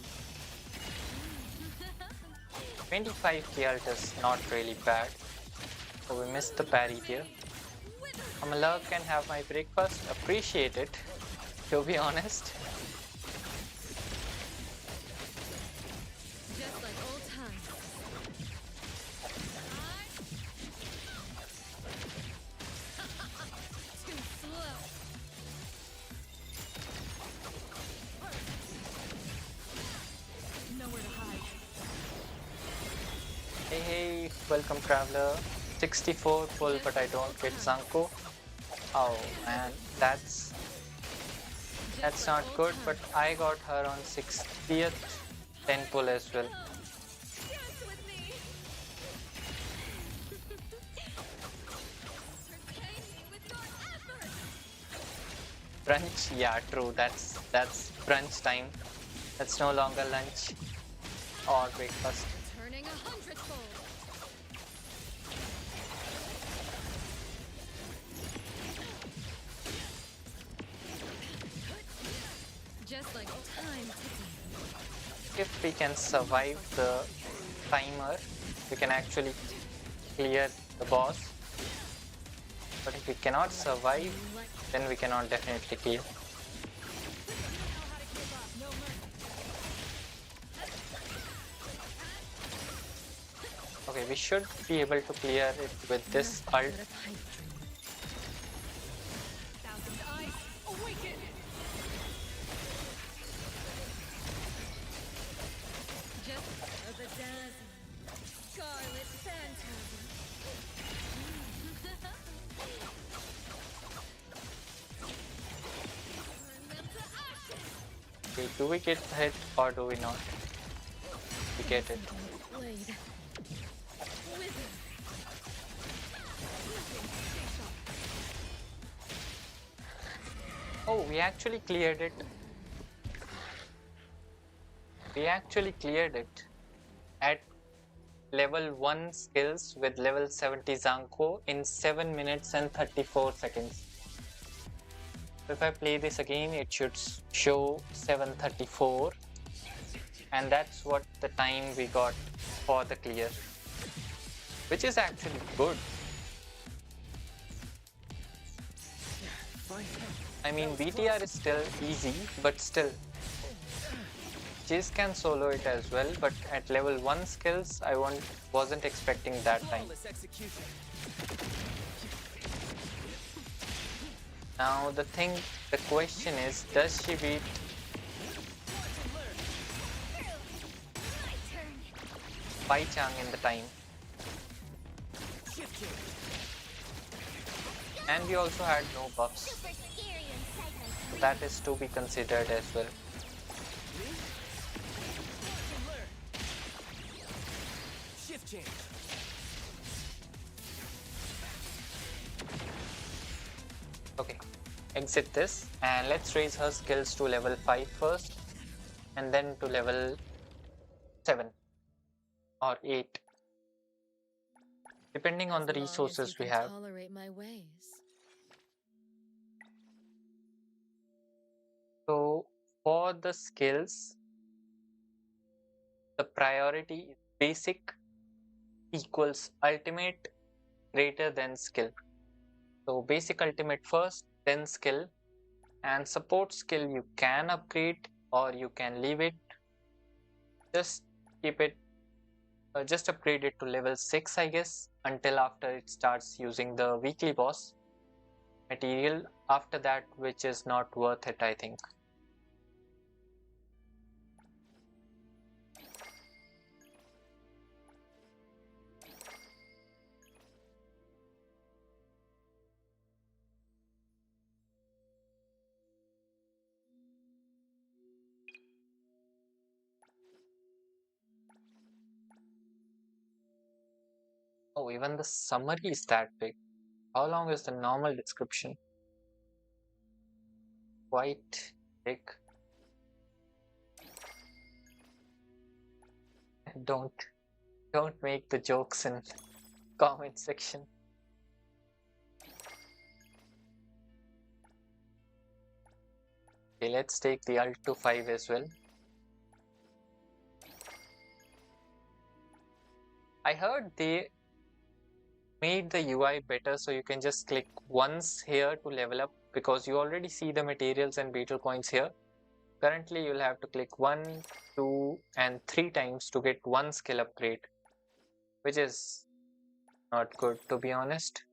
25k ult is not really bad. So we missed the parry here. Amala can have my breakfast. Appreciate it, to be honest. Just like old times. Too slow. Nowhere to hide. Hey, welcome traveler. 64 full, but I don't get ZANKOU. Oh man, that's not good, but I got her on 60th 10 pull as well. Dance with me. Repay me with your efforts. Brunch, yeah, true. That's brunch time. That's no longer lunch or breakfast. Turning 100-fold. Just like time ticking. If we can survive the timer, we can actually clear the boss. But if we cannot survive, then we cannot definitely clear. Okay, we should be able to clear it with this ult. Thousand eyes awaken. Just a bedazzling scarlet phantasm. Turn them to ashes. Okay, do we get hit or do we not? We get it. Blade. Wither. Oh, we actually cleared it. We actually cleared it at level 1 skills with level 70 ZANKOU in 7 minutes and 34 seconds. So if I play this again, it should show 7:34, and that's what the time we got for the clear, which is actually good. I mean, BTR is still easy, but still. Jizz can solo it as well, but at level 1 skills, I wasn't expecting that time. Now the question is, does she beat Bai Chang in the time? And we also had no buffs, so that is to be considered as well. Okay, exit this and let's raise her skills to level 5 first. and then to level 7 or 8, depending on the As long as resources you we can have. tolerate my ways. So for the skills, the priority is basic equals ultimate greater than skill. So basic ultimate first, then skill, and support skill you can upgrade or you can leave it. Just keep it, just upgrade it to level 6, I guess, until after it starts using the weekly boss material. After that, which is not worth it, I think. Oh, even the summary is that big. How long is the normal description? Quite big. Don't make the jokes in comment section. Okay, let's take the Alt to 5 as well. I heard they made the UI better, so you can just click once here to level up, because you already see the materials and battle points here. Currently, you'll have to click 1, 2, and 3 times to get one skill upgrade, which is not good, to be honest.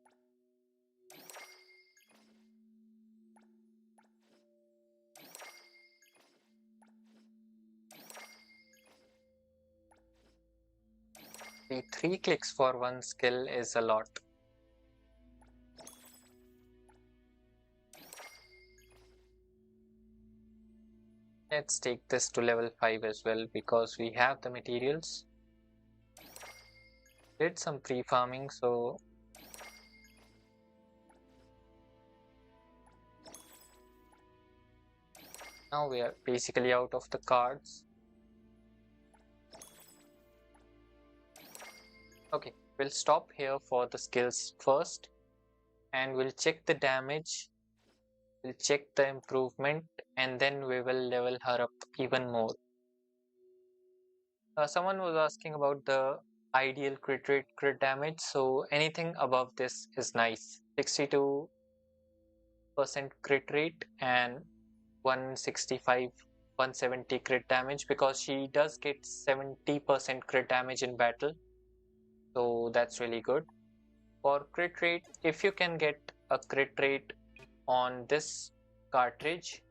The 3 clicks for one skill is a lot. Let's take this to level 5 as well, because we have the materials. Did some pre-farming, so now we are basically out of the cards. Okay, we'll stop here for the skills first, and we'll check the damage, we'll check the improvement, and then we will level her up even more. Someone was asking about the ideal crit rate, crit damage, so anything above this is nice. 62% crit rate and 165, 170 crit damage, because she does get 70% crit damage in battle, so that's really good. For crit rate, if you can get a crit rate on this cartridge,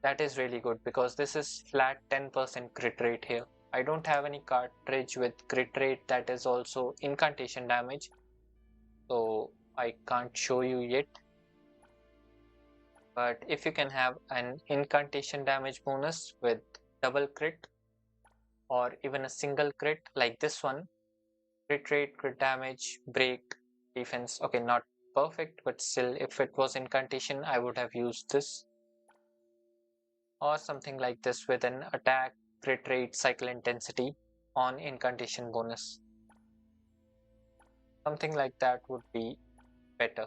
that is really good, because this is flat 10% crit rate here. I don't have any cartridge with crit rate that is also incantation damage, so I can't show you yet. But if you can have an incantation damage bonus with double crit or even a single crit like this one, crit rate, crit damage, break, defense, okay, not perfect, but still, if it was incantation, I would have used this. Or something like this with an attack, crit rate, cycle intensity on incantation bonus. Something like that would be better.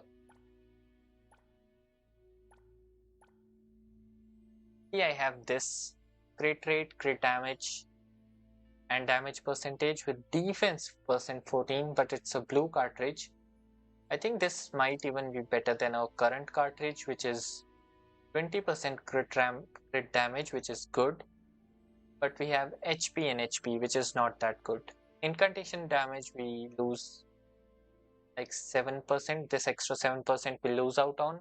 Here I have this crit rate, crit damage, and damage percentage with defense percent 14, but it's a blue cartridge. I think this might even be better than our current cartridge, which is 20% crit damage, which is good. But we have HP and HP, which is not that good. Incantation damage we lose like 7%. This extra 7% we lose out on.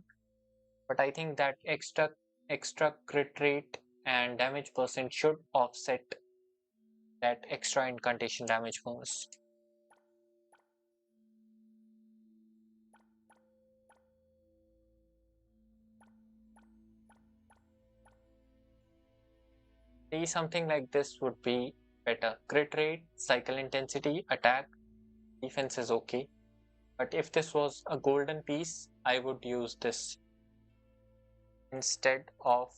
But I think that extra crit rate and damage percent should offset that extra incantation damage bonus. See, something like this would be better. Crit rate, cycle intensity, attack, defense is okay. But if this was a golden piece, I would use this instead of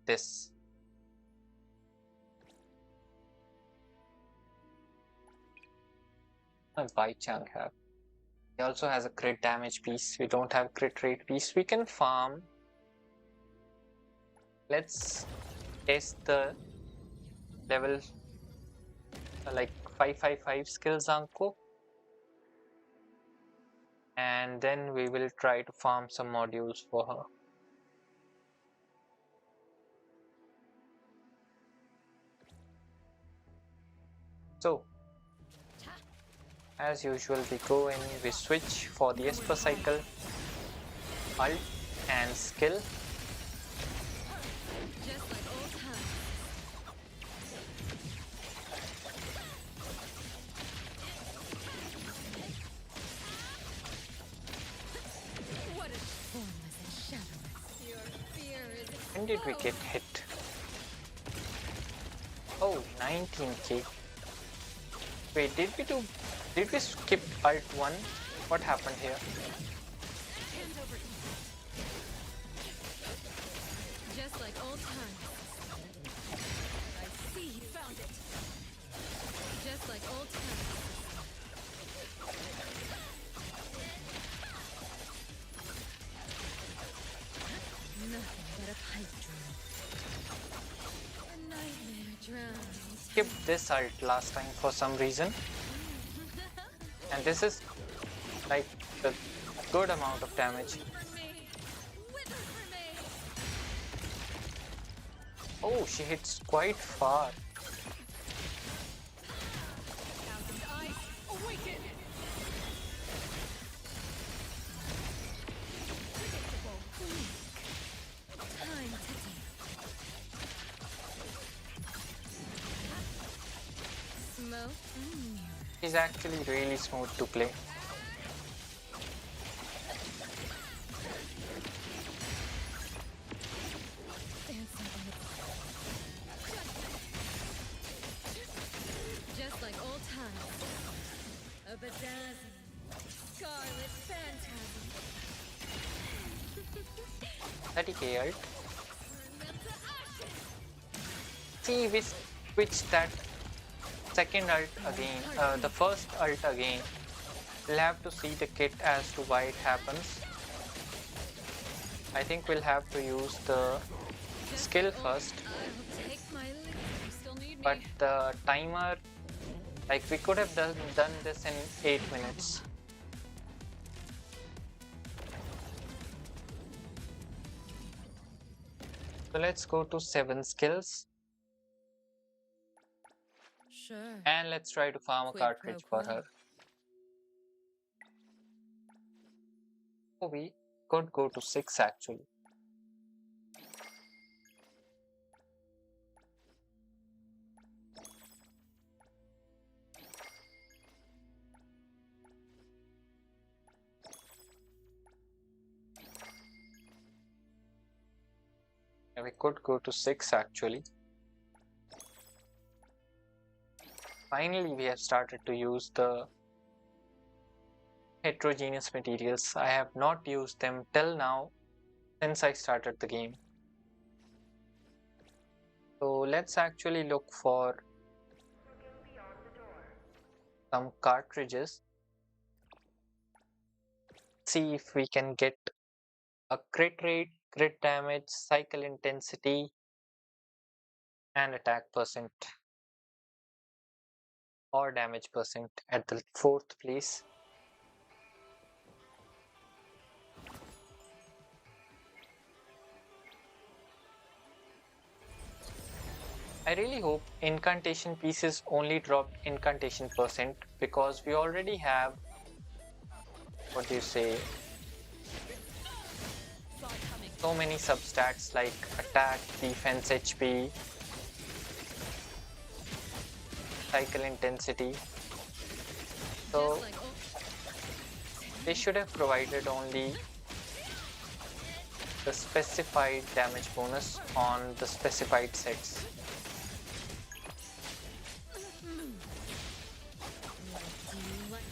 this. Bai Chang have. He also has a crit damage piece. We don't have crit rate piece. We can farm. Let's test the level like 555 skill ZANKOU. And then we will try to farm some modules for her. So, as usual, we go in, we switch for the Esper cycle, ult and skill. Just like old times. What a formless and shadowless. Your fear is When did we get hit? Oh, 19k. Wait, did we skip ult 1? What happened here? hand over easy. Just like old times. I see you found it. Just like old times. Nothing but a pipe dream. A nightmare drowning. Skipped this ult last time for some reason. And this is like the good amount of damage. For me. Wither for me. Oh, she hits quite far. Thousand eyes awaken. Predictable. Weak. Time to dance. Smoke and mirror. She's actually really smooth to play. Dancing on the just like old times. A bedazzling scarlet phantasm. 30k ult. Turn them to ashes. See, we switched that second ult again, the first ult again. We'll have to see the kit as to why it happens. I think we'll have to use the skill first, I'll take my leave. You still need me. but the timer, like we could have done this in 8 minutes. So let's go to 7 skills Sure. and let's try to farm a Quid pro cartridge for quo. her. So we could go to 6 actually. Yeah, we could go to 6 actually. Finally, we have started to use the heterogeneous materials. I have not used them till now since I started the game. So let's actually look for some cartridges. See if we can get a crit rate, crit damage, cycle intensity, and attack percent or damage percent at the 4th place. I really hope incantation pieces only dropped incantation percent, because we already have, what do you say, so many substats like attack, defense, HP, cycle intensity. So Just like old they should have provided only the specified damage bonus on the specified sets. What do you like?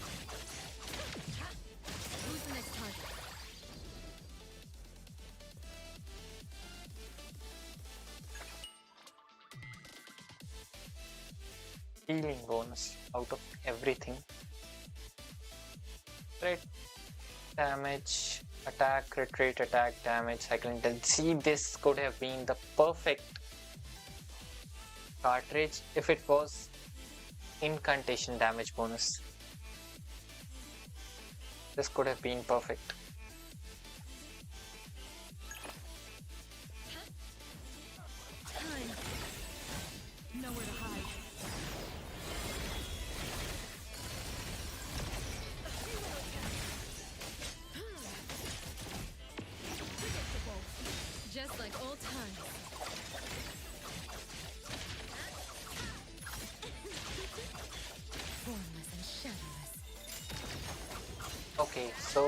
Who's the next target? Healing bonus out of everything. Crit damage, attack, crit rate, attack, damage, cycle intensity. This could have been the perfect cartridge if it was incantation damage bonus. This could have been perfect. Time. Nowhere to hide. Predictable. Just like old times. Formless and shadowless. Okay, so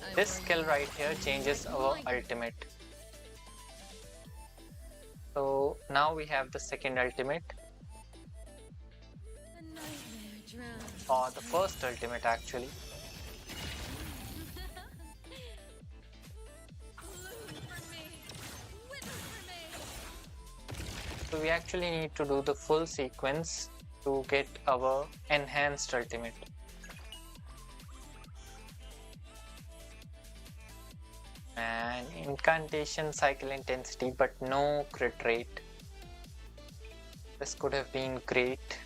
I'm this worried skill about right here something changes like our my- ultimate. So now we have the second ultimate, The nightmare drowns. or the first ultimate actually. Bloom for me. Wither for me. So we actually need to do the full sequence to get our enhanced ultimate. And incantation, cycle intensity, but no crit rate. This could have been great.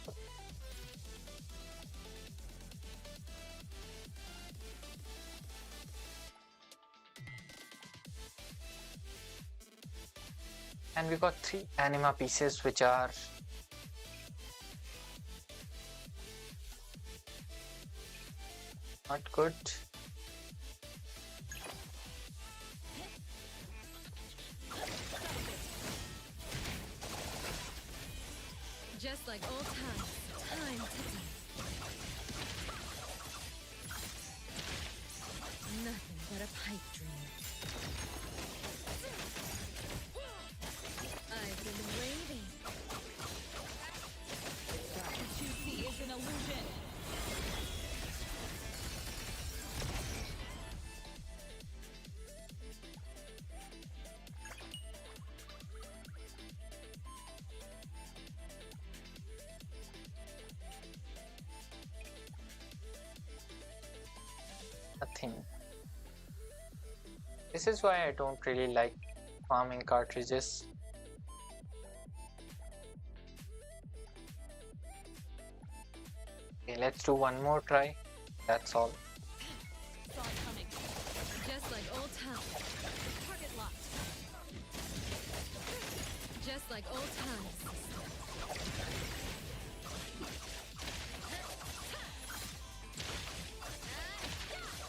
And we got 3 anima pieces which are not good. Just like old times. Time ticking. Nothing but a pipe dream. I've been waiting. What you see is an illusion. Nothing. This is why I don't really like farming cartridges. Okay, let's do one more try. That's all. Saw it coming. Just like old times. Target locked. Just like old times.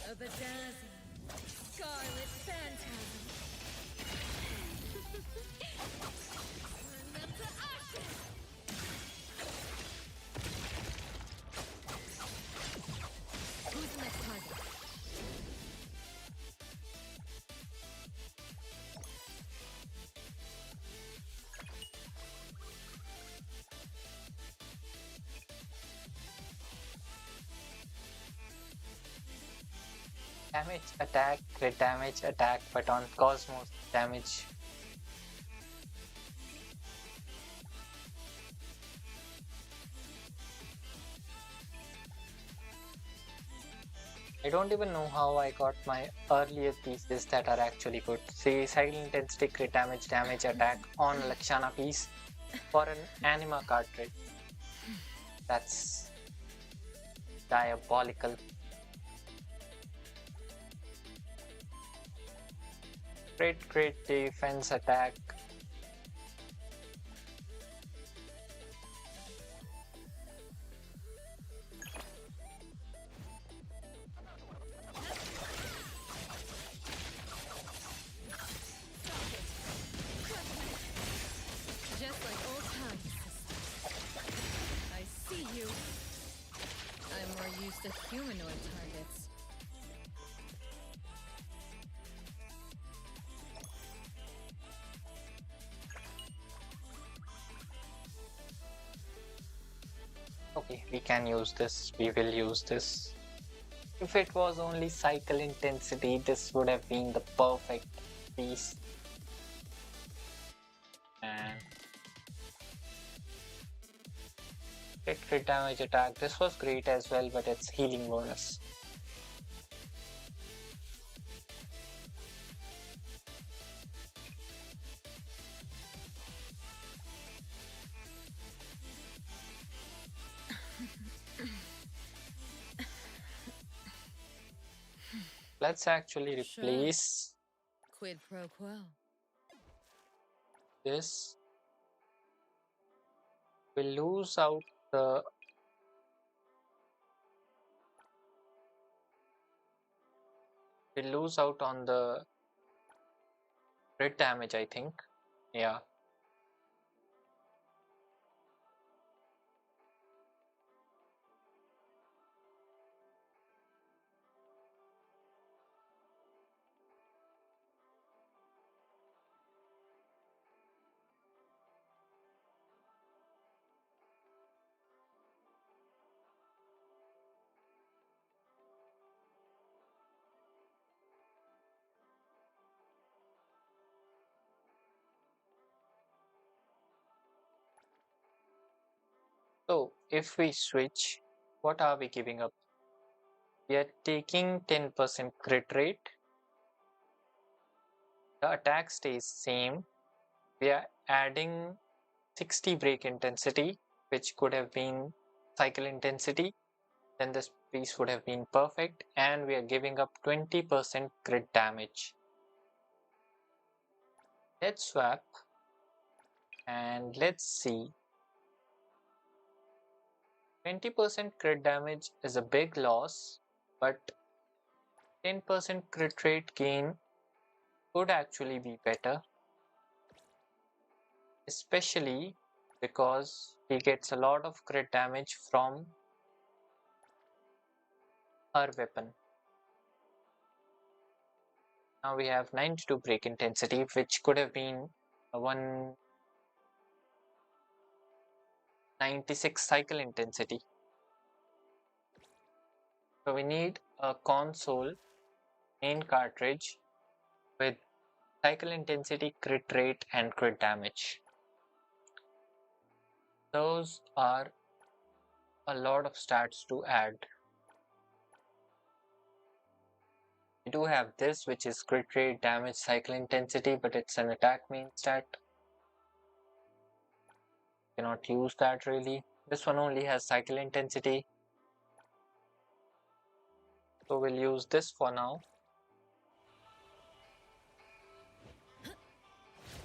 A bedazzling scarlet phantasm. Turn them to ashes. Who's the next target? Damage, attack, crit damage, attack, but on Cosmos damage. I don't even know how I got my earlier pieces that are actually good. See, cycle intensity, crit damage, damage, attack on Lakshana piece for an anima cartridge. That's diabolical. Great defense attack. Just like old times. I see you. I'm more used to humanoid targets. Okay, we can use this. We will use this. If it was only cycle intensity, this would have been the perfect piece. And crit damage attack. This was great as well, but it's healing bonus. Let's actually Sure. replace Quid pro quo. this. We'll lose out the on the crit damage, I think. Yeah. So if we switch, what are we giving up? We are taking 10% crit rate. The attack stays same. We are adding 60 break intensity, which could have been cycle intensity. Then this piece would have been perfect, and we are giving up 20% crit damage. Let's swap and let's see. 20% crit damage is a big loss, but 10% crit rate gain could actually be better, especially because he gets a lot of crit damage from her weapon. Now we have 92 break intensity, which could have been a 196 cycle intensity. So we need a console main cartridge with cycle intensity, crit rate, and crit damage. Those are a lot of stats to add. We do have this, which is crit rate, damage, cycle intensity, but it's an attack main stat. Cannot use that really. This one only has cycle intensity, so we'll use this for now.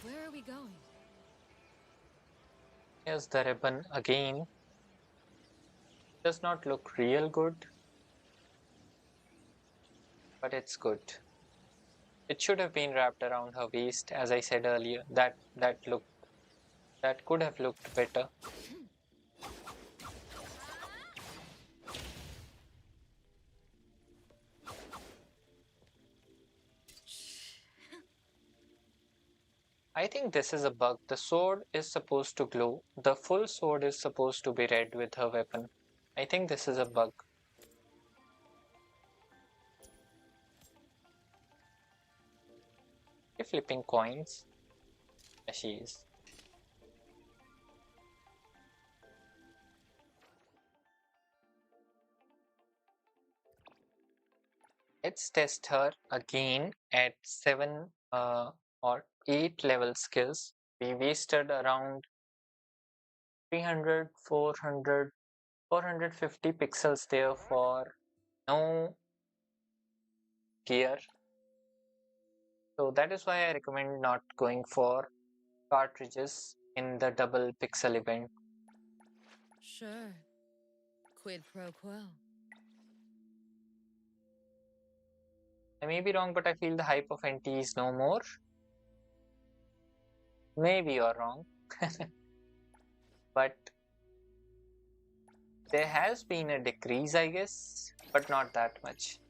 Where are we going? Here's the ribbon again. Does not look real good, but it's good. It should have been wrapped around her waist, as I said earlier. That could have looked better. I think this is a bug. The sword is supposed to glow. The full sword is supposed to be red with her weapon. I think this is a bug. You're flipping coins. There she is. Let's test her again at 7 or 8 level skills. We wasted around 300, 400, 450 pixels there for no gear. So that is why I recommend not going for cartridges in the double pixel event. Sure. Quid pro quo. I may be wrong, but I feel the hype of NTE is no more. Maybe you're wrong. But there has been a decrease, I guess, but not that much.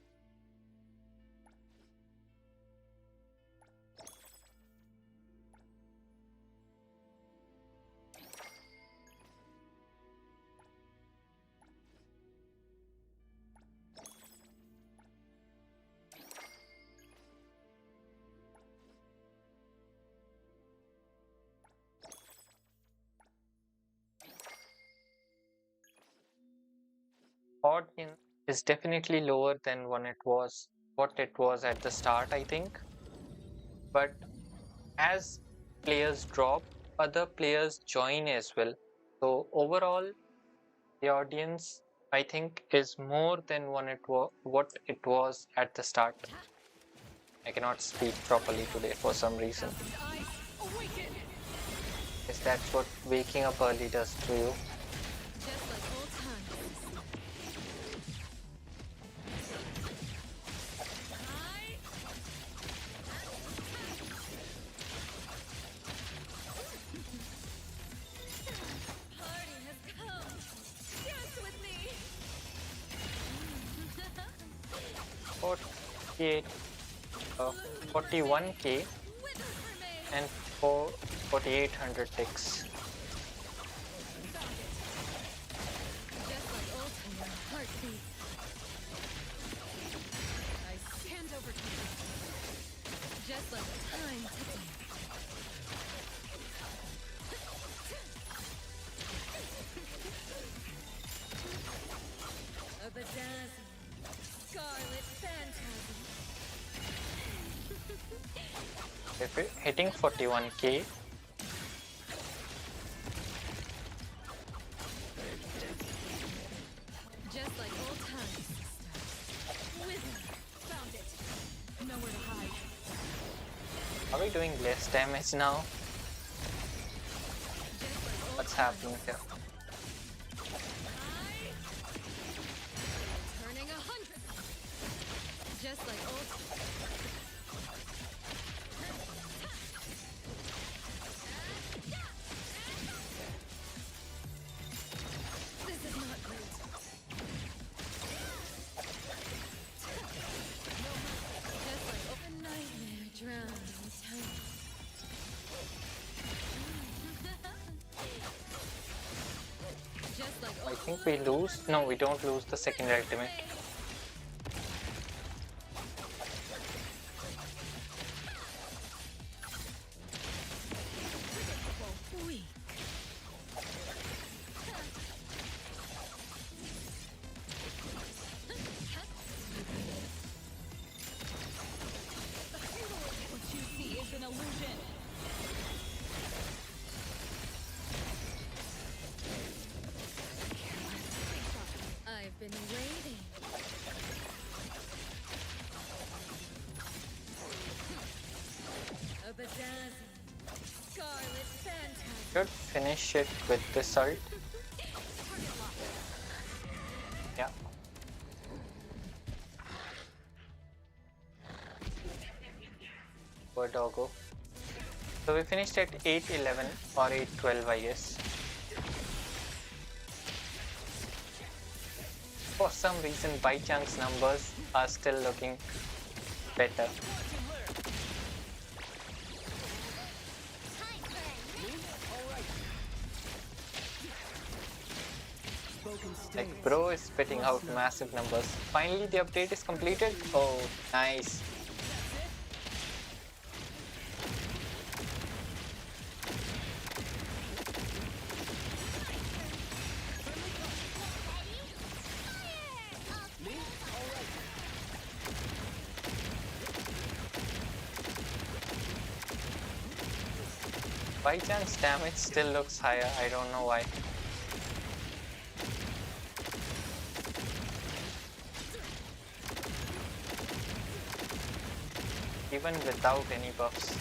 Audience is definitely lower than what it was at the start, I think. But as players drop, other players join as well. So overall, the audience I think is more than what it was at the start. I cannot speak properly today for some reason. Eyes, awaken! Is that what waking up early does to you? Just like old times. Party has come. Dance with me. 48, 41k Wither for me. and 4800 ticks. Just like old times. Heartbeat. I stand over to you. Just like time ticking. A bedazzling, scarlet phantasm. If you're hitting 41k, Just like old times, sister. Wither. Found it. Nowhere to hide. are we doing less damage now? Just like old What's times. happening here? Turning 100. Just like old. This is not great. Just like open nightmare drowned in time. Just like I old. think we lose. No, we don't lose the second ultimate. Weak. What you see is an illusion. I've been waiting. A bedazzling, scarlet phantasm. Should finish it with this ult. Target lock. Yeah. Poor doggo. So we finished at 811 or 812, I guess. For some reason, by chance numbers are still looking better. Like bro is spitting out massive numbers. Finally the update is completed. Oh, nice. By chance damage still looks higher. I don't know why. Even without any buffs.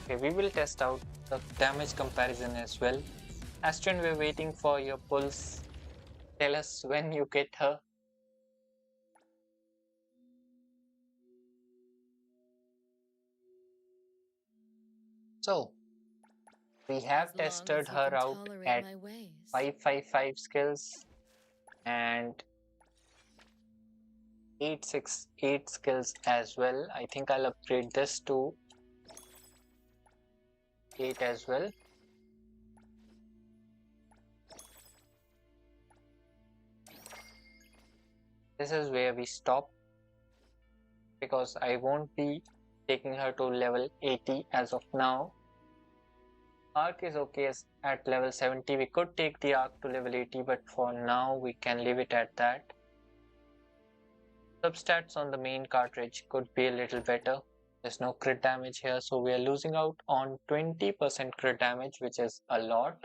Okay, we will test out the damage comparison as well. Astron, we're waiting for your pulse. Tell us when you get her. So, we have As long tested as you her can out tolerate at my ways. 555 skills and 868 skills as well. I think I'll upgrade this to 8 as well. This is where we stop because I won't be taking her to level 80 as of now. Arc is okay at level 70. We could take the arc to level 80, but for now we can leave it at that. Substats on the main cartridge could be a little better. There's no crit damage here, so we are losing out on 20% crit damage, which is a lot.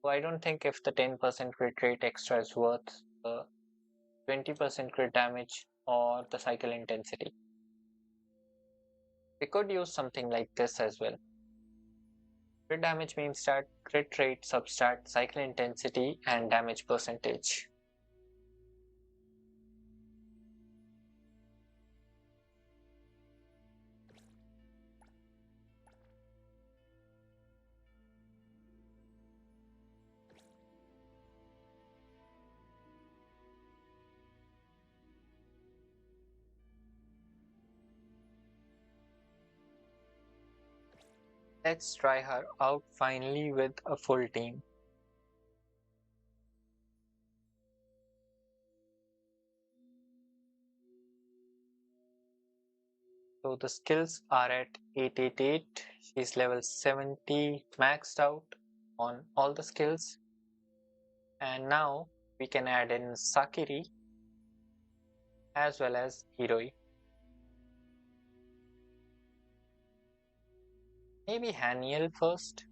So I don't think if the 10% crit rate extra is worth the 20% crit damage or the cycle intensity. We could use something like this as well. Crit damage means stat, crit rate, substat, cycle intensity, and damage percentage. Let's try her out finally with a full team. So the skills are at 888. She's level 70 maxed out on all the skills. And now we can add in Sakiri as well as Hiroi. Maybe Haniel first,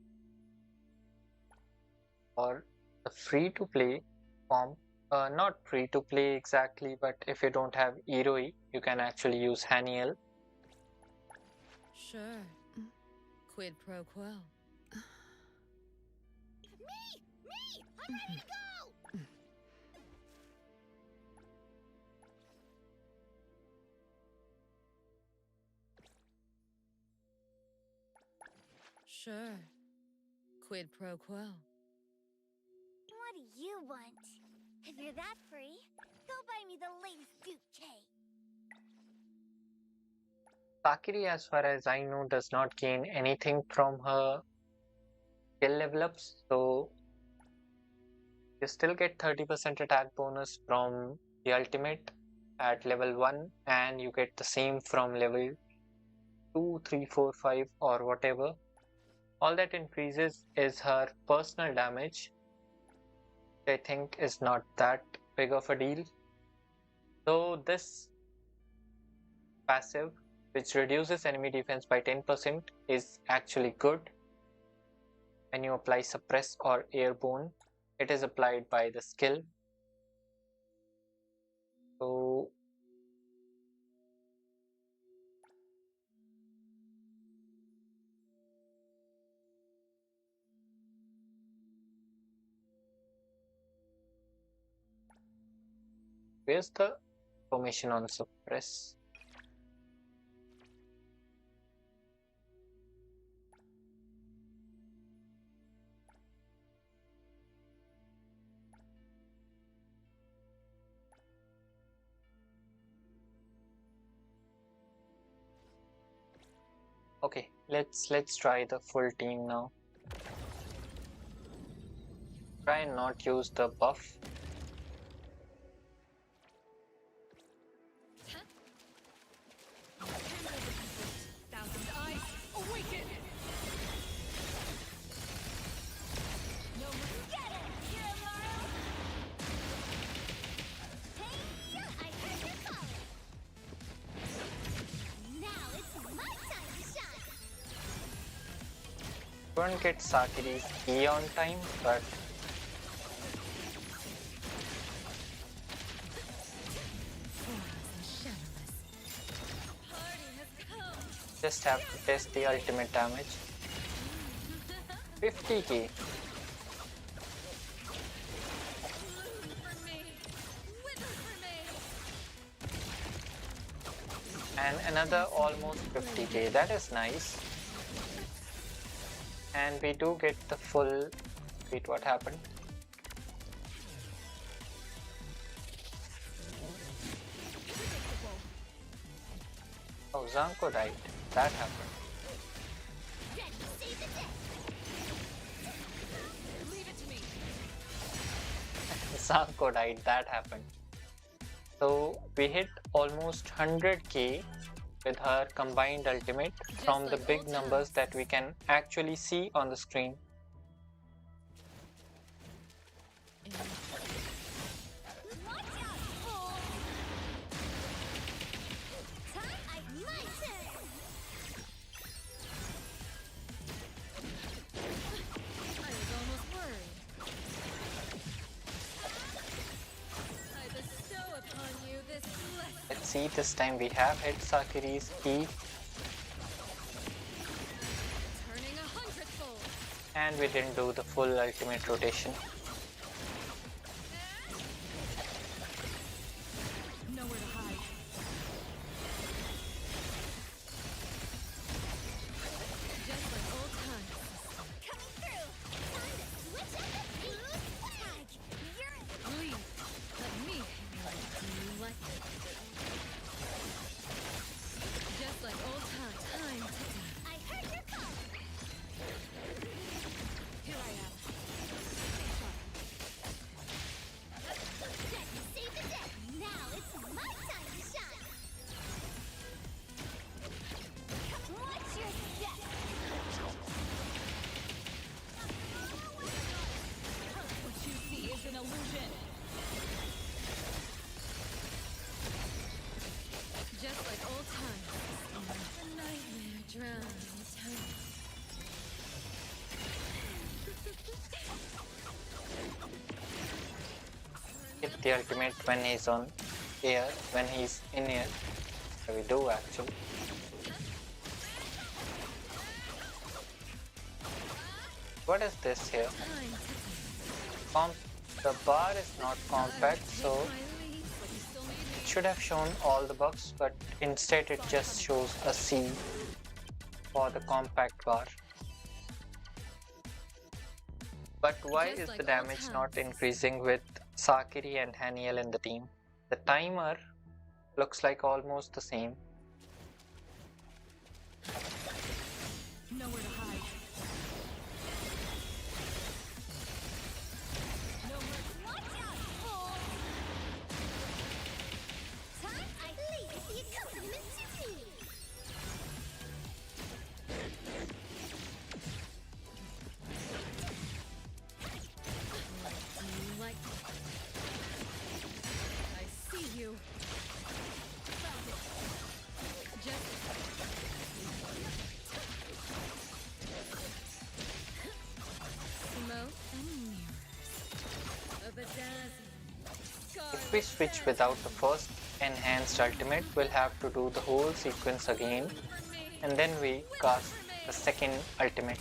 or the free to play form. Not free to play exactly, but if you don't have Hiroi, you can actually use Haniel. Sure. Quid pro quo. Me! I'm ready to go! Sure. Quid pro quo. What do you want? If you're that free, go buy me the latest Duke cake. Sakiri, as far as I know, does not gain anything from her skill level ups, so you still get 30% attack bonus from the ultimate at level 1, and you get the same from level 2, 3, 4, 5, or whatever. All that increases is her personal damage, which I think is not that big of a deal. So this passive, which reduces enemy defense by 10%, is actually good. When you apply suppress or airborne, it is applied by the skill. So where's the information on suppress? Okay, let's try the full team now. Try and not use the buff. Thousand eyes awaken! No more. Get it, Kiramaru! Hey, I heard you calling! Now it's my time to shine! Couldn't get Sakiri's E on time, but just have to test the ultimate damage. 50k. And another almost 50k. That is nice. And we do get the full. Wait, what happened? Oh, ZANKOU died. That happened. Ready to save the day! Leave it to me. ZANKOU died. That happened. So we hit almost 100k with her combined ultimate from the big numbers that we can actually see on the screen. Watch out, fool! Time I see, this time we have hit Sakiri's E Turning 100-fold. and we didn't do the full ultimate rotation. Nowhere to hide. Just like old times. Coming through! Time to switch up the beat! Tag! You're Leave. Let me handle it. Do you like it? Just like old times. Time to die. I heard your call! Here I am. Dead to save the dead! Now it's my time to shine! Watch your step! What you see is an illusion. Just like old times. The nightmare drowns time. Hit the ultimate when he's on air, when he's in air. So we do actually. What is this here? Time to The bar is not compact, so my leaves, but you still need me. it should have shown all the bugs, but instead it just shows a C for the compact bar. But why Just is like the old damage not times. increasing with Sakiri and Haniel in the team? The timer looks like almost the same. Nowhere to hide. Watch out, fool! Time I leave the accompaniment to me! Do you like it? I see you. Found it. Just smoke and mirrors. A bedazzling If we switch without the first enhanced ultimate, we'll have to do the whole sequence again, and then we cast the second ultimate.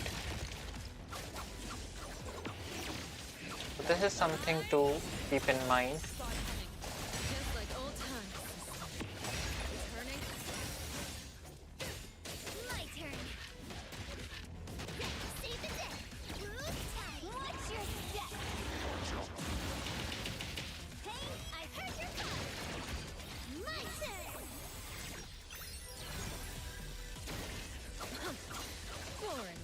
So this is something to keep in mind. just like old times. Turning. My turn! Dead to save the dead! Watch your step! Pain, I heard your call! My turn! Boring.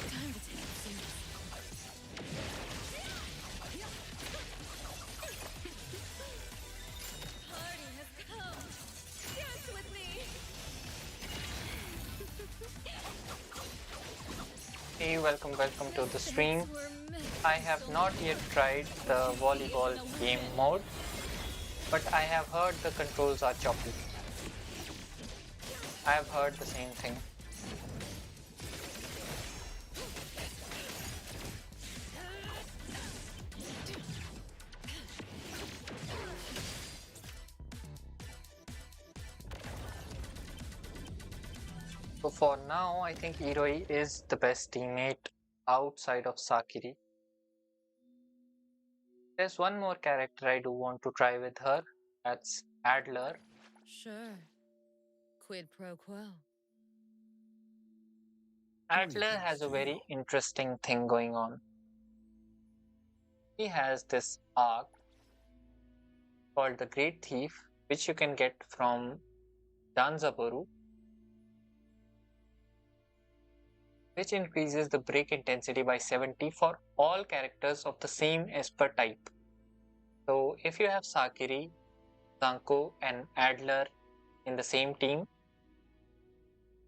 Time to take it seriously. Party has come. Dance with me. Hey, welcome to the stream. We're meant I have not yet tried the volleyball game mode, but I have heard the controls are choppy. I have heard the same thing. So for now, I think Iroi is the best teammate outside of Sakiri. There's one more character I do want to try with her. That's Adler. Sure. Quid pro quo. Adler has a very interesting thing going on. He has this arc called the Great Thief, which you can get from Danzaburou, which increases the break intensity by 70 for all characters of the same Esper type. So if you have Sakiri, ZANKOU and Adler in the same team,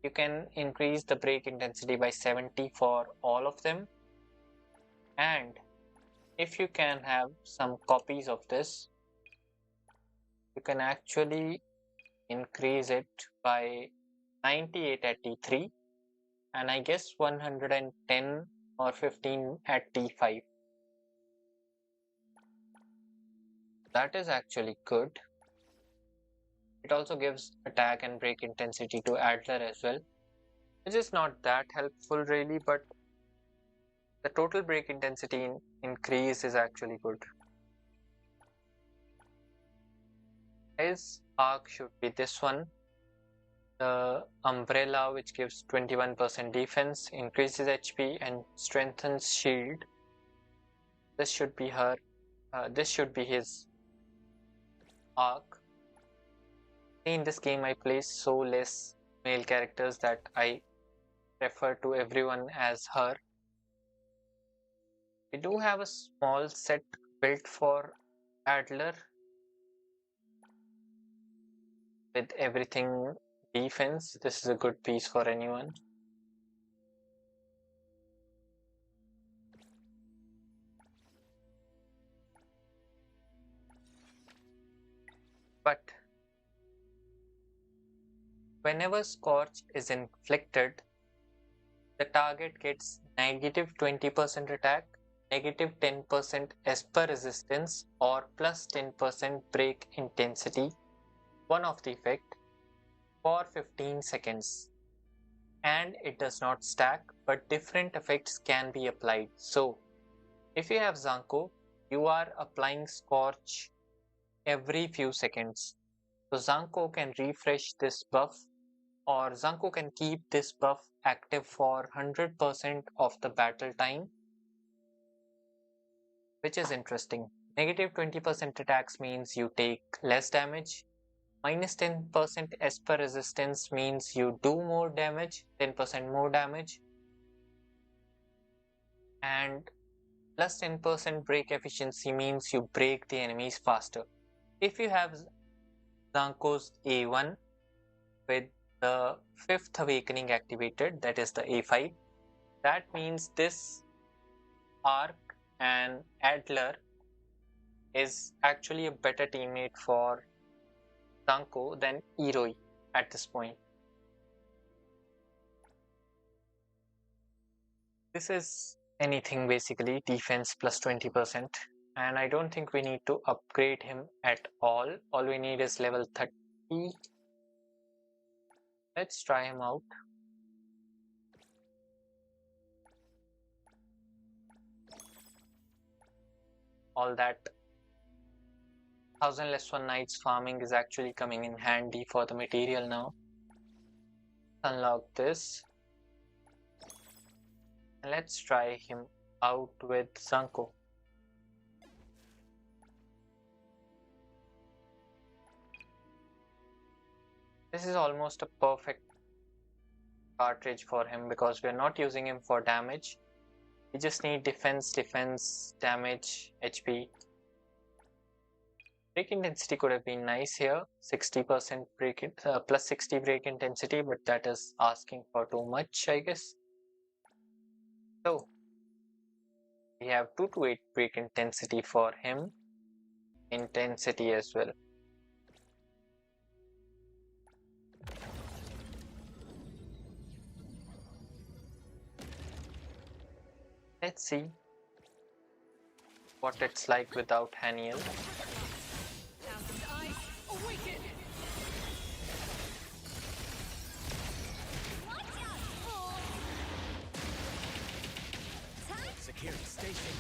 you can increase the break intensity by 70 for all of them. And if you can have some copies of this, you can actually increase it by 98 at T3, and I guess 110 or 15 at T5. That is actually good. It also gives attack and break intensity to Adler as well, which is not that helpful really, but the total break intensity increase is actually good. His arc should be this one. The umbrella, which gives 21% defense, increases HP and strengthens shield. This should be her. This should be his arc. In this game, I play so less male characters that I refer to everyone as her. We do have a small set built for Adler with everything defense. This is a good piece for anyone. But whenever Scorch is inflicted, the target gets negative 20% attack, negative 10% Esper resistance, or plus 10% break intensity, one of the effect, for 15 seconds. And it does not stack, but different effects can be applied. So, if you have ZANKOU, you are applying Scorch every few seconds. So ZANKOU can refresh this buff, or ZANKOU can keep this buff active for 100% of the battle time, which is interesting. Negative 20% attacks means you take less damage. Minus 10% Esper resistance means you do more damage, 10% more damage. And plus 10% break efficiency means you break the enemies faster. If you have ZANKOU's A1 with the 5th awakening activated, that is the A5, that means this arc and Adler is actually a better teammate for ZANKOU than Iroi at this point. This is anything basically, defense plus 20%, and I don't think we need to upgrade him at all. All we need is level 30. Let's try him out. All that 1000 less 1 nights farming is actually coming in handy for the material now. Unlock this. And let's try him out with ZANKOU. This is almost a perfect cartridge for him because we are not using him for damage. We just need defense, damage, HP. Break intensity could have been nice here, 60% plus 60 break intensity, but that is asking for too much, I guess. So we have 2 to 8 break intensity for him, intensity as well. Let's see what it's like without Haniel. Thousand eyes, awaken! Security station.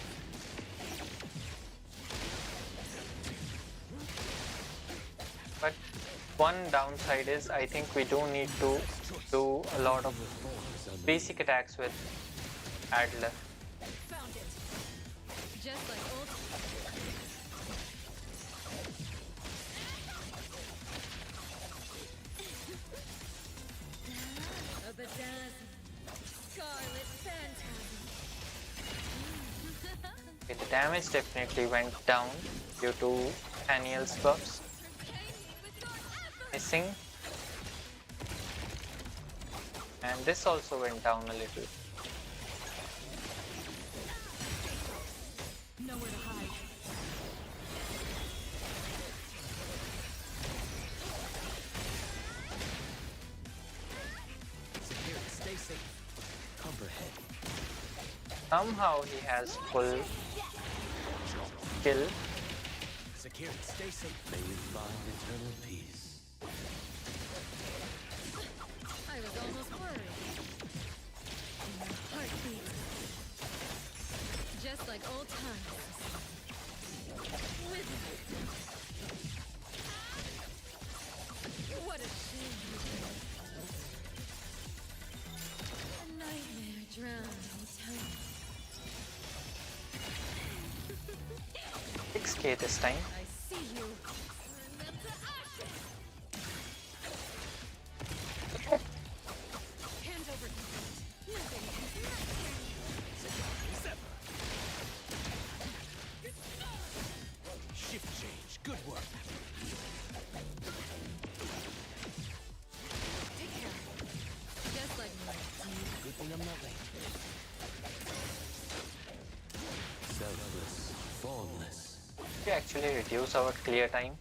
But one downside is I think we do need to do a lot of basic attacks with Adler. Found it. Just like old. A bedazzle. Scarlet phantasm. Okay, the damage definitely went down due to Haniel's buffs. Missing. And this also went down a little. Nowhere to hide. Somehow he has full skill. Secure it. Stay safe. May you find eternal peace. I was almost worried. My heartbeat. Just like old times. With what a shame. A nightmare drowned in time. 6k this time. I see you. Turn them to ashes. Hands over defeat. Nothing is Shift change. Good work. Take care. Just like my deep. Good thing I'm not late. Selfless, formless. We actually reduce our clear time.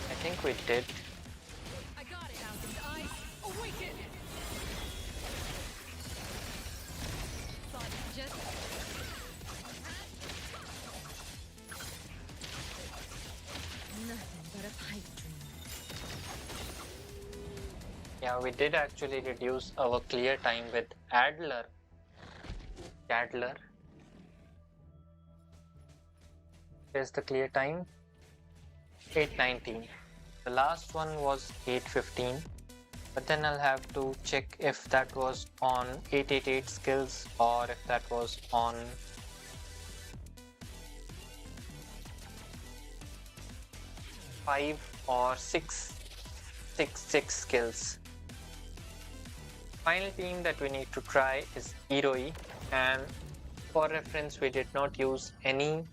I think we did. I got it. Thousand eyes awaken. Thought just nothing but a pipe dream. Yeah, we did actually reduce our clear time with Adler. Here's the clear time. 8:19. The last one was 8:15. But then I'll have to check if that was on 888 skills or if that was on 5 or 6 skills. Final team that we need to try is Iroi, and for reference we did not use any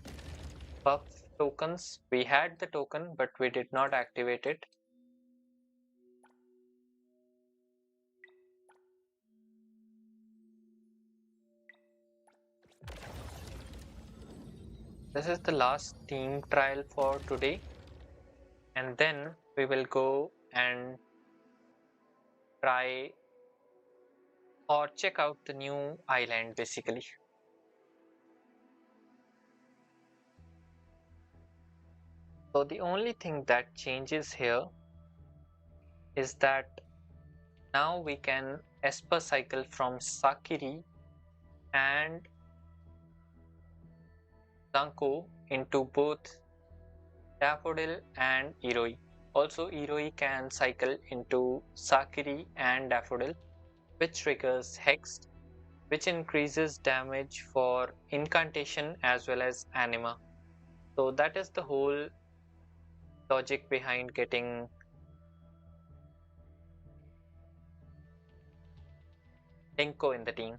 buff tokens. We had the token but we did not activate it. This is the last team trial for today, and then we will go and try or check out the new island basically. So the only thing that changes here is that now we can Esper cycle from Sakiri and ZANKOU into both Daffodil and Iroi. Also, Iroi can cycle into Sakiri and Daffodil, which triggers Hexed, which increases damage for Incantation as well as Anima. So that is the whole logic behind getting Denko in the team.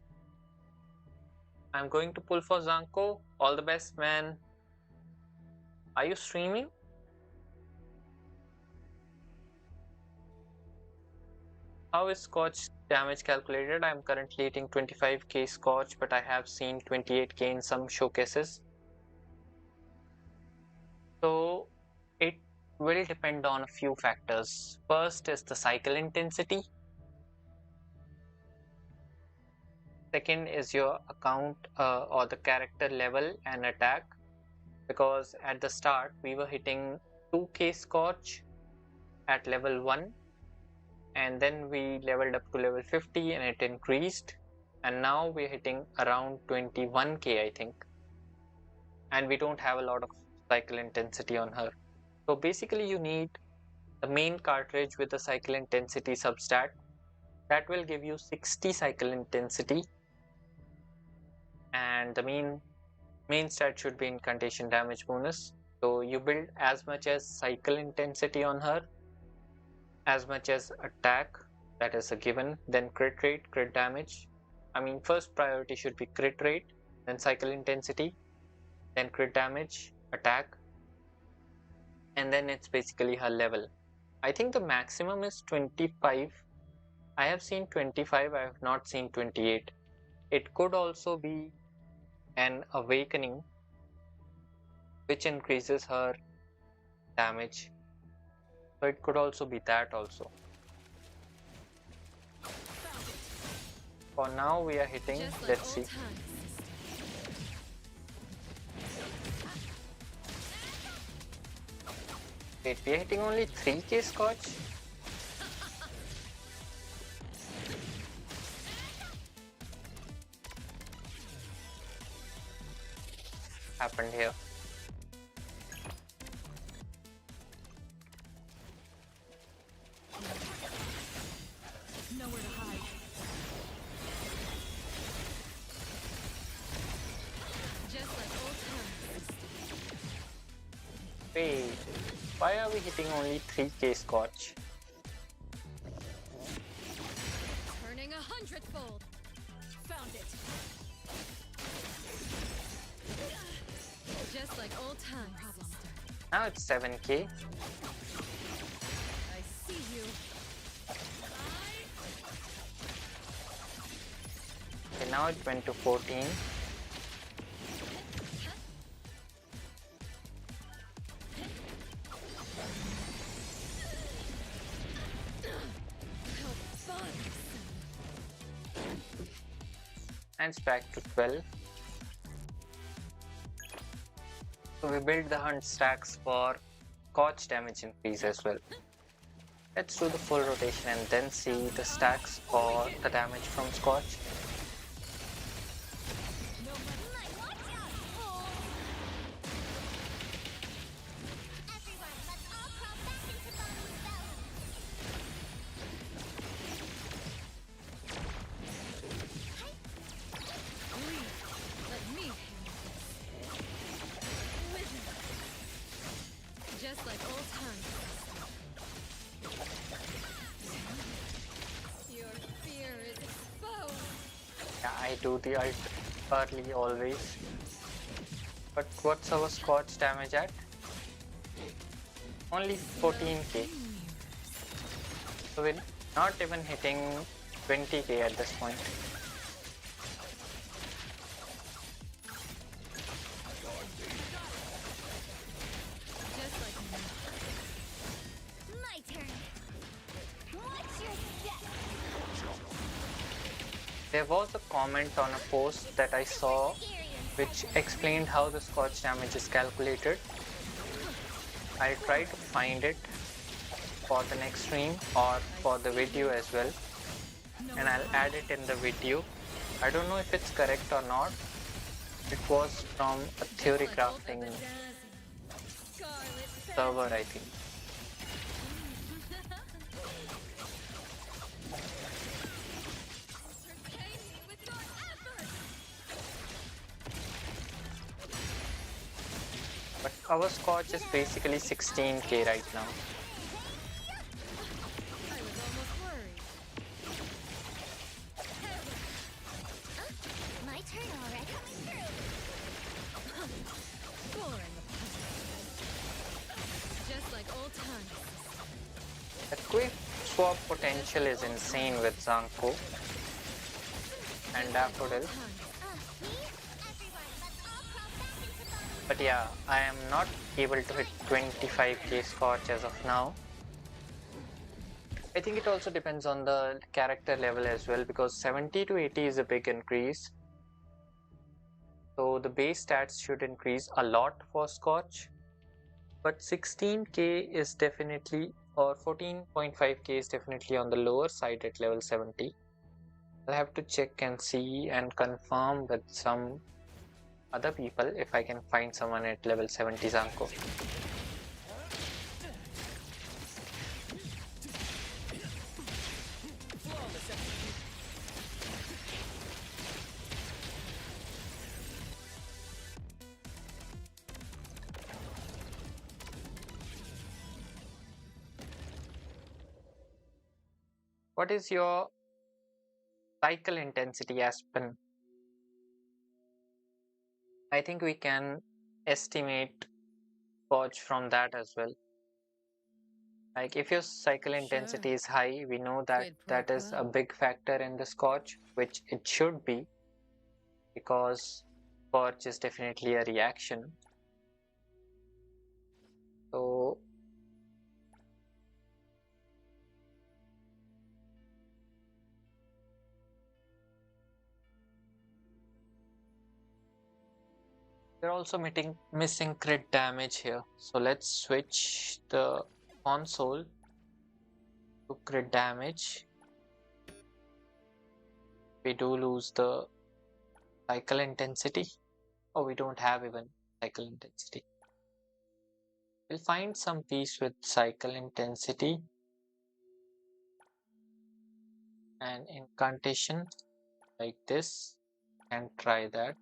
I'm going to pull for ZANKOU. All the best, man. Are you streaming? How is Scotch damage calculated? I'm currently hitting 25k Scotch, but I have seen 28k in some showcases. So it will depend on a few factors. First is the cycle intensity. Second is your account or the character level and attack, because at the start we were hitting 2k Scotch at level 1, and then we leveled up to level 50 and it increased, and now we're hitting around 21k I think, and we don't have a lot of cycle intensity on her. So basically you need the main cartridge with the cycle intensity substat that will give you 60 cycle intensity, and the main stat should be incantation damage bonus. So you build as much as cycle intensity on her, as much as attack, that is a given, then crit rate, crit damage. I mean, first priority should be crit rate, then cycle intensity, then crit damage, attack, and then it's basically her level. I think the maximum is 25. I have seen 25, I have not seen 28. It could also be an awakening which increases her damage. So it could also be that also. For now we are hitting, Just like let's see. old times. Wait, we are hitting only 3k scotch? Happened here. Nowhere to hide. Just like old times. Wait, why are we hitting only 3k scotch? Turning 100-fold. Found it. Just like old times. Now it's 7k. I see you. Okay, now it went to 14. How fun. And it's back to 12. So we build the hunt stacks for scotch damage increase as well. Let's do the full rotation and then see the stacks for the damage from scotch. Everyone, let's all crawl back into Bonnie's belly. Let me handle this. Just like old times. Your fear is exposed. Yeah, I do the ult early always. But what's our scotch damage at? Only 14k. So we're not even hitting 20k at this point. Just like me. My turn. Watch your step. There was a comment on a post that I saw which explained how the scotch damage is calculated. I'll try to find it for the next stream or for the video as well, and I'll add it in the video. I don't know if it's correct or not. It was from a theory crafting server, I think. But our scotch is basically 16k right now. I was almost worried. My turn already. Boring. Just like old times. The quick swap potential is insane with ZANKOU and Daffodil. Me? Everyone, let's all crawl back into Bonnie's But yeah, I am not able to hit 25k scotch as of now. I think it also depends on the character level as well, because 70 to 80 is a big increase. So the base stats should increase a lot for scotch. But 16k is definitely, or 14.5k is definitely on the lower side at level 70. I'll have to check and see and confirm with some other people if I can find someone at level 70 ZANKOU. What is your cycle intensity, Aspen? I think we can estimate scotch from that as well. Like if your cycle intensity is high, we know that Quid pro that is a quo. big factor in the scotch, which it should be, because scotch is definitely a reaction. So We're also missing crit damage here. So let's switch the console to crit damage. We do lose the cycle intensity. Oh, we don't have even cycle intensity. We'll find some piece with cycle intensity and incantation like this and try that.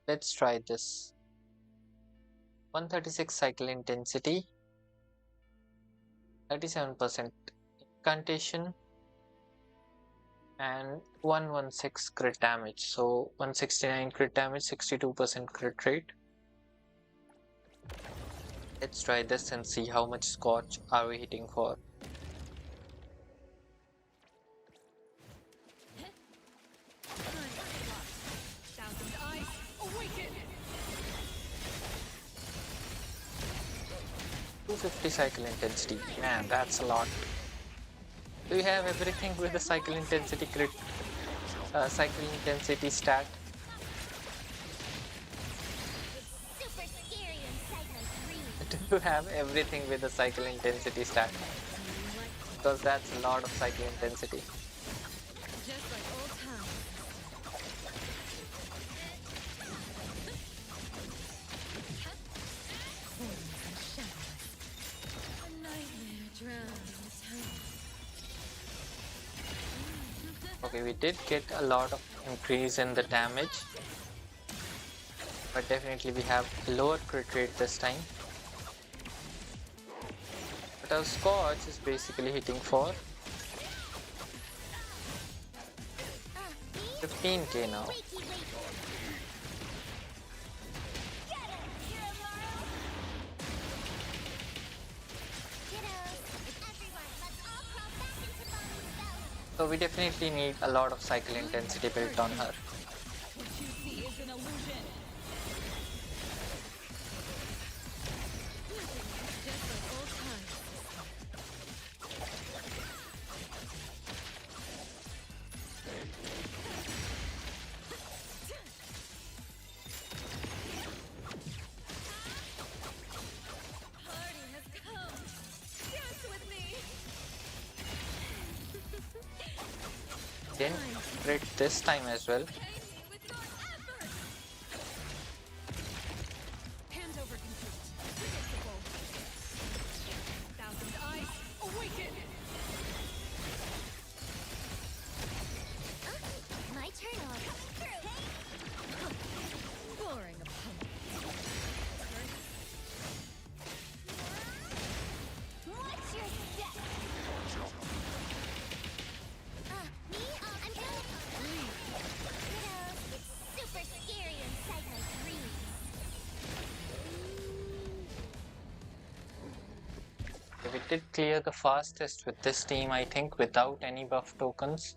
Let's try this. 136 cycle intensity, 37% incantation, and 116 crit damage. So 169 crit damage, 62% crit rate. Let's try this and see how much Scotch are we hitting for. Thousand eyes awaken! 250 cycle intensity. Man, that's a lot. Do you have everything with the cycle intensity crit, cycle intensity stat? Super scary in Cycle 3. Do you have everything with the cycle intensity stat? Because that's a lot of cycle intensity. Just like old times. A nightmare drowned in time. Okay, we did get a lot of increase in the damage, but definitely we have a lower crit rate this time. But our Scotch is basically hitting for 15k now. So we definitely need a lot of cycle intensity built on her. What you see is an illusion. Just like old times. Party has come. Dance with me. Didn't crit this time as well. Pay me with your effort. Hand over complete. Predictable. Thousand eyes awaken. My turn on. Boring opponent. Watch your step. Me? I'm good. Kiddos, it's super scary in Cycle 3. We did clear the fastest with this team, I think, without any buff tokens.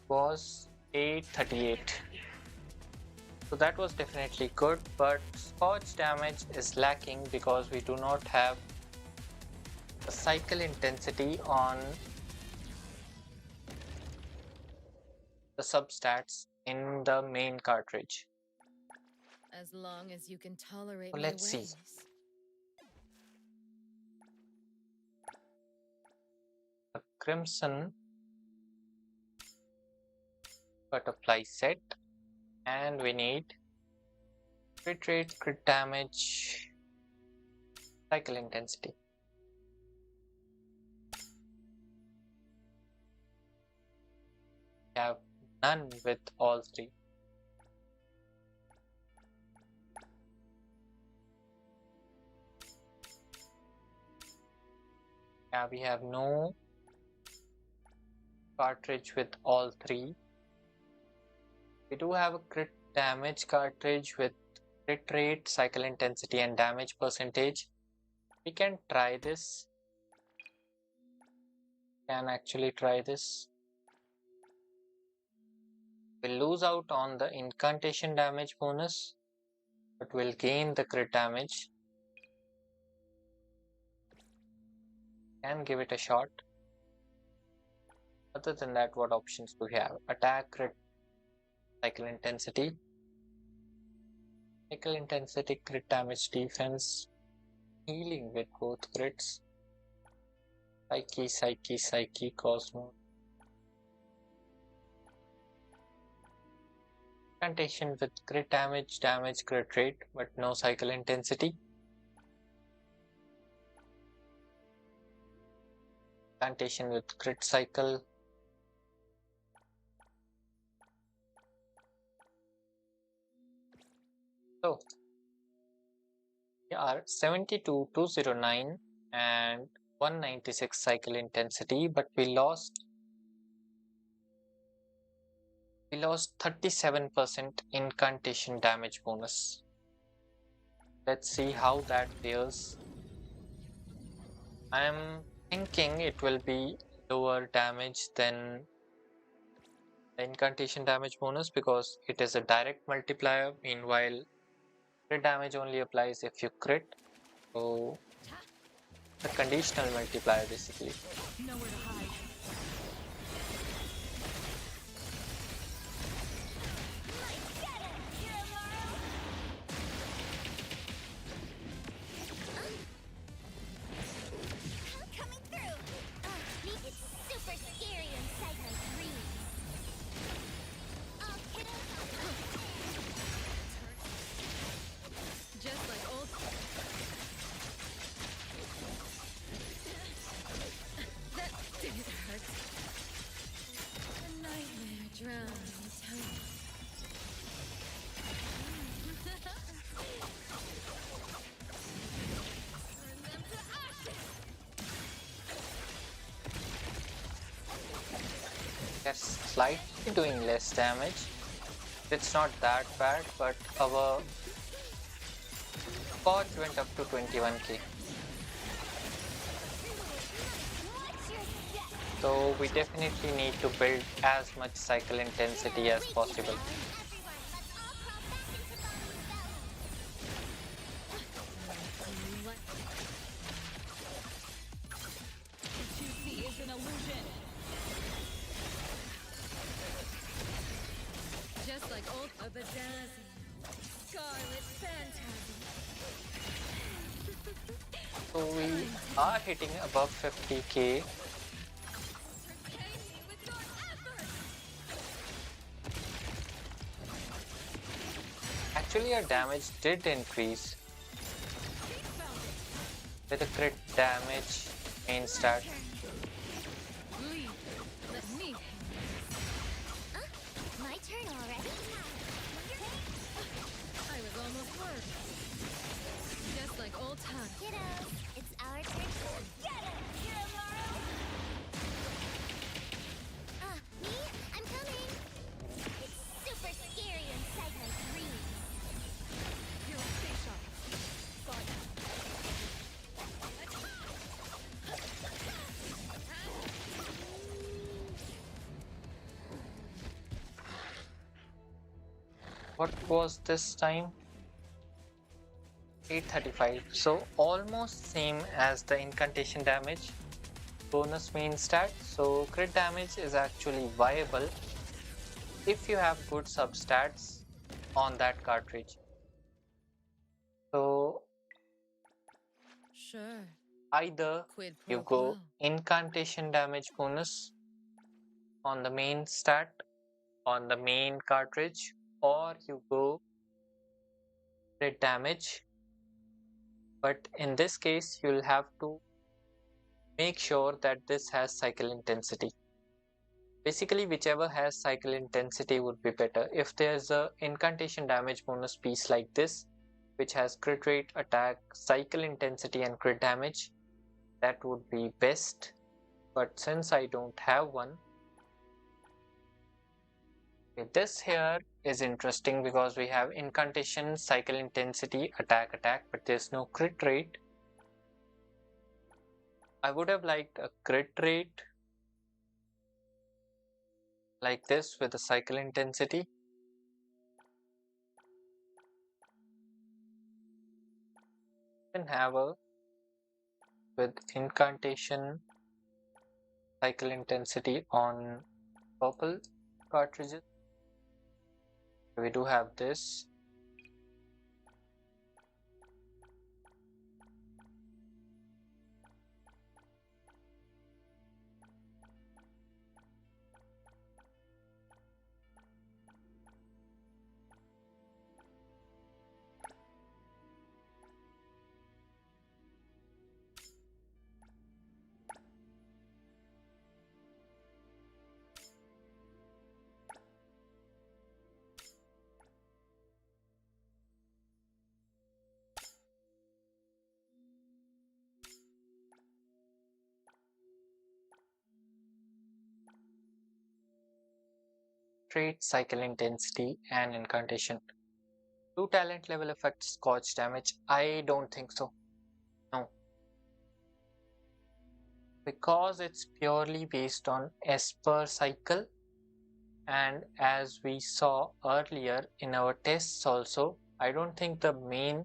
Was 838. So that was definitely good, but Scotch damage is lacking because we do not have the cycle intensity on the substats in the main cartridge. As long as you can tolerate So my let's see. ways. A Crimson Butterfly set, and we need crit rate, crit damage, cycle intensity. We have none with all three. Yeah, we have no cartridge with all three. We do have a crit damage cartridge with crit rate, cycle intensity, and damage percentage. We can try this. Can actually try this. We'll lose out on the incantation damage bonus, but we'll gain the crit damage. Can give it a shot. Other than that, what options do we have? Attack, crit, cycle intensity. Cycle intensity, crit damage, defense, healing with both crits. Psyche, Cosmo. Incantation with crit damage, crit rate, but no cycle intensity. Incantation with crit cycle. So, we are 72, 209 and 196 cycle intensity, but we lost 37% incantation damage bonus. Let's see how that fares. I am thinking it will be lower damage than the incantation damage bonus because it is a direct multiplier. Meanwhile, crit damage only applies if you crit. So, a conditional multiplier basically. Nowhere to hide. Coming through! It's super scary inside my dreams. Just like old. That didn't hurt. A nightmare drowned in time. Turn them to ashes. They're slightly doing less damage. It's not that bad, but our score went up to 21k. So we definitely need to build as much cycle intensity as possible. What you see is an illusion. Just like old a bedazzling scarlet phantasm. So we are hitting above 50k. Repay me with your effort. Actually, our damage did increase with a crit damage main stat. Leave. Let me. My turn already? I was almost worse. Just like old times. Kiddos, it's our turn. Get it, Kiramaru! Me? I'm coming! It's super scary inside my dreams. Hero, stay sharp. Got it. What was this time? 835. So almost same as the incantation damage bonus main stat. So crit damage is actually viable if you have good substats on that cartridge. So Sure. either Quid you pro go quo. incantation damage bonus on the main stat on the main cartridge, or you go crit damage. But in this case, you'll have to make sure that this has cycle intensity. Basically, whichever has cycle intensity would be better. If there's a incantation damage bonus piece like this, which has crit rate, attack, cycle intensity, and crit damage, that would be best. But since I don't have one, this here is interesting because we have incantation, cycle intensity, attack, but there's no crit rate. I would have liked a crit rate like this with a cycle intensity. can have a with incantation cycle intensity on purple cartridges. We do have this. Trait, cycle intensity, and incantation. Do talent level affect scorch damage? I don't think so. No. Because it's purely based on Esper cycle, and as we saw earlier in our tests also, I don't think the main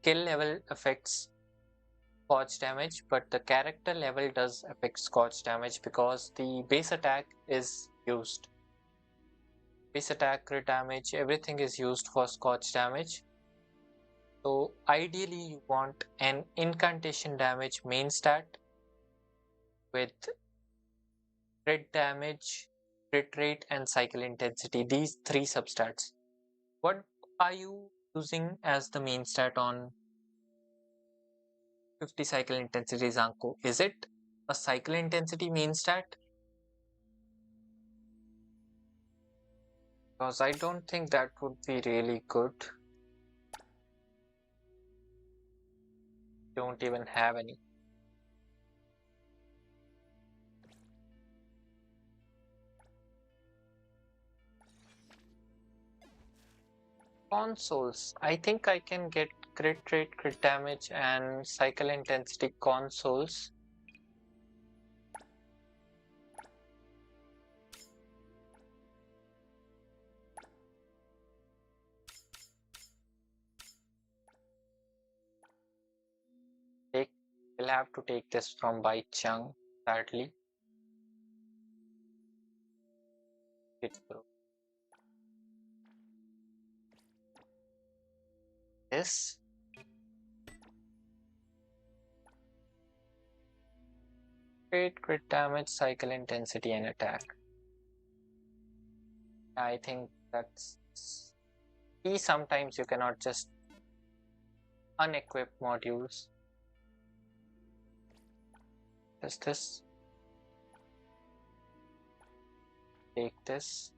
skill level affects scorch damage, but the character level does affect scorch damage because the base attack is used. Base attack, crit damage, everything is used for scorch damage. So ideally you want an incantation damage main stat with crit damage, crit rate, and cycle intensity, these three substats. What are you using as the main stat on 50 cycle intensity ZANKOU? Is it a cycle intensity main stat? Because I don't think that would be really good. Don't even have any. Consoles. I think I can get crit rate, crit damage, and cycle intensity consoles. We'll have to take this from Bai Chang, sadly. This. Crit damage, cycle intensity, and attack. I think that's key. Sometimes you cannot just unequip modules. Just this. Take this.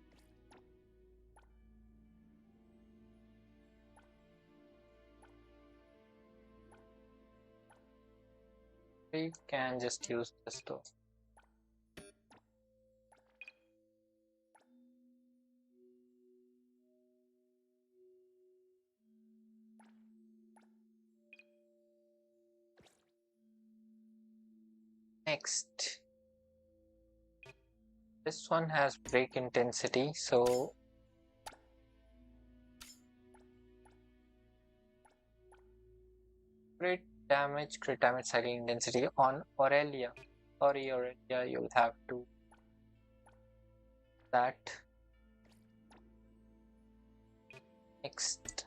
We can just use this though. Next, this one has break intensity, so crit damage, cycle intensity on Aurelia. Sorry, Aurelia, you'll have to that. Next,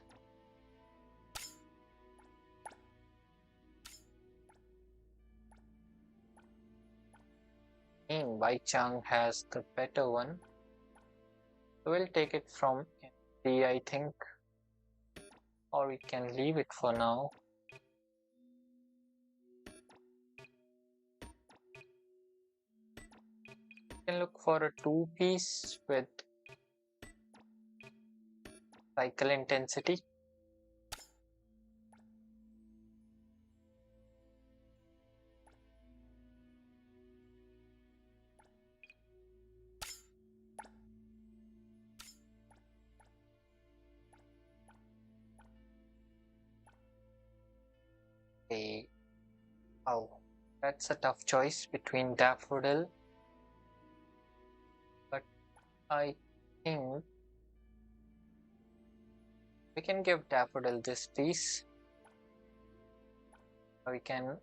Bai Chang has the better one. So we'll take it from NTE, I think, or we can leave it for now. You can look for a 2-piece with cycle intensity. Okay. Oh, that's a tough choice between Daffodil, but I think we can give Daffodil this piece. We can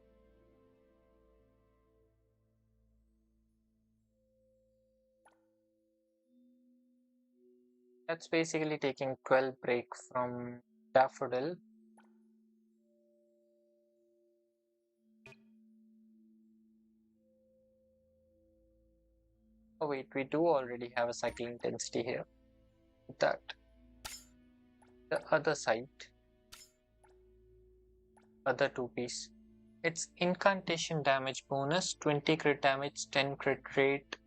that's basically taking 12 break from Daffodil. Oh wait, we do already have a cycle intensity here. That the other side, other two piece. It's incantation damage bonus, 20 crit damage, 10 crit rate,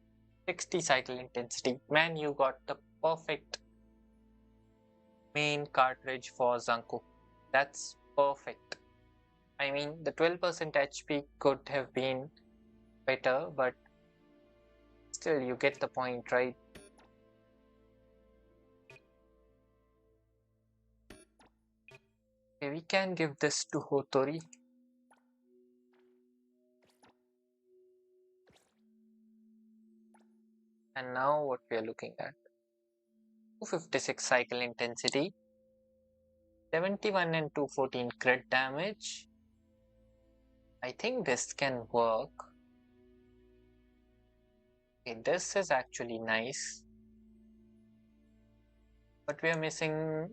60 cycle intensity. Man, you got the perfect main cartridge for ZANKOU. That's perfect. I mean, the 12% HP could have been better, but still you get the point, right? Okay, we can give this to Hotori. And now what we are looking at, 256 cycle intensity, 71 and 214 crit damage. I think this can work. Okay, this is actually nice, but we are missing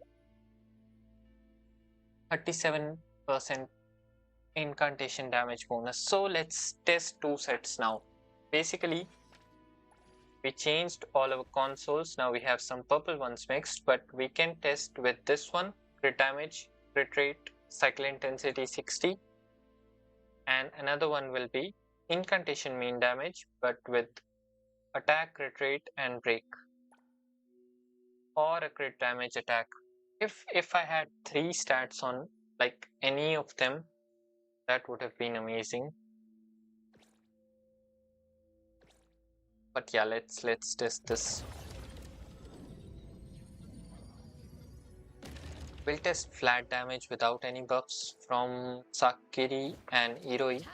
37% incantation damage bonus. So let's test two sets now. Basically, we changed all our consoles. Now we have some purple ones mixed, but we can test with this one, crit damage, crit rate, cycle intensity 60, and another one will be incantation main damage, but with attack, crit rate, and break, or a crit damage attack. If I had 3 stats on like any of them, that would have been amazing. But yeah, let's test this. We'll test flat damage without any buffs from Sakiri and Iroi.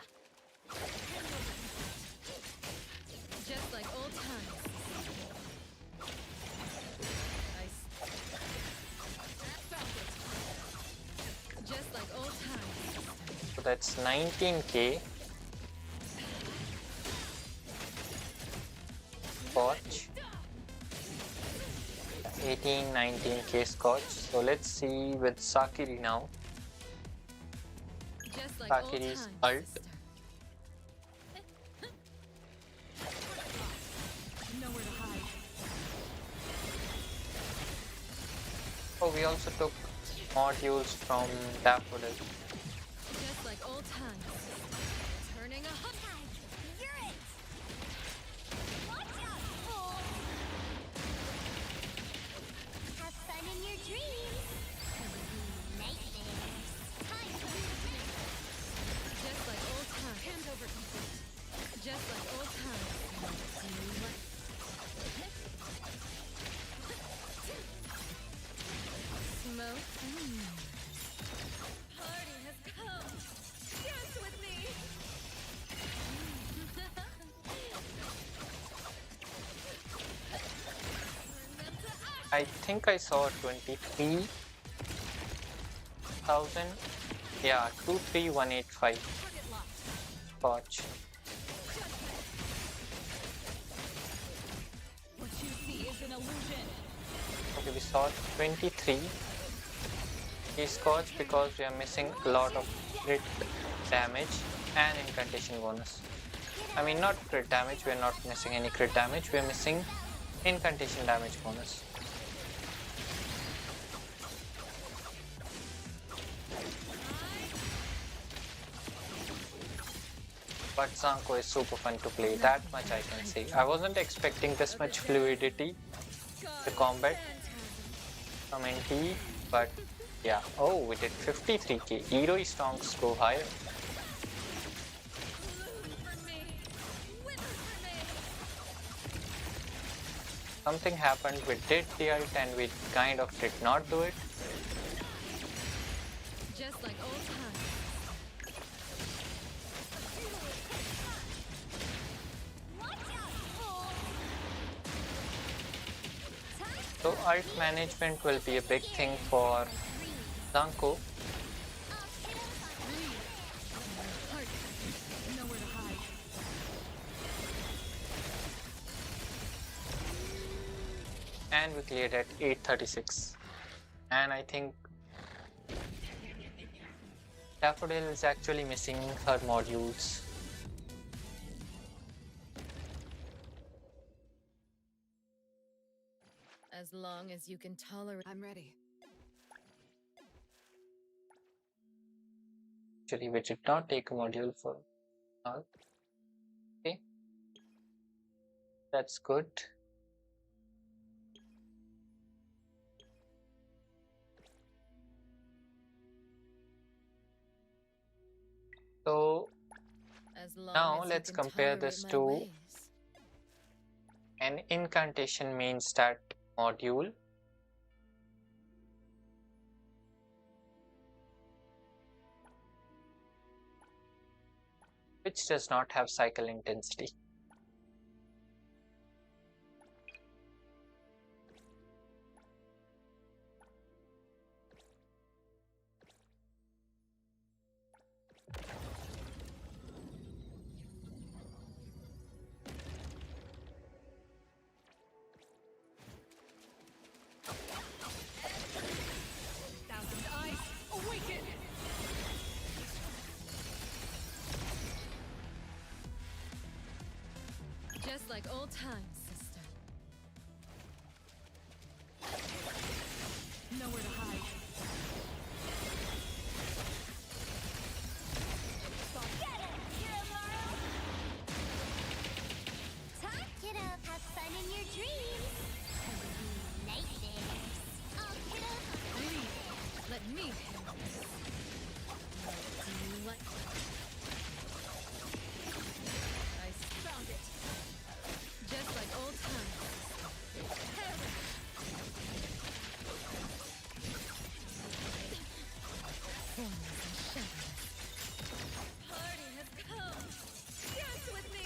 Just like old times. Just like old times. So that's 19k. Scotch. 18-19k Scotch. So let's see with Sakiri now. Just like Sakiri's old ult. times, sister. Nowhere to hide. Oh, we also took modules from Daffodil. Just like old times. Turning a hook. You're it! Watch out! Oh. Have fun in your dreams! Nightmares! Time to Just like old times. Hand over complete. Just like old times. Smoke. Party has come. Dance with me. I think I saw 23,000. Yeah, 23185 Target locked. Scotch. What you see is an illusion. Okay, we saw 23 Scotch because we are missing a lot of crit damage and incantation bonus. I mean, not crit damage, we are not missing any crit damage, we are missing incantation damage bonus. But ZANKOU is super fun to play, that much I can say. I wasn't expecting this much fluidity, the combat from NTE, but yeah. Oh, we did 53k. Iroi stonks go higher. Something happened, we did the ult and we kind of did not do it. Just like old times. So ult management will be a big thing for ZANKOU. and we cleared at 836. And I think Daffodil is actually missing her modules. As long as you can tolerate. I'm ready. Actually, we did not take a module for now. Okay, that's good. So As long now as let's you can compare tolerate this my to ways. an incantation main stat module. Which does not have cycle intensity. Thousand eyes, awaken! Just like old times, sister. Nowhere to hide. Get it, Kiramoto! Talk it up, have fun in your dreams. Nightmares. Oh, kiddo. Please, let me handle this. Do you like it? I found it. Just like old times. Formless and shadowless. Party has come. Dance with me.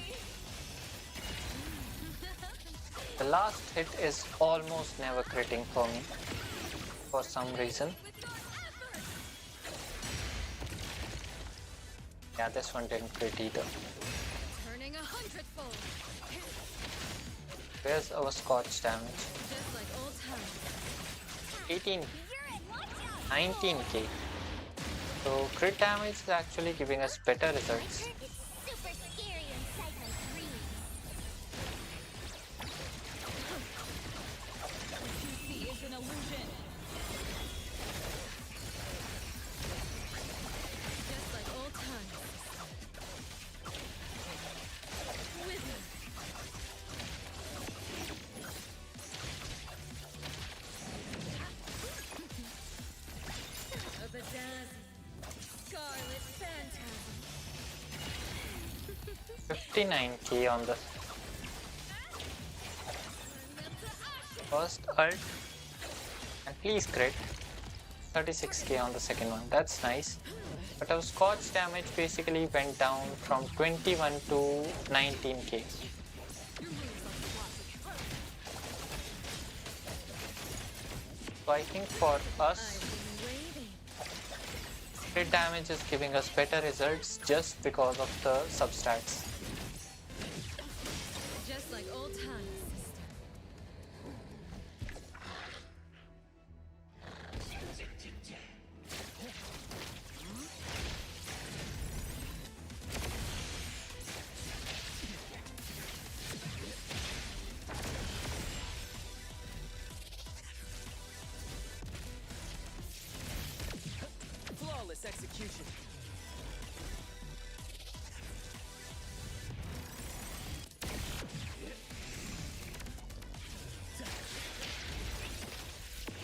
The last hit is almost never critting for me for some reason. With your effort. Yeah, this one didn't crit either. Turning 100-fold. Where's our Scotch damage? Just like old times. 18, You're it, watch out! 19k. So crit damage is actually giving us better results. I heard it's super scary inside my dreams. What you see is an illusion. Just like old times. With me. A bedazzling scarlet phantasm. 59k on the Burn up to ashes. first ult. And please crit. 36k on the second one. That's nice. But our Scotch damage basically went down from 21 to 19k. So I think for us, I've been waiting. crit damage is giving us better results just because of the substats. Just like old times, sister. Flawless execution.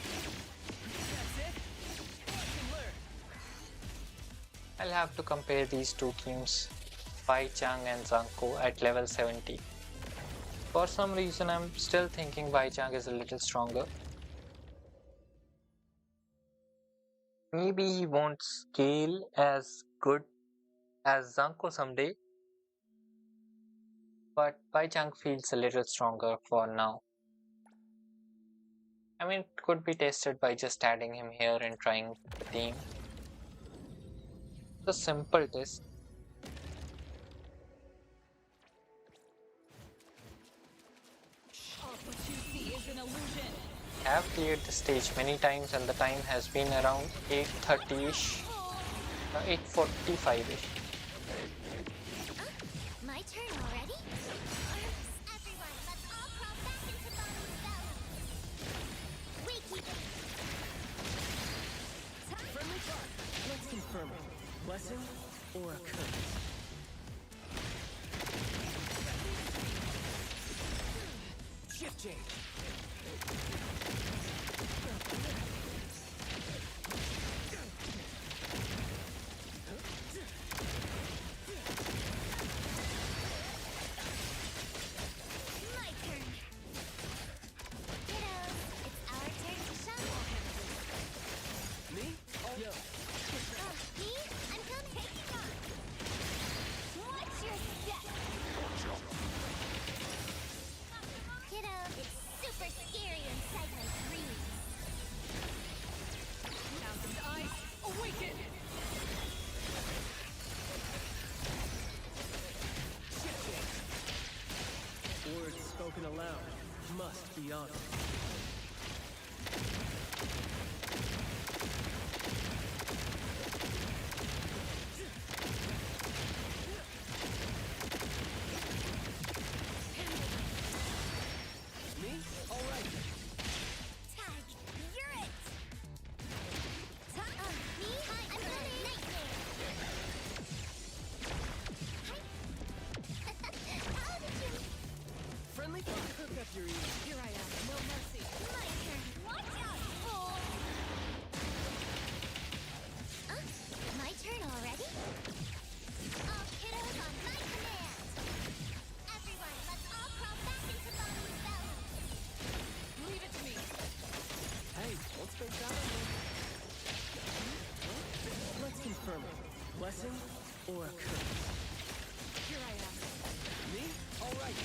That's it. Watch and learn. I'll have to compare these two teams, Bai Chang and ZANKOU at level 70. For some reason I'm still thinking Bai Chang is a little stronger. Maybe he won't scale as good as ZANKOU someday, but Bai Chang feels a little stronger for now. I mean, it could be tested by just adding him here and trying the team. It's a simple test. All what you see is an illusion. have cleared the stage many times and the time has been around 8:30ish, 8:45ish. My turn already? Everyone, let's all crawl back into Bottom's belly. We keep it. Friendly fire. Let's confirm it. Blessing or a curse? Shift change. My turn. Kiddos, it's our turn to shine. Me? Yo. Oh, me? I'm coming. Taking on. What's your step? Kiddo, it's super scary inside my dreams. Thousand eyes, awaken! Shift change. Words spoken aloud must be honored. Me? All right. Tag, you're it. Me? I'm coming. Nightmare. How did you? Friendly fire. Hook up your ears. Here I am, no mercy. My turn. Watch out, fool. My turn already? All kiddos on my command. Everyone, let's all crawl back into Bottom's belly. Leave it to me. Hey, don't space out on me. Let's confirm it. Blessing or a curse? Here I am. Me? All right.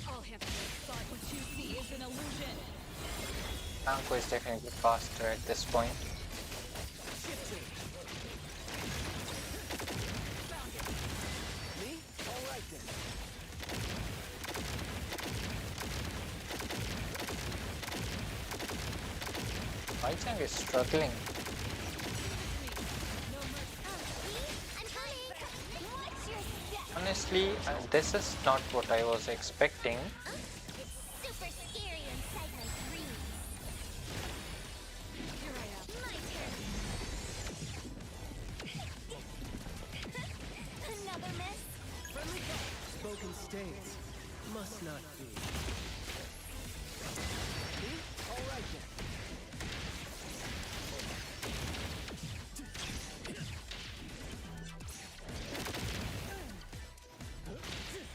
I'll have to thought what you see is an illusion. ZANKOU is definitely faster at this point. Shift change. Me? All right then. Waichang is struggling. No mercy. Me? I'm coming. What's your step? Honestly, this is not what I was expecting. It's super scary inside my dreams. Here I am. My turn. Another miss? Friendly fire. Spoken states must not be. Me? All right then.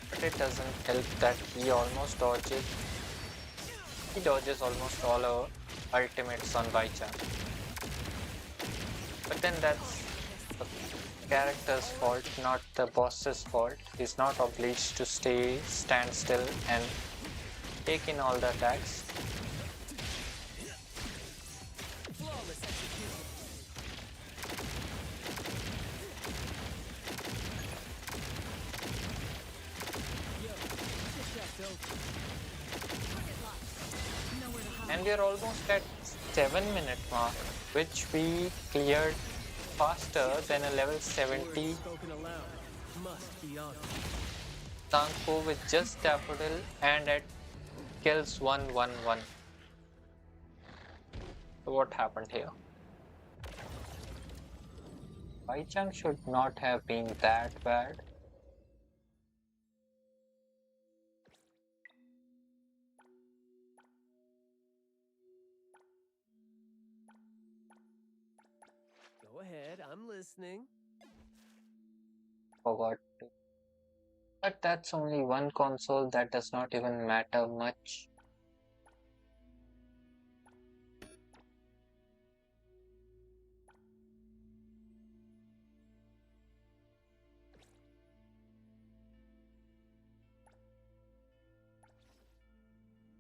But it doesn't help that he almost dodges. He dodges almost all our ultimates on Waichang. But then that's the character's fault, not the boss's fault. He's not obliged to stand still and take in all the attacks. Flawless execution. Yo, shift that dope. Target locked. Nowhere to hide. And we're almost at 7-minute mark, which we cleared faster than a level 70 Words spoken aloud must be honored. ZANKOU with just Daffodil and at kills 111. So what happened here? Waichang should not have been that bad. Go ahead, I'm listening. Forgot to. But that's only one console, that does not even matter much.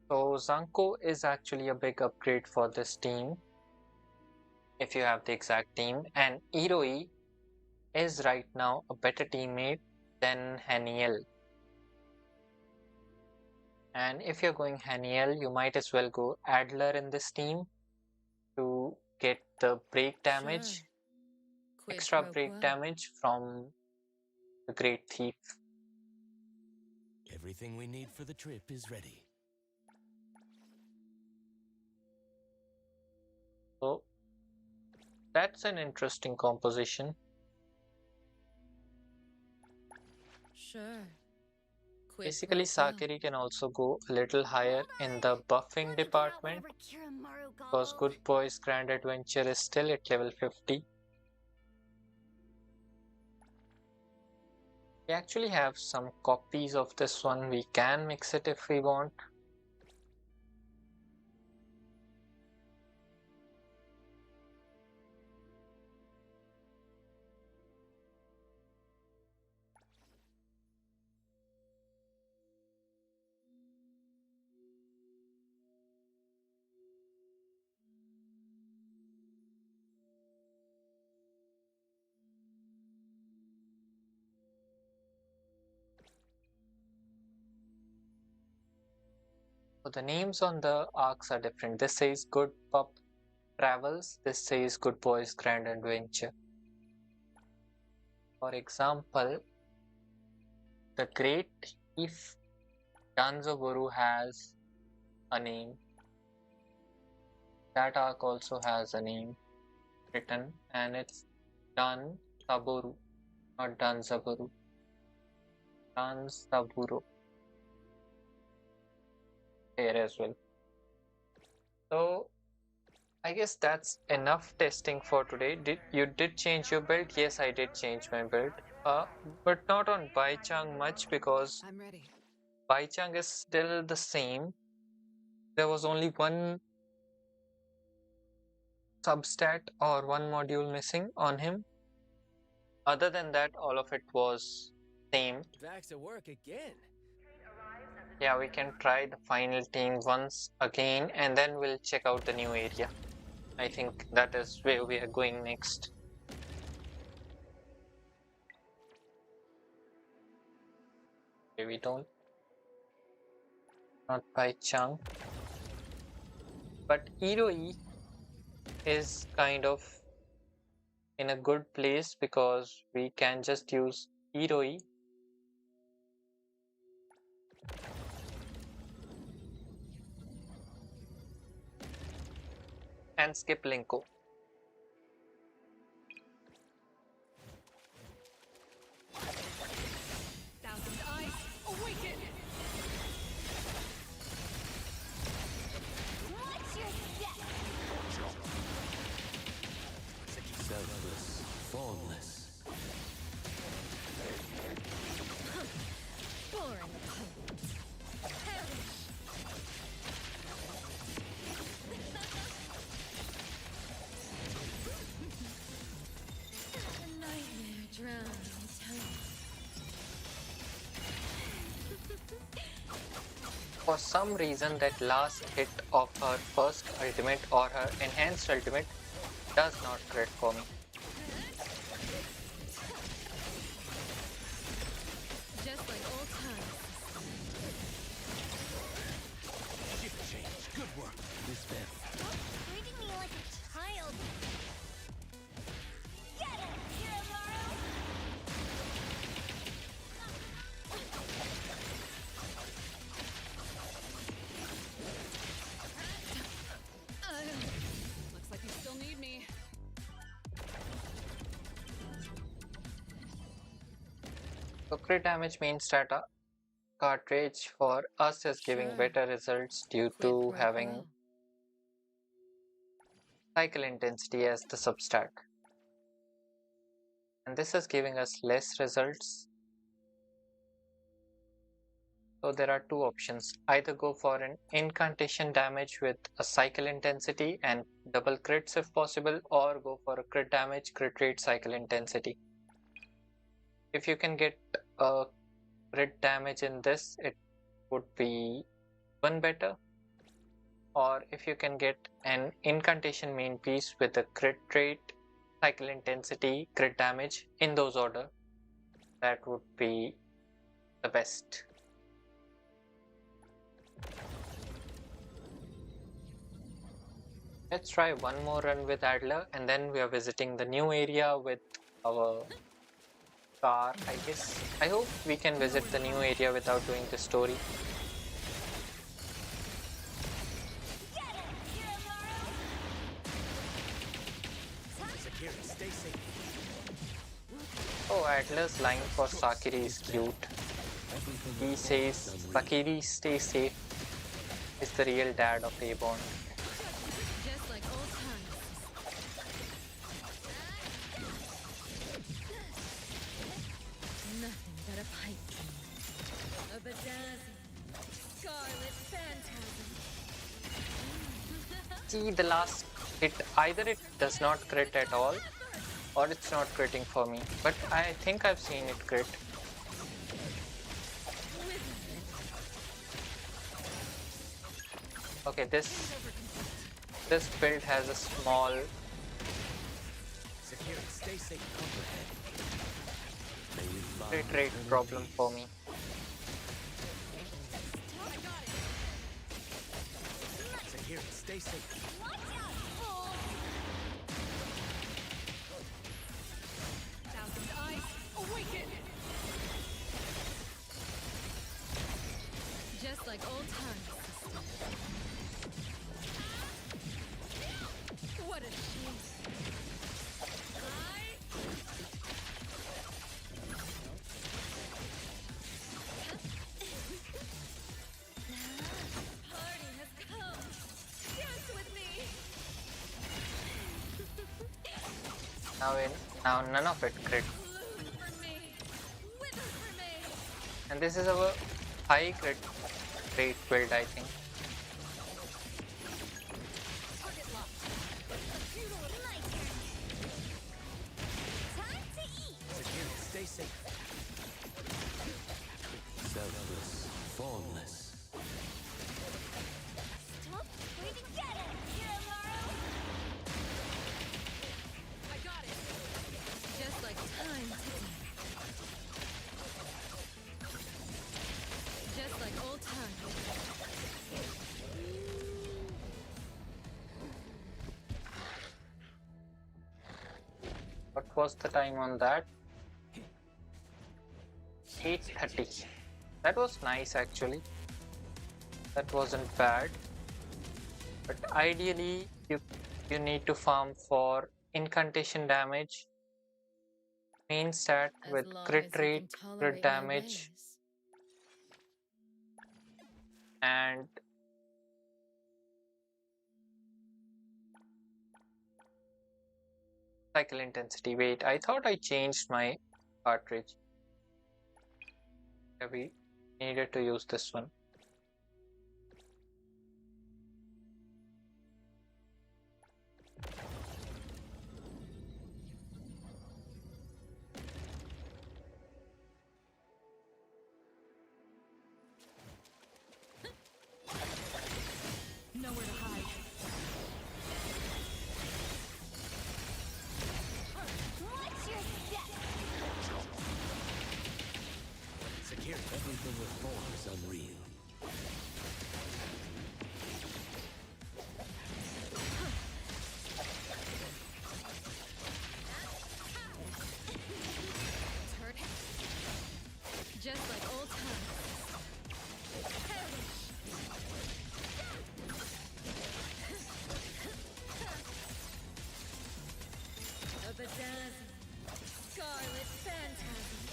So ZANKOU is actually a big upgrade for this team if you have the exact team, and Iroi is right now a better teammate than Haniel. And if you're going Haniel, you might as well go Adler in this team to get the break damage, Sure. Quid extra pro break quo. damage from the Great Thief. Everything we need for the trip is ready. So that's an interesting composition. Sure. Quid Basically, pro quo. Sakiri can also go a little higher in the buffing Let me get out department whatever Kiramaru because gobbled. Good Boy's Grand Adventure is still at level 50. We actually have some copies of this one. We can mix it if we want. So the names on the arcs are different. This says Good Pup Travels. This says Good Boy's Grand Adventure. For example, the Great Thief Danzoguru has a name. That arc also has a name written, and it's Dan Saburu, not Danzaburu. Dan Saburo. Here as well. So I guess that's enough testing for today. You did change your build? Yes, I did change my build. But not on Baichang much because I'm ready. Baichang is still the same. There was only one substat or one module missing on him. Other than that, all of it was same. Back to work again. Yeah, we can try the final team once again and then we'll check out the new area. I think that is where we are going next. Okay, we don't. Not by Chang. But Iroi is kind of in a good place because we can just use Iroi and skip Linko. Thousand eyes awaken. What's your step? Selfless, formless. Boring opponent. Perish. The nightmare drowned in tone. For some reason, that last hit of her first ultimate or her enhanced ultimate does not crit for me. Just like old times. Shift change. Good work. Disband. Stop treating me like a child. Get it, Kiramaru! Looks like you still need me. So crit damage means that a cartridge for us is giving Sure. better results due Quid to pro having quo. cycle intensity as the substat. And this is giving us less results. So there are two options. Either go for an incantation damage with a cycle intensity and double crits if possible, or go for a crit damage, crit rate, cycle intensity. If you can get a crit damage in this, it would be one better. Or if you can get an incantation main piece with a crit rate cycle intensity, crit damage in those order. That would be the best. Let's try one more run with Adler and then we are visiting the new area with our car, I guess. I hope we can visit the new area without doing the story. Secure it. Stay safe. Oh, Adler's line for Sakiri is cute. He says, Sakiri, stay safe, is the real dad of A-Bond. Just like old times. Nothing but a pipe dream. A bedazzling, scarlet phantasm. See, the last hit, either it does not crit at all or it's not critting for me, but I think I've seen it crit. Okay, this build has a small Secure it. Stay safe. Overhead. May you find crit rate eternal problem peace. for me. Secure it. Stay safe. Thousand eyes, awaken! Just like old times. What a shame. Party has come. Dance with me. Now none of it crit. Bloom for me. Wither for me. And this is our high crit rate build, I think. Target locked. Time to eat. Secure it. Stay safe. Selfless. Formless. Stop waiting. Get it, Kiramaru. I got it. Just like time ticking. Just like old times. What was the time on that? 8:30. That was nice actually. That wasn't bad. But ideally you need to farm for incantation damage, main stat As with long crit as you can rate, tolerate crit my damage, ways. and cycle intensity. Wait, I thought I changed my cartridge. Yeah, we needed to use this one. Nowhere to hide. Watch your step. Secure it. Everything with form is unreal. Turn. Just like old times. A bedazzling, scarlet phantasm.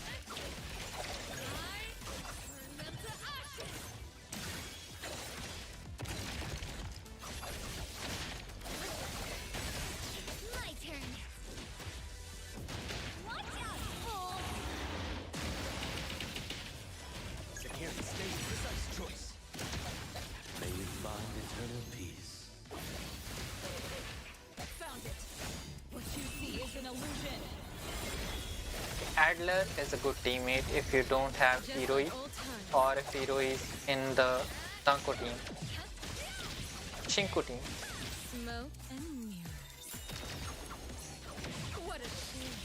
I turn them to ashes. My turn. Watch out, fool. Secure it. Stay precise choice. May you find eternal peace. Found it. What you see is an illusion. Adler is a good teammate if you don't have Just Hiroi like old times. or if Hiroi is in the ZANKOU team. Shinku team. Smoke and mirrors. What a shame.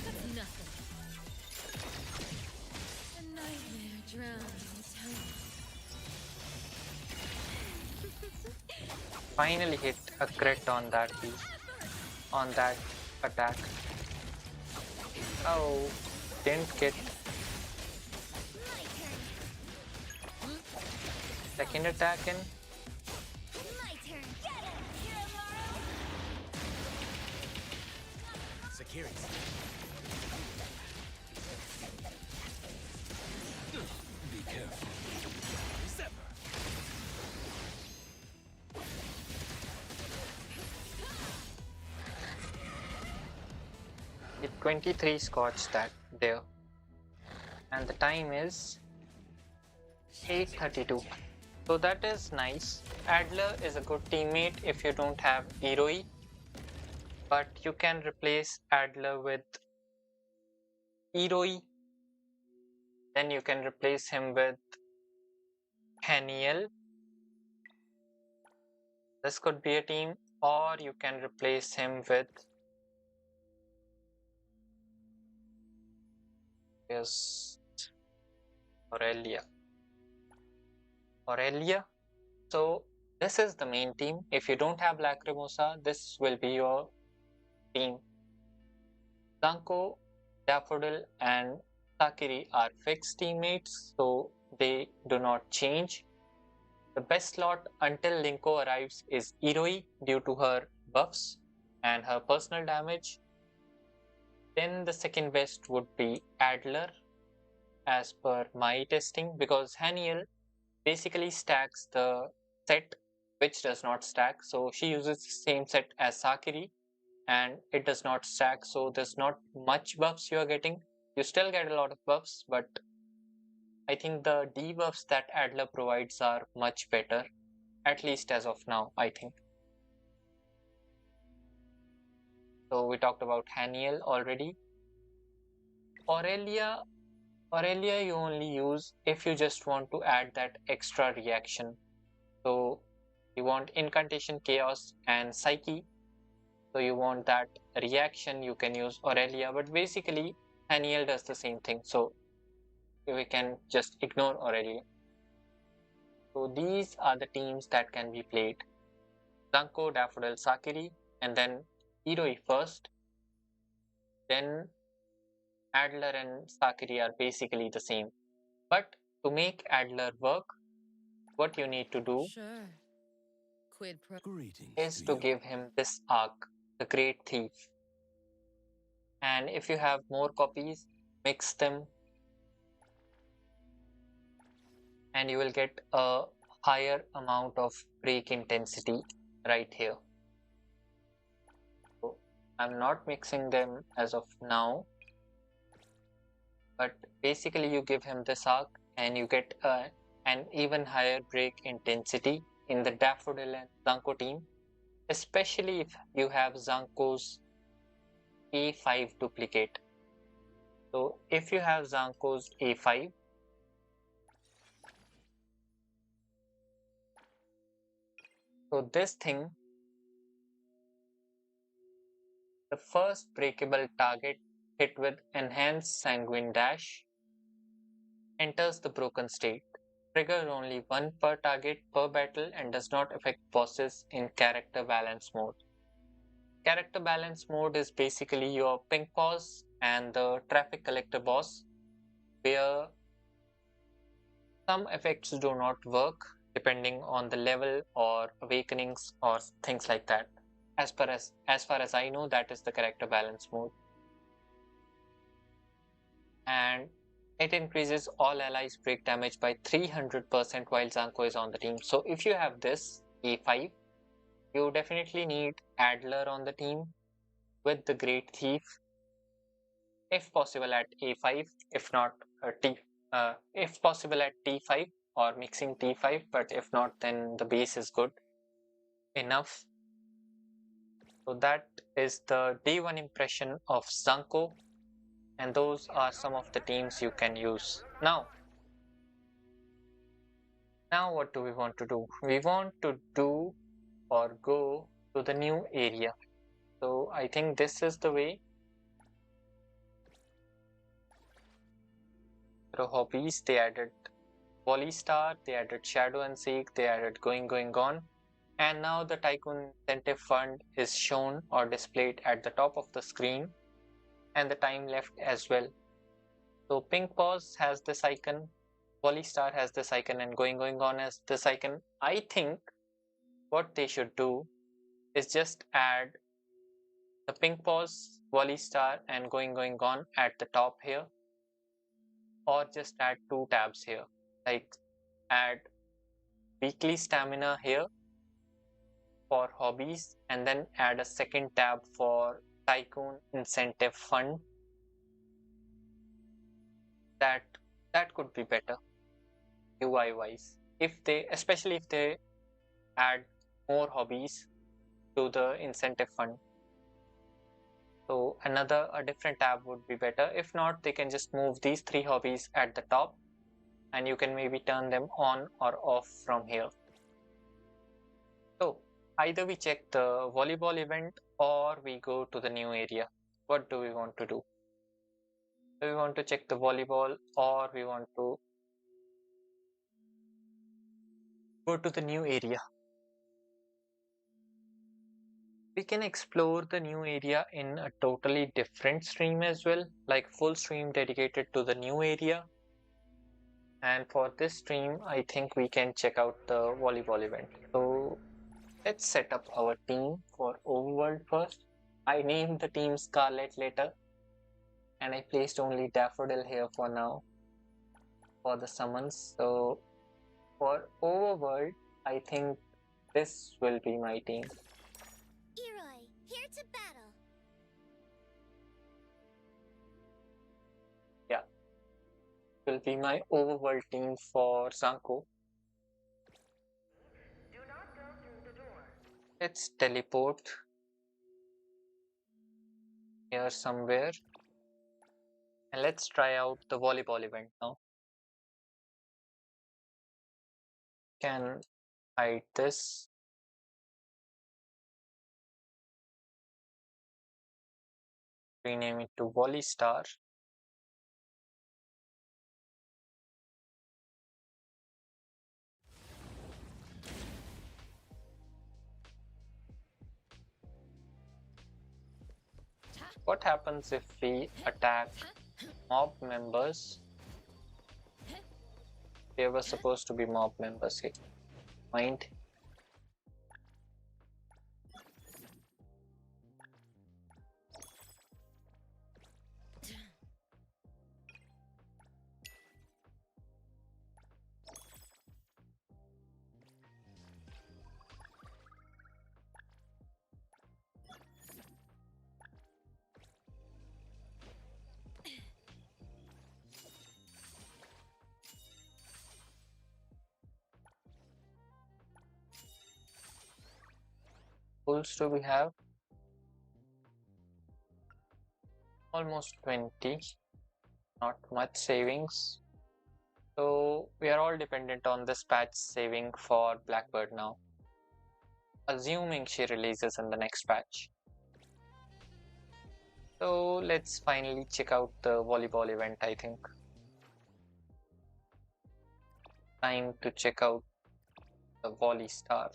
That's nothing. A nightmare drowning in time. Finally hit a crit on that piece, on that attack. Oh, didn't get My turn. second attack in. My turn. Get him, Kiromaru! Security. Be careful. Sever. Hit 23 scotch that there. And the time is 8:32. So that is nice. Adler is a good teammate if you don't have Iroi, but you can replace Adler with Iroi. Then you can replace him with Haniel. This could be a team, or you can replace him with Aurelia. So this is the main team. If you don't have Lacrimosa, this will be your team. ZANKOU, Daffodil and Sakiri are fixed teammates, so they do not change. The best slot until Linko arrives is Iroi due to her buffs and her personal damage. Then the second best would be Adler as per my testing, because Haniel basically stacks the set which does not stack. So she uses the same set as Sakiri and it does not stack, so there's not much buffs you are getting. You still get a lot of buffs, but I think the debuffs that Adler provides are much better, at least as of now, I think. So we talked about Haniel already. Aurelia you only use if you just want to add that extra reaction. So you want Incantation, Chaos and Psyche. So you want that reaction, you can use Aurelia, but basically Haniel does the same thing. So we can just ignore Aurelia. So these are the teams that can be played. ZANKOU, Daffodil, Sakiri, and then Iroi first. Then Adler and Sakiri are basically the same. But to make Adler work, what you need to do Sure. Quid pro. Greetings is to to you. give him this arc, the Great Thief. And if you have more copies, mix them and you will get a higher amount of break intensity right here. So I'm not mixing them as of now, but basically you give him this arc and you get an even higher break intensity in the Daffodil and ZANKOU team, especially if you have ZANKOU's A5 duplicate. So if you have ZANKOU's A5, so this thing, the first breakable target hit with Enhanced Sanguine Dash enters the broken state. Trigger only one per target per battle and does not affect bosses in character balance mode. Character balance mode is basically your pink boss and the traffic collector boss, where some effects do not work depending on the level or awakenings or things like that. As far as I know, that is the character balance mode. And it increases all allies break damage by 300% while ZANKOU is on the team. So if you have this A5, you definitely need Adler on the team with the Great Thief, if possible at A5, if not if possible at T5 or mixing T5, but if not, then the base is good enough. So that is the day one impression of ZANKOU. And those are some of the teams you can use. Now what do we want to do? We want to do or go to the new area. So I think this is the way. So hobbies, they added Volley Star, they added Shadow and Seek, they added Going Gone. And now the Tycoon Incentive Fund is shown or displayed at the top of the screen, and the time left as well. So Pink Pause has this icon, Volley Star has this icon, and Going Gone has this icon. I think what they should do is just add the Pink Pause, Volley Star, and Going Gone at the top here, or just add 2 tabs here, like add Weekly Stamina here for hobbies, and then add a second tab for Tycoon Incentive Fund. That could be better UI wise, especially if they add more hobbies to the incentive fund. So a different tab would be better. If not, they can just move these 3 hobbies at the top, and you can maybe turn them on or off from here. So either we check the volleyball event or we go to the new area. What do we want to do? Do we want to check the volleyball, or we want to go to the new area? We can explore the new area in a totally different stream as well, like full stream dedicated to the new area. And for this stream, I think we can check out the volleyball event. So let's set up our team for Overworld first. I named the team Scarlet later, and I placed only Daffodil here for now for the summons. So for Overworld, I think this will be my team. Eroi, here to battle. Yeah, will be my Overworld team for ZANKOU. Let's teleport here somewhere, and let's try out the volleyball event now. Can hide this. Rename it to Volley Star. What happens if we attack mob members? There were supposed to be mob members here. Mind? Pulls do we have? Almost 20. Not much savings. So we are all dependent on this patch saving for Blackbird now, assuming she releases in the next patch. So let's finally check out the volleyball event, I think. Time to check out the Volley Star.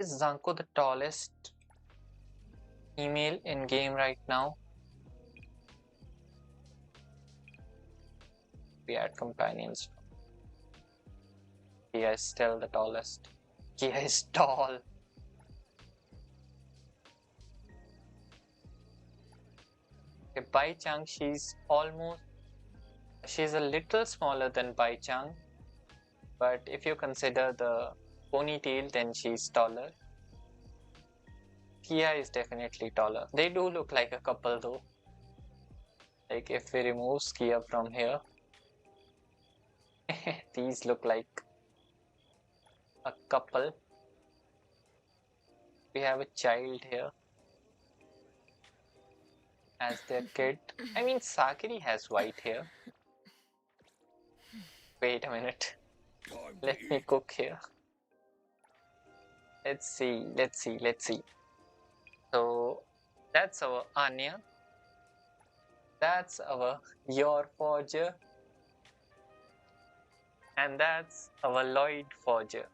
Is ZANKOU the tallest female in game right now? We add companions. Kia is still the tallest. Kia is tall. Okay, Bai Chang, she's a little smaller than Bai Chang, but if you consider the ponytail, then she's taller. Kia is definitely taller. They do look like a couple though. Like if we remove Kia from here, these look like a couple. We have a child here as their kid. I mean, Sakiri has white hair. Wait a minute. Let me cook here. Let's see. So that's our Anya. That's our Your Forger. And that's our Lloyd Forger.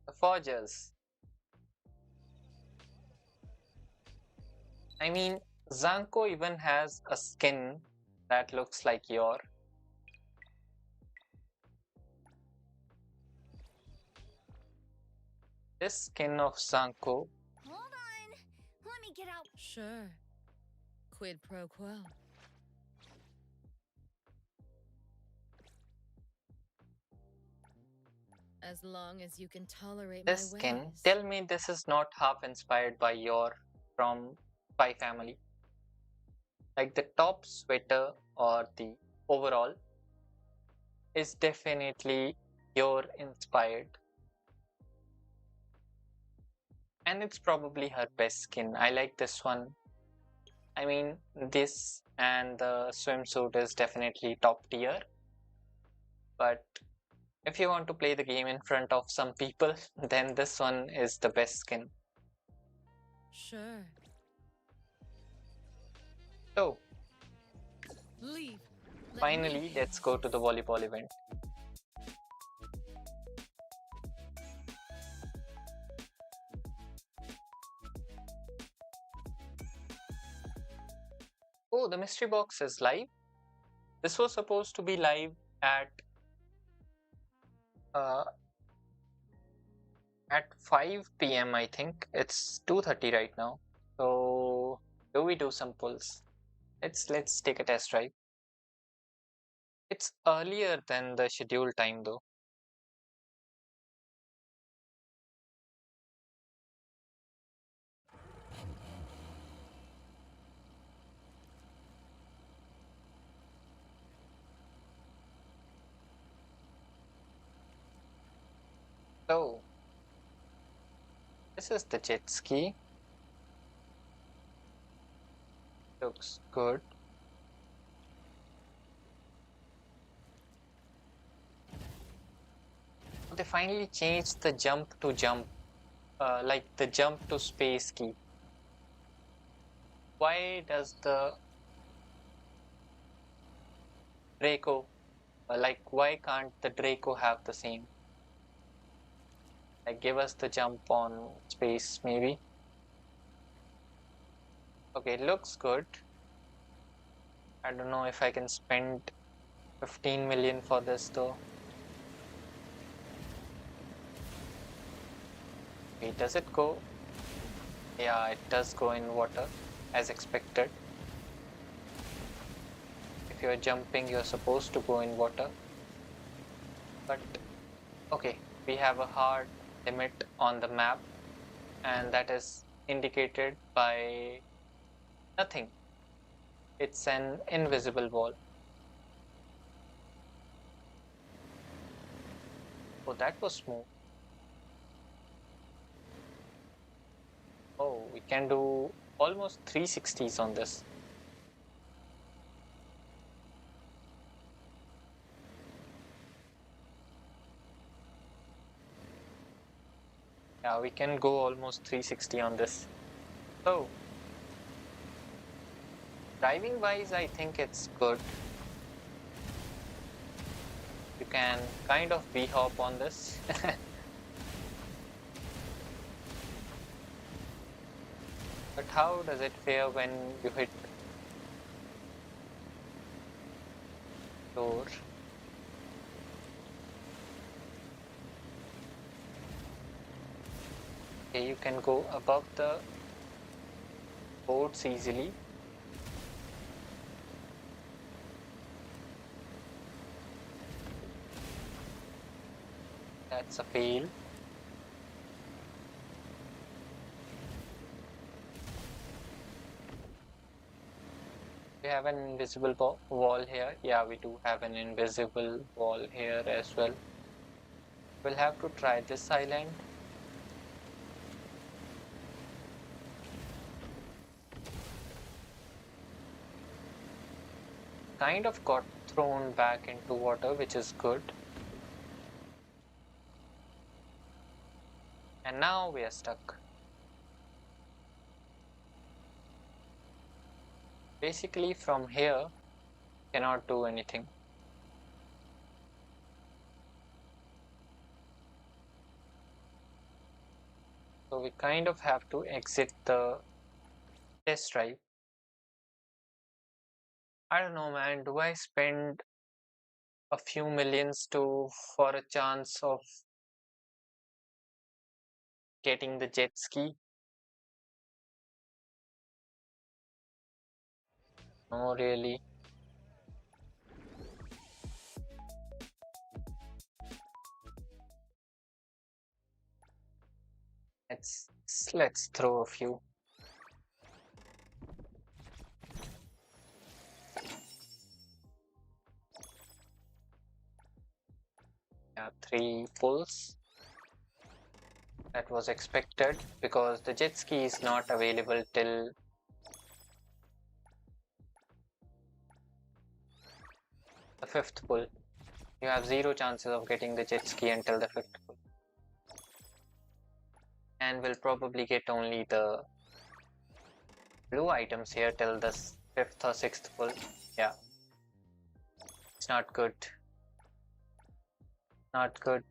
The Forgers. I mean, ZANKOU even has a skin that looks like your. This skin of ZANKOU. Hold on. Let me get out. Sure. Quid pro quo. As long as you can tolerate This my skin. ways. Tell me this is not half inspired by your from Spy Family. Like the top sweater or the overall is definitely your inspired. And it's probably her best skin. I like this one. I mean, this and the swimsuit is definitely top tier. But if you want to play the game in front of some people, then this one is the best skin. Sure. So, Leave. Let me finally, let's go to the volleyball event. Oh, the mystery box is live. This was supposed to be live at 5 p.m. I think. It's 2:30 right now. So, do we do some pulls? Let's take a test drive. It's earlier than the scheduled time though. So, this is the jet ski. Looks good. They finally changed the jump to jump, like the jump to space key. Why does the Draco, like why can't the Draco have the same? Like give us the jump on space maybe. Okay, looks good. I don't know if I can spend 15 million for this though. Okay, does it go? Yeah, it does go in water as expected. If you're jumping, you're supposed to go in water. But okay, we have a hard limit on the map, and that is indicated by nothing. It's an invisible wall. Oh, that was smooth. Oh, we can do almost 360s on this. Yeah, we can go almost 360 on this. So, driving wise, I think it's good. You can kind of b-hop on this. But how does it fare when you hit door? Okay, you can go above the boards easily. That's a fail. We have an invisible wall here. Yeah, we do have an invisible wall here as well. We'll have to try this island. Kind of got thrown back into water, which is good. And now we are stuck. Basically, from here, cannot do anything. So we kind of have to exit the test drive. I don't know, man. Do I spend a few millions for a chance of getting the jet ski? No, really. Let's throw a few. Yeah, 3 pulls. That was expected because the jet ski is not available till the 5th pull. You have 0 chances of getting the jet ski until the 5th pull. And we'll probably get only the blue items here till the 5th or 6th pull. Yeah. It's not good. Not good.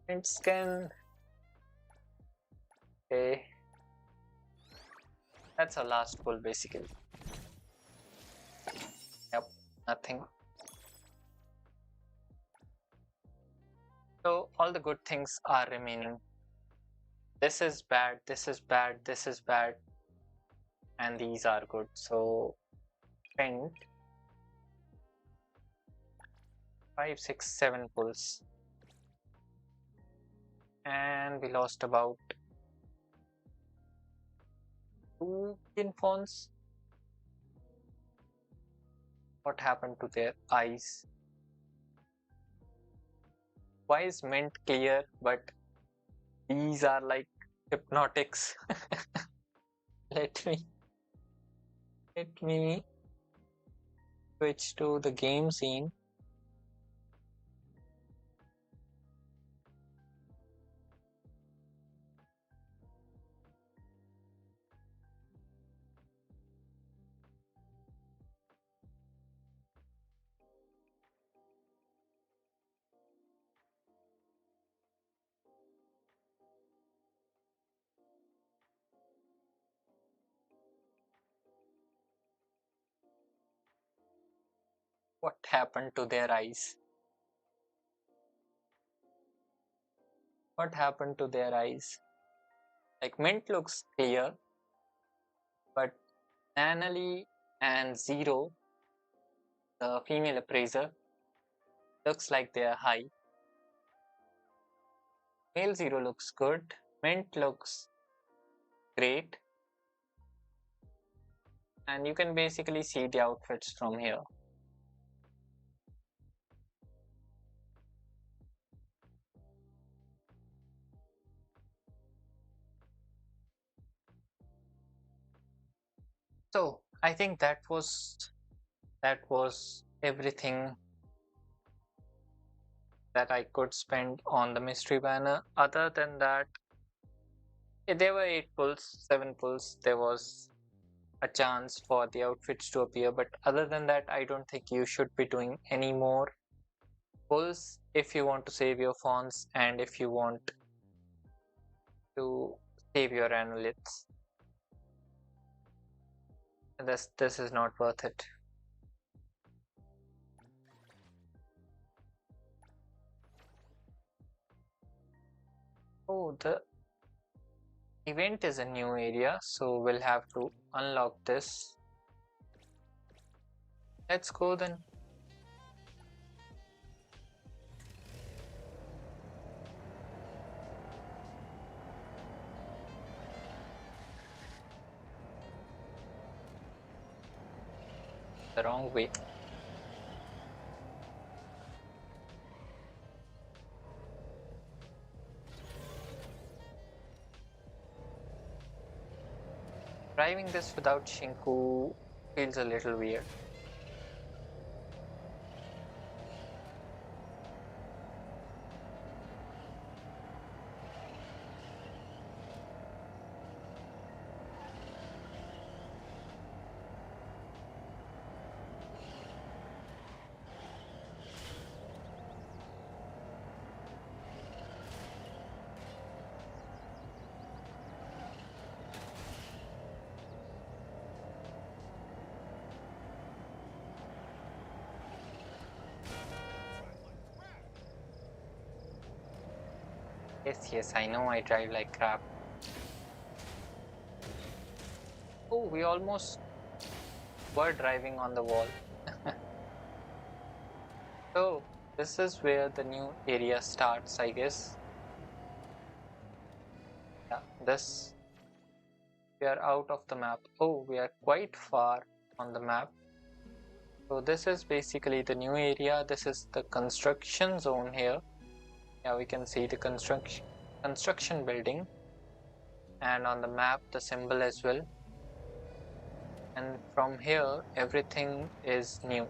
And scan. Okay. That's our last pull basically. Yep, nothing. So all the good things are remaining. This is bad, this is bad, this is bad, and these are good. So spend 5, 6, 7 pulls. And we lost about 2 infons. What happened to their eyes? Why is mint clear but these are like hypnotics? Let me switch to the game scene. What happened to their eyes? What happened to their eyes? Like mint looks clear, but Annalie and Zero, the female appraiser, looks like they are high. Male Zero looks good. Mint looks great. And you can basically see the outfits from here. So I think that was everything that I could spend on the mystery banner. Other than that, there were 8 pulls, 7 pulls. There was a chance for the outfits to appear, but other than that, I don't think you should be doing any more pulls if you want to save your fonts and if you want to save your annulets. This is not worth it. Oh, the event is a new area, so we'll have to unlock this. Let's go then. The wrong way. Driving this without Shinku feels a little weird. Yes, I know I drive like crap. Oh, we almost were driving on the wall. So, this is where the new area starts, I guess. Yeah, this. We are out of the map. Oh, we are quite far on the map. So, this is basically the new area. This is the construction zone here. Yeah, we can see the construction building, and on the map the symbol as well. And from here everything is new.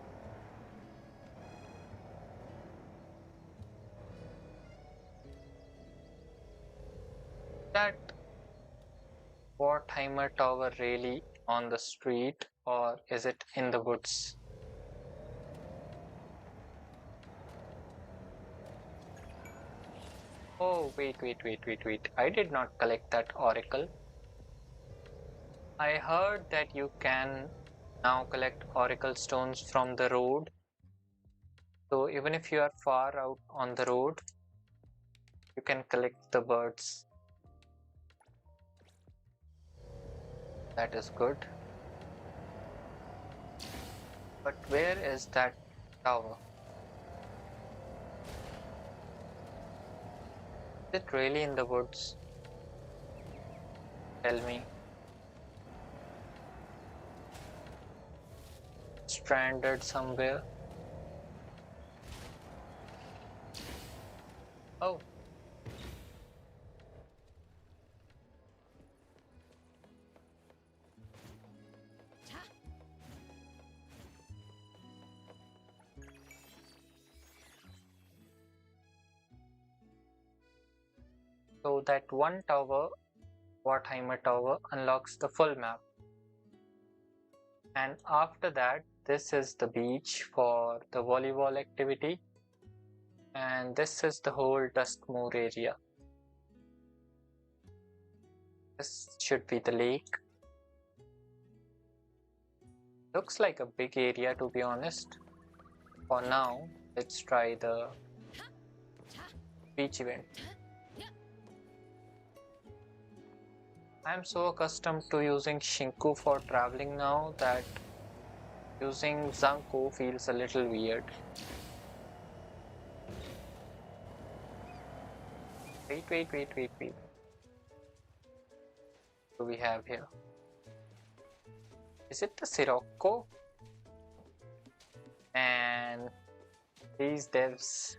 That Wartheimer Tower really on the street, or is it in the woods? Oh, wait. I did not collect that oracle. I heard that you can now collect oracle stones from the road. So even if you are far out on the road, you can collect the birds. That is good. But where is that tower? Is it really in the woods? Tell me. Stranded somewhere? Oh. So that one tower, Wartheimer Tower, unlocks the full map. And after that, this is the beach for the volleyball activity. And this is the whole Duskmoor area. This should be the lake. Looks like a big area, to be honest. For now, let's try the beach event. I'm so accustomed to using Shinku for traveling now that using ZANKOU feels a little weird. Wait. What do we have here? Is it the Sirocco? And these devs,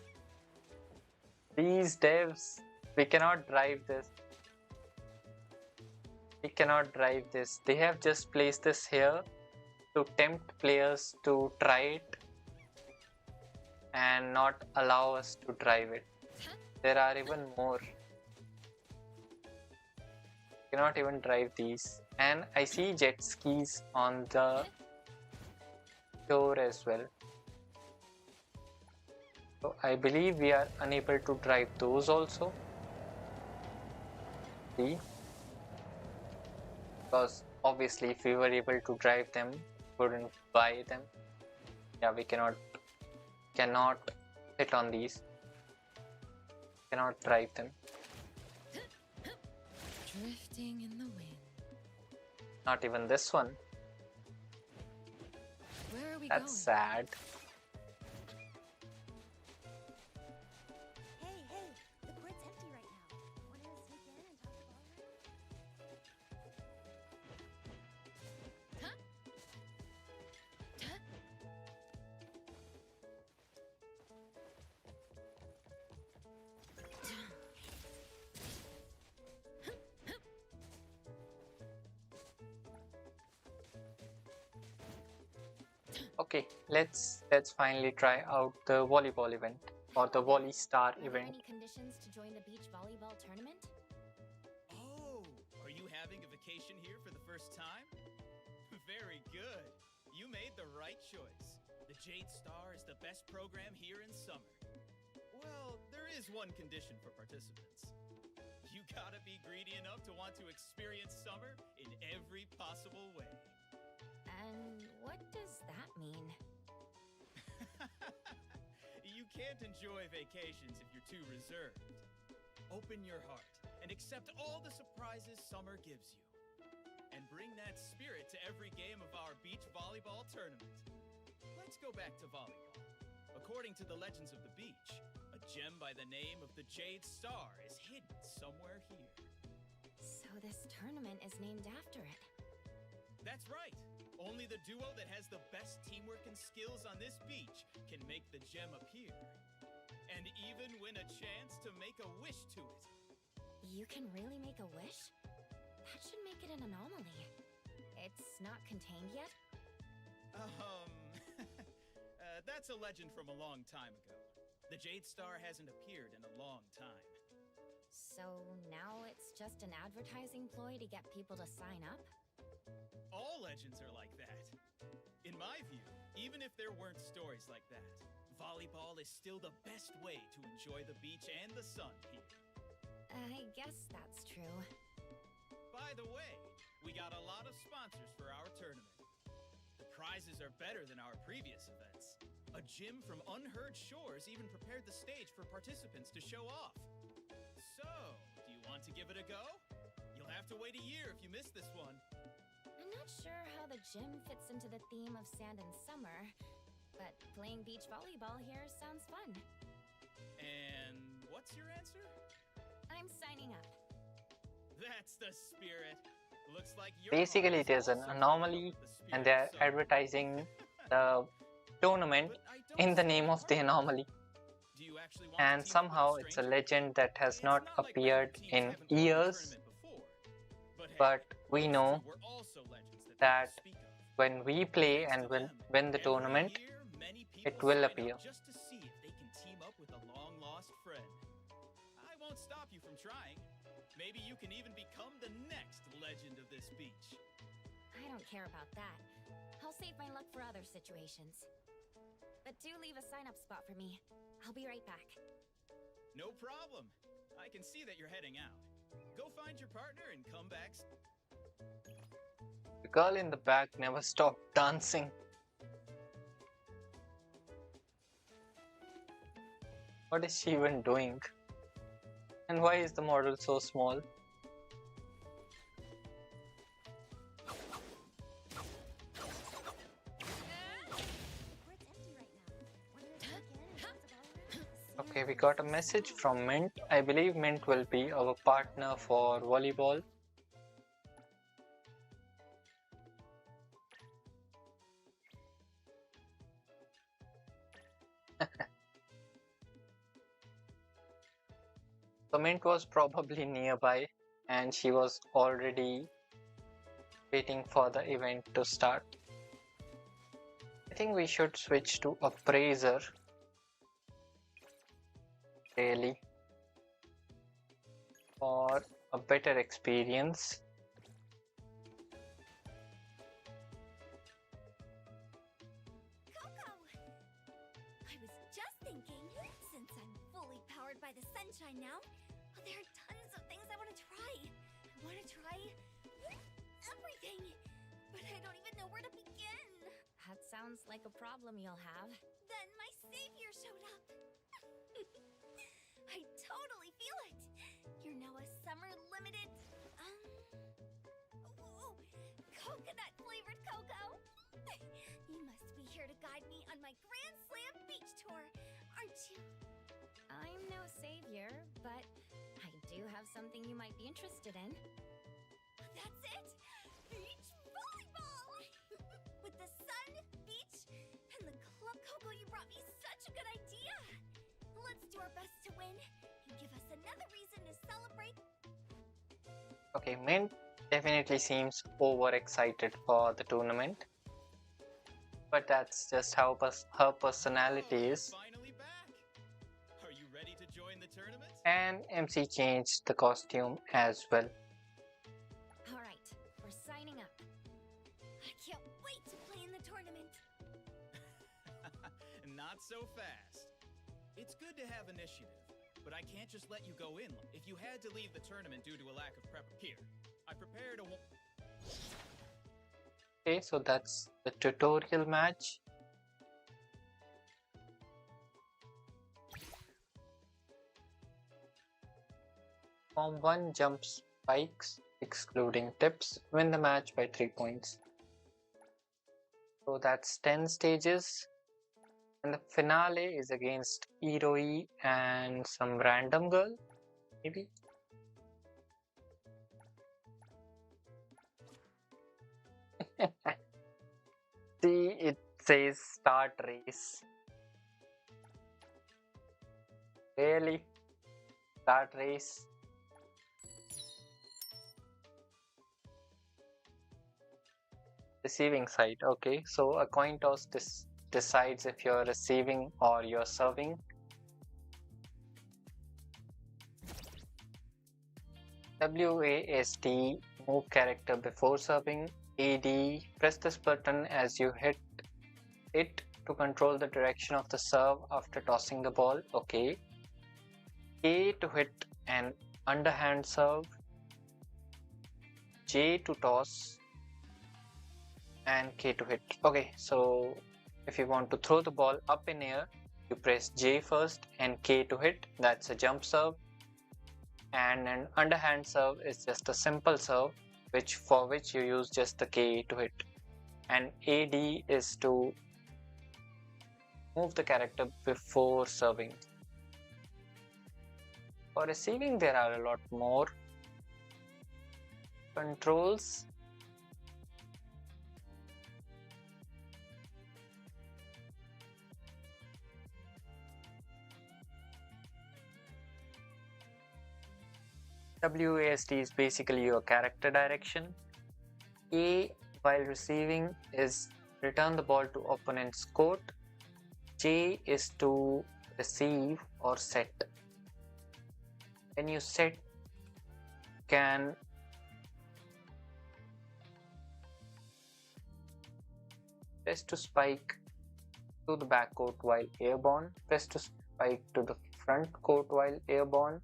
we cannot drive this. They have just placed this here to tempt players to try it and not allow us to drive it. There are even more. Cannot even drive these. And I see jet skis on the shore as well. So I believe we are unable to drive those also. See? Because obviously if we were able to drive them, we wouldn't buy them. Yeah, we cannot sit on these. Cannot drive them. Drifting in the wind. Not even this one. Where are we we That's going? sad. Hey, the grid's empty right now. Wanna sneak in and talk to Ballroom? Huh? Huh? Okay, let's finally try out the volleyball event or the Volley Star Are there event. any conditions to join the beach volleyball tournament? Oh, are you having a vacation here for the first time? Very good. You made the right choice. The Jade Star is the best program here in summer. Well, there is one condition for participants. You gotta be greedy enough to want to experience summer in every possible way. And what does that mean? You can't enjoy vacations if you're too reserved. Open your heart and accept all the surprises summer gives you. And bring that spirit to every game of our beach volleyball tournament. Let's go back to volleyball. According to the legends of the beach, a gem by the name of the Jade Star is hidden somewhere here. So this tournament is named after it. That's right. Only the duo that has the best teamwork and skills on this beach can make the gem appear. And even win a chance to make a wish to it. You can really make a wish? That should make it an anomaly. It's not contained yet? That's a legend from a long time ago. The Jade Star hasn't appeared in a long time. So now it's just an advertising ploy to get people to sign up? All legends are like that. In my view, even if there weren't stories like that, volleyball is still the best way to enjoy the beach and the sun here. I guess that's true. By the way, we got a lot of sponsors for our tournament. The prizes are better than our previous events. A gym from Unheard Shores even prepared the stage for participants to show off. So, do you want to give it a go? You'll have to wait a year if you miss this one. I'm not sure how the gym fits into the theme of sand and summer, but playing beach volleyball here sounds fun. And what's your answer? I'm signing up. That's the spirit. Looks like your Basically, heart is there's an also anomaly with the spirit and they're of summer. advertising the tournament But I don't in the see name of the part. anomaly. Do you actually want to And team up with somehow a it's a stranger? legend that has It's not like regular appeared teams in haven't won the years, tournament before. But hey, but we those know two were also legends that that people speak of. when we play Thanks and to win them, the every tournament, year, many it people will sign up appear. just to see if they can team up with a long-lost friend. I won't stop you from trying. Maybe you can even become the next legend of this beach. I don't care about that. I'll save my luck for other situations. But do leave a sign-up spot for me. I'll be right back. No problem. I can see that you're heading out. Go find your partner and come back. The girl in the back never stopped dancing. What is she even doing? And why is the model so small? Okay, we got a message from Mint. I believe Mint will be our partner for volleyball. So Mint was probably nearby and she was already waiting for the event to start. I think we should switch to Appraiser. Really, for a better experience. Coco! I was just thinking, since I'm fully powered by the sunshine now, there are tons of things I want to try. I want to try everything, but I don't even know where to begin. That sounds like a problem you'll have. Then my savior showed up. I totally feel it. You're now a summer limited, coconut flavored cocoa. You must be here here to guide me on my Grand Slam beach tour, aren't you? I'm no savior, but I do have something you might be interested in. That's it! Beach volleyball! With the sun, beach, and the club. Coco, you brought me such a good idea! Let's do our best to win and give us another reason to celebrate. Okay, Mint definitely seems overexcited for the tournament. But that's just how her personality is. Finally back. Are you ready to join the tournament? And MC changed the costume as well. Alright, we're signing up. I can't wait to play in the tournament. Not so fast. It's good to have initiative, but I can't just let you go in. If you had to leave the tournament due to a lack of prep, here, I prepared a. Okay, so that's the tutorial match. Form 1 jump spikes, excluding tips, win the match by 3 points. So that's 10 stages. And the finale is against Iroi and some random girl, maybe? See, it says start race. Really? Start race? Receiving side. Okay, so a coin toss decides if you're receiving or you're serving. WASD, move character before serving. AD, press this button as you hit it to control the direction of the serve after tossing the ball. Okay. A to hit an underhand serve. J to toss. And K to hit. Okay, so if you want to throw the ball up in air, you press J first and K to hit. That's a jump serve. And an underhand serve is just a simple serve, for which you use just the K to hit. And AD is to move the character before serving. For receiving, there are a lot more controls. WASD is basically your character direction. A, while receiving, is return the ball to opponent's court. J is to receive or set. When you set, can press to spike to the back court while airborne, press to spike to the front court while airborne.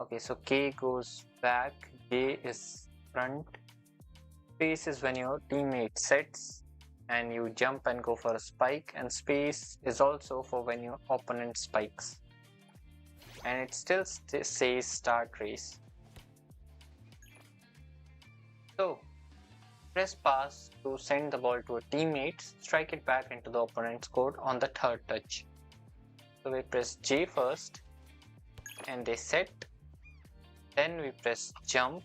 Okay, so K goes back, J is front. Space is when your teammate sets and you jump and go for a spike, and space is also for when your opponent spikes. And it still says start race. So, press pass to send the ball to a teammate, strike it back into the opponent's court on the third touch. So we press J first and they set. Then we press jump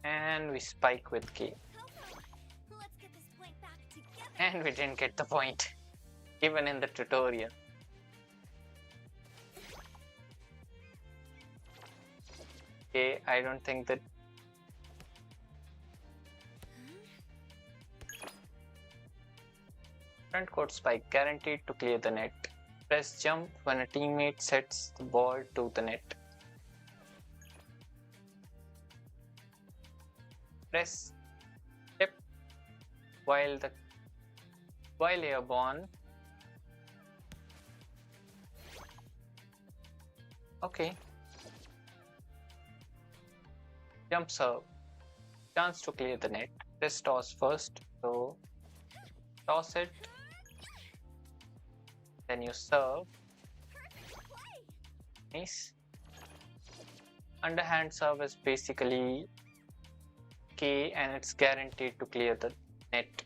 and we spike with K. Let's get this point back together. And we didn't get the point, even in the tutorial. Okay, I don't think that. Front court spike, guaranteed to clear the net. Press jump when a teammate sets the ball to the net. Press tip while airborne. Okay. Jump serve. Chance to clear the net. Press toss first. So toss it. Then you serve. Nice. Underhand serve is basically K and it's guaranteed to clear the net.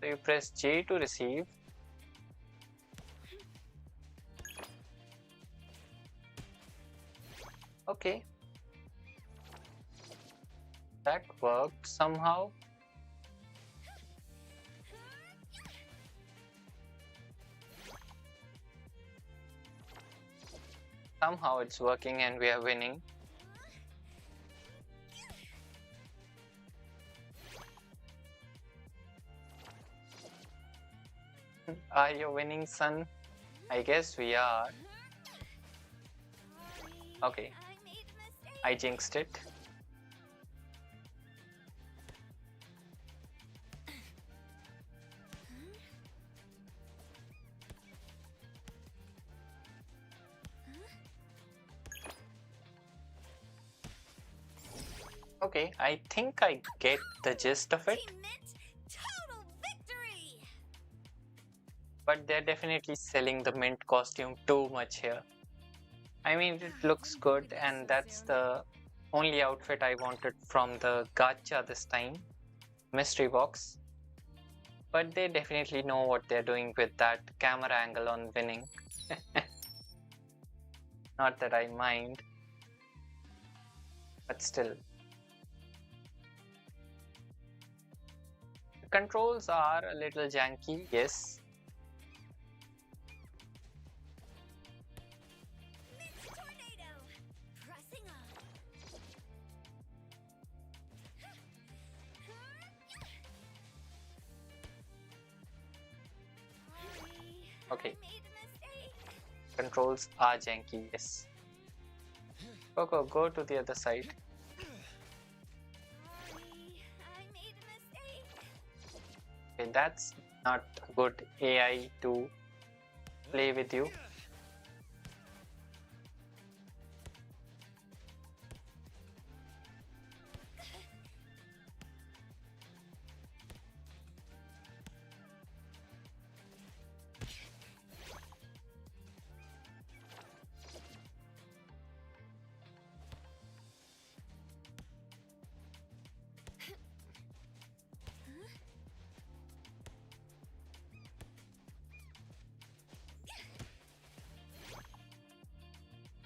So you press J to receive. Okay. That worked somehow. Somehow it's working and we are winning. Are you winning, son? I guess we are. Okay. I made a mistake. I jinxed it. Okay, I think I get the gist of it, Team Mint, total victory! but they're definitely selling the mint costume too much here. I mean, it looks good, and that's the only outfit I wanted from the gacha this time, mystery box. But they definitely know what they're doing with that camera angle on winning. Not that I mind, but still. The controls are a little janky, yes. Mint tornado! Pressing on. Okay. I made a mistake. Controls are janky, yes. Go to the other side. I made a mistake. Okay, that's not a good AI to play with you.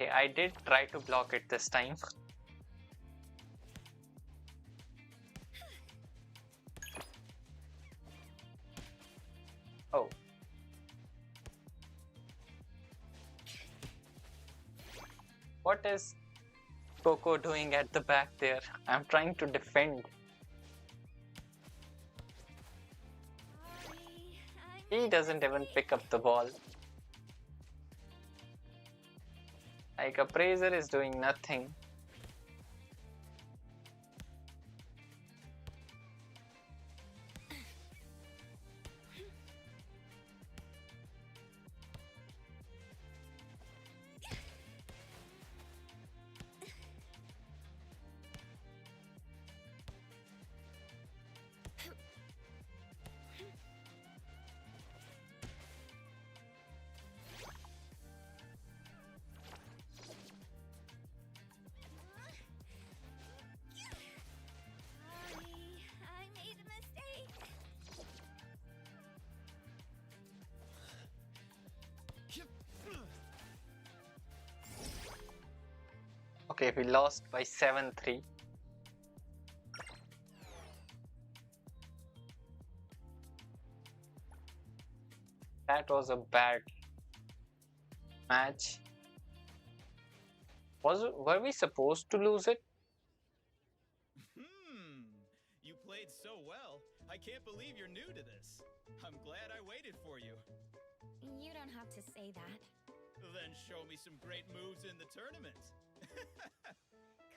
Okay, I did try to block it this time. Oh. What is Coco doing at the back there? I'm trying to defend. He doesn't even pick up the ball. Like Appraiser is doing nothing. I made a mistake. Okay, we lost by 7-3. That was a bad match. Were we supposed to lose it? You played so well. I can't believe you're new to this. I'm glad I waited for you. You don't have to say that. Then show me some great moves in the tournament.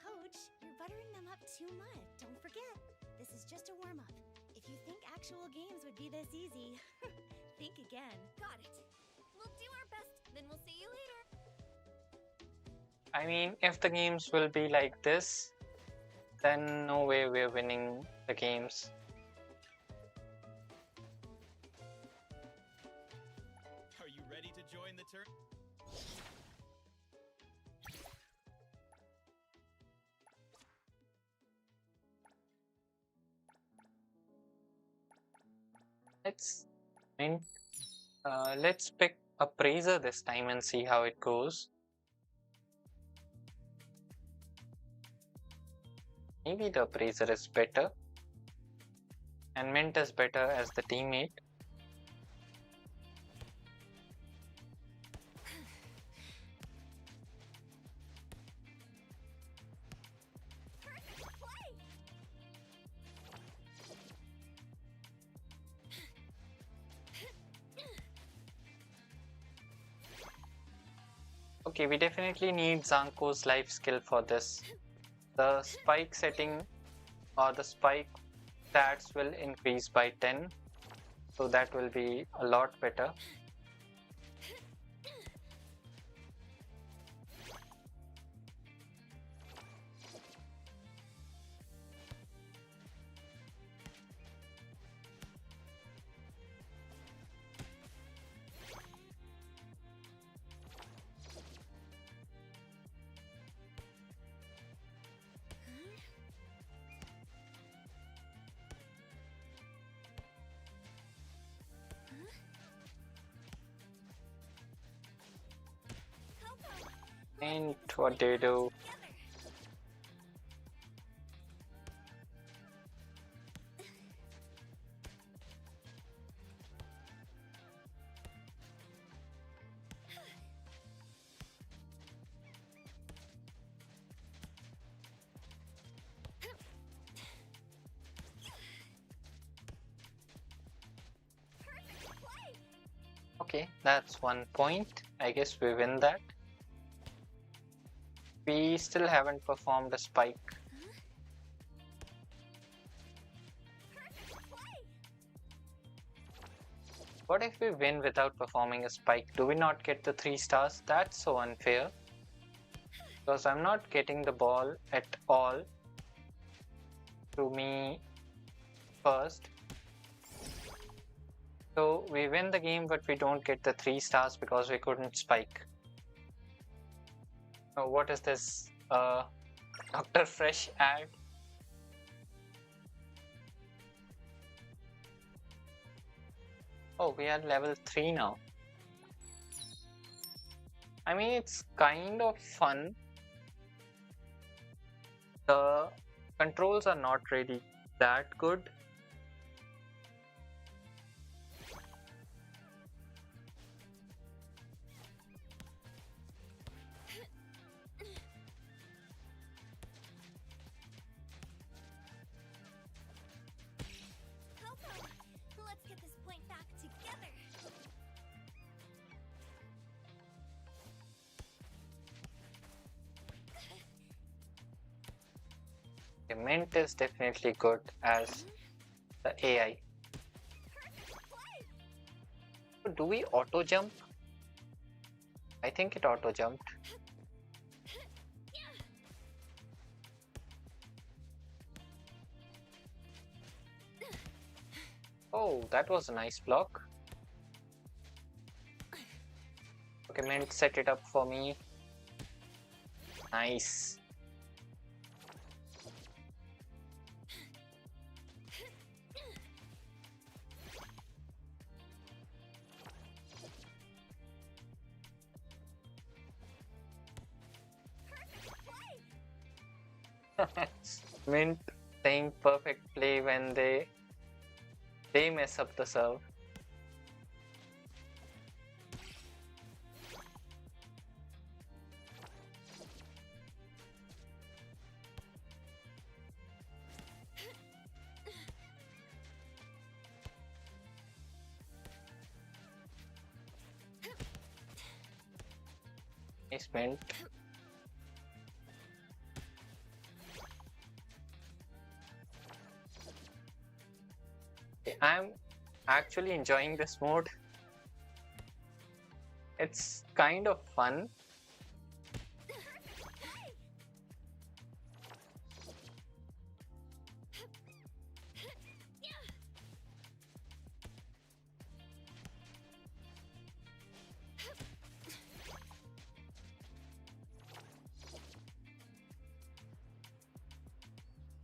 Coach, you're buttering them up too much. Don't forget, this is just a warm-up. If you think actual games would be this easy, think again. Got it. We'll do our best, then we'll see you later. I mean, if the games will be like this, then no way we're winning the games. Are you ready to join the turn? Let's mint. Let's pick Appraiser this time and see how it goes. Maybe the Appraiser is better, and Mint is better as the teammate. Okay, we definitely need ZANKOU's life skill for this. The spike setting or the spike stats will increase by 10, so that will be a lot better. And what do you do? Okay, that's 1 point. I guess we win that. We still haven't performed a spike. What if we win without performing a spike? Do we not get the 3 stars? That's so unfair. Because I'm not getting the ball at all to me first. So we win the game, but we don't get the 3 stars because we couldn't spike. Oh, what is this? Dr. Fresh ad? Oh, we are level 3 now. I mean, it's kind of fun. The controls are not really that good. Let's get this point back together. The Mint is definitely good as the AI. Do we auto jump? I think it auto jumped. Oh, that was a nice block. Okay, Mint set it up for me. Nice. Mint saying perfect play when they mess up the serve. Nice, Mint. I'm actually enjoying this mode. It's kind of fun.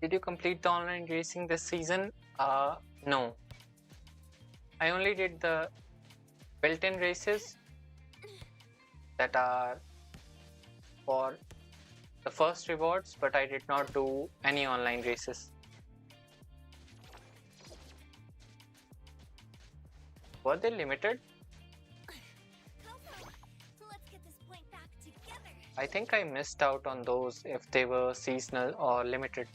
Did you complete the online racing this season? No. I only did the built-in races that are for the first rewards, but I did not do any online races. Were they limited? Let's get this point back together. I think I missed out on those if they were seasonal or limited.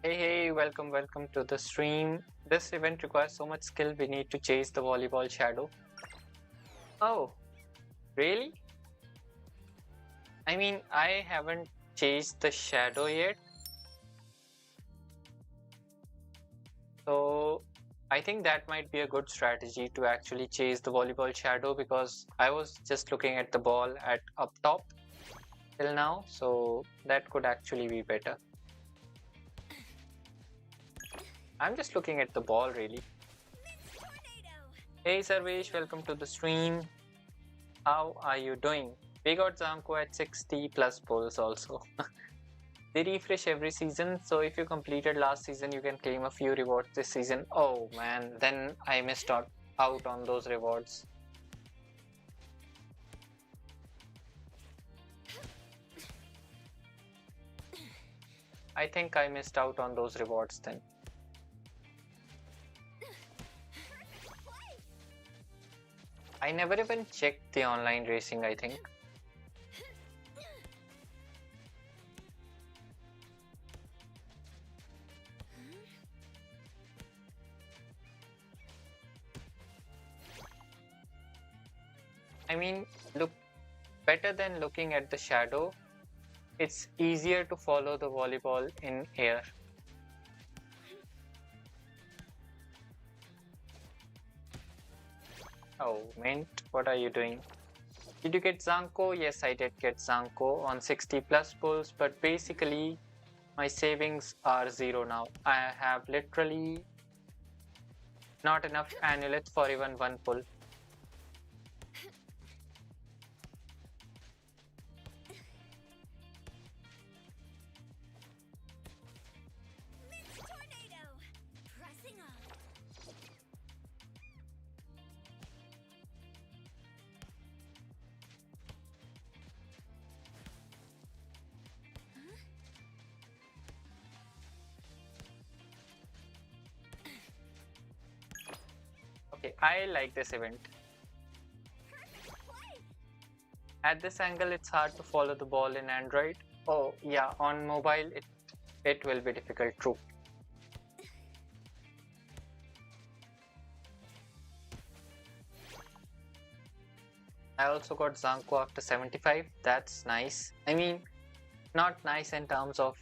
Hey, welcome to the stream. This event requires so much skill, we need to chase the volleyball shadow. Oh, really? I mean, I haven't chased the shadow yet. So, I think that might be a good strategy to actually chase the volleyball shadow because I was just looking at the ball at up top till now, so that could actually be better. I'm just looking at the ball really. Hey Sarvesh, welcome to the stream. How are you doing? We got ZANKOU at 60 plus pulls also. They refresh every season, so if you completed last season, you can claim a few rewards this season. Oh man, then I missed out on those rewards. I think I missed out on those rewards then. I never even checked the online racing, I think. I mean, look, better than looking at the shadow, it's easier to follow the volleyball in air. Oh, Mint, what are you doing? Did you get ZANKOU? Yes, I did get ZANKOU on 60 plus pulls, but basically my savings are zero now. I have literally not enough amulets for even one pull. Tornado! Pressing on. Okay, I like this event. At this angle, it's hard to follow the ball in Android. Oh, yeah, on mobile, it will be difficult, true. I also got ZANKOU after 75. That's nice. I mean, not nice in terms of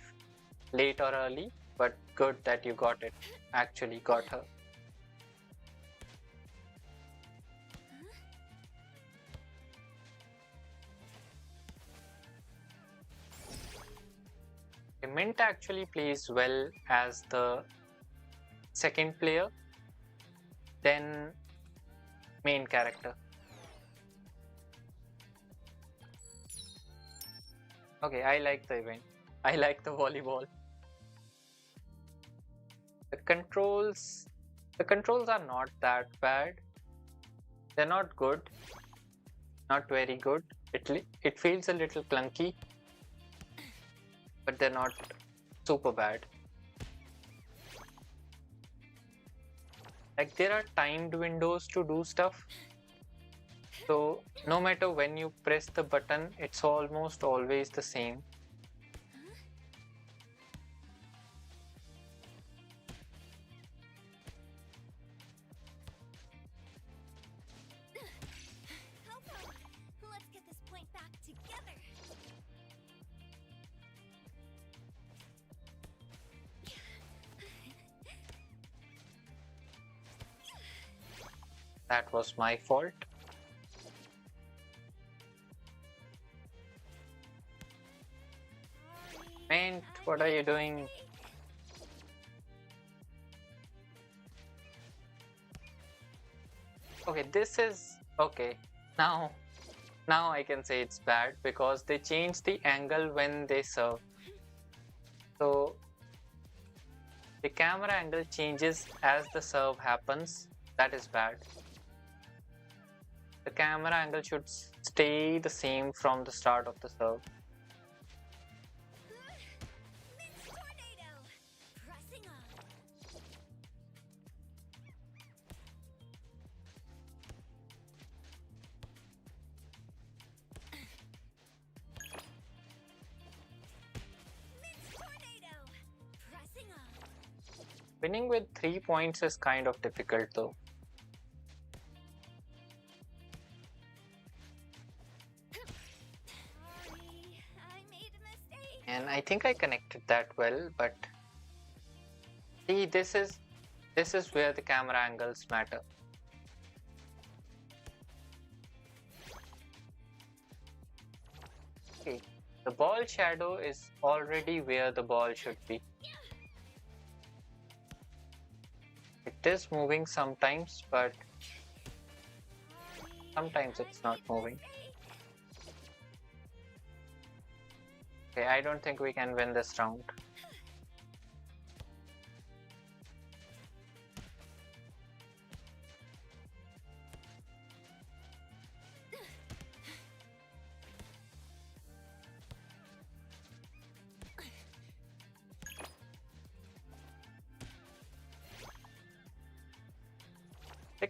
late or early, but good that you got it. Actually got her. Mint actually plays well as the second player, then main character. Okay, I like the event. I like the volleyball. The controls are not that bad. They're not good, not very good. It feels a little clunky, but they're not super bad. Like there are timed windows to do stuff. So no matter when you press the button, it's almost always the same. Let's get this point back together. That was my fault. What are you doing? Okay, this is okay. Now I can say it's bad because they change the angle when they serve. So the camera angle changes as the serve happens. That is bad. The camera angle should stay the same from the start of the serve. Mixed tornado! Pressing on. Mixed tornado! Pressing on. Winning with 3 points is kind of difficult though. Sorry, I made a mistake. And I think I connected that well, but see, this is where the camera angles matter. Okay, the ball shadow is already where the ball should be. It is moving sometimes, but sometimes it's not moving. Okay, I don't think we can win this round.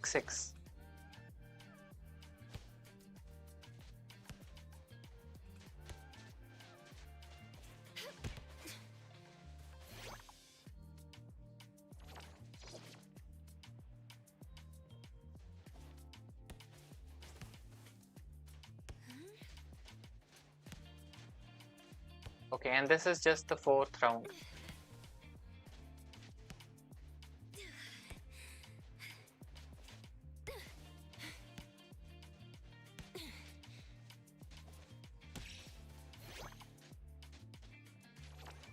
Six. Okay, and this is just the 4th round.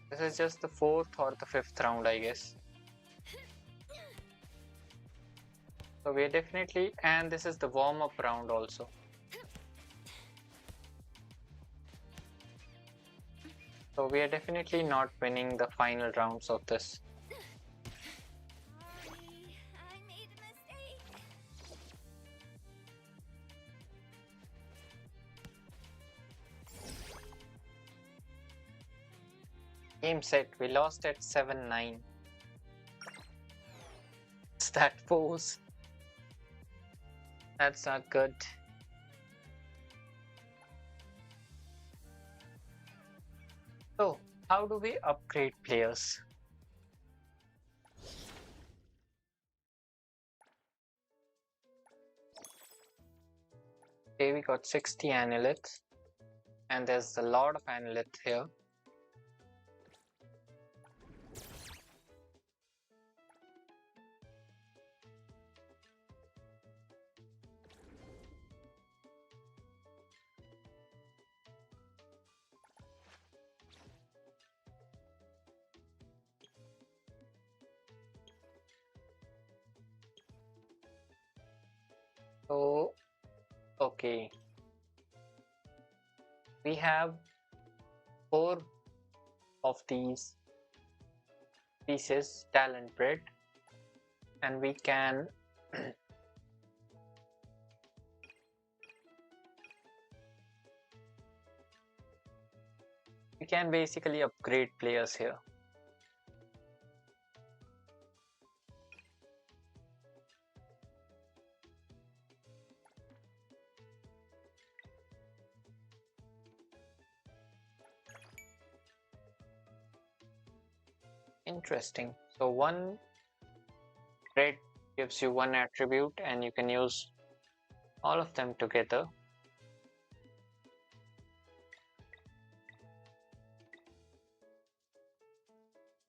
This is just the 4th or the 5th round, I guess. So we are definitely, and this is the warm-up round also. So we are definitely not winning the final rounds of this. Sorry, I made a mistake. Game set, we lost at 7-9. It's that pose. That's not good. So, how do we upgrade players? Okay, we got 60 annulets, and there's a lot of annulets here. So, okay, we have 4 of these pieces talent bread, and we can we can basically upgrade players here. Interesting. So one bread gives you one attribute and you can use all of them together.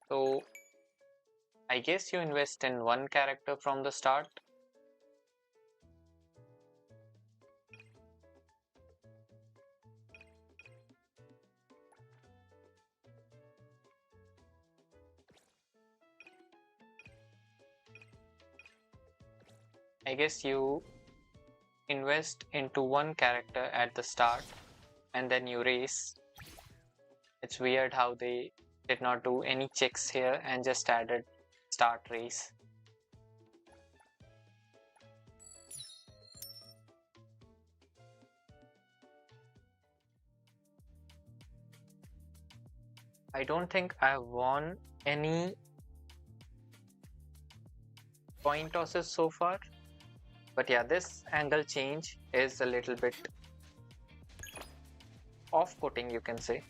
So I guess you invest in one character from the start. I guess you invest into one character at the start and then you race. It's weird how they did not do any checks here and just added start race. I don't think I've won any coin tosses so far, but yeah, this angle change is a little bit off-putting, you can say.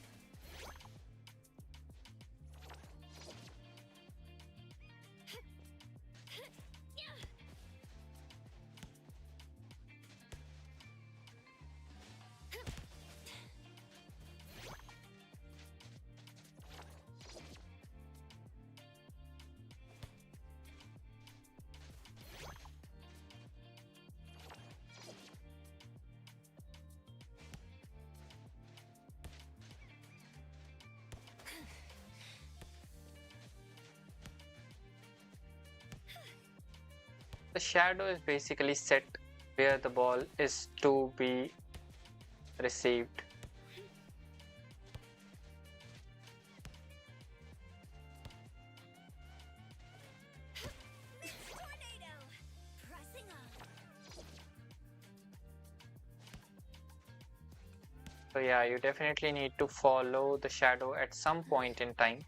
The shadow is basically set where the ball is to be received. Tornado! Pressing on. So yeah, you definitely need to follow the shadow at some point in time.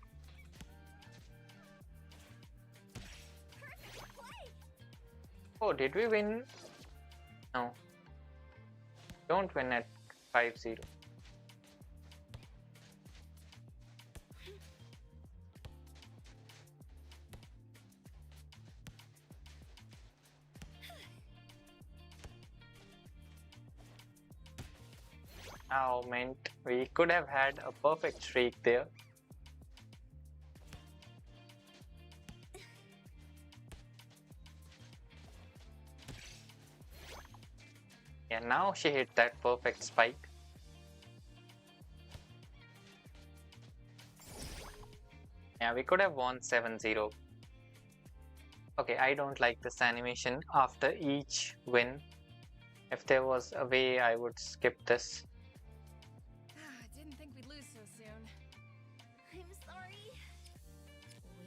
Oh, did we win? No. Don't win at 5-0. Oh, meant we could have had a perfect streak there. Yeah, now she hit that perfect spike. Yeah, we could have won 7-0. Okay, I don't like this animation after each win. If there was a way, I would skip this. Didn't think we'd lose so soon. I'm sorry.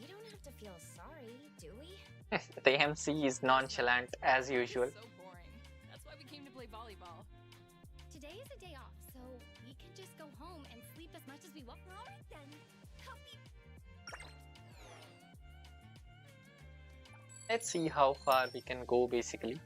We don't have to feel sorry, do we? The MC is nonchalant as usual. So boring. That's why we came to play volleyball. Today is a day off, so we can just go home and sleep as much as we want. All right then. Help me. Let's see how far we can go basically.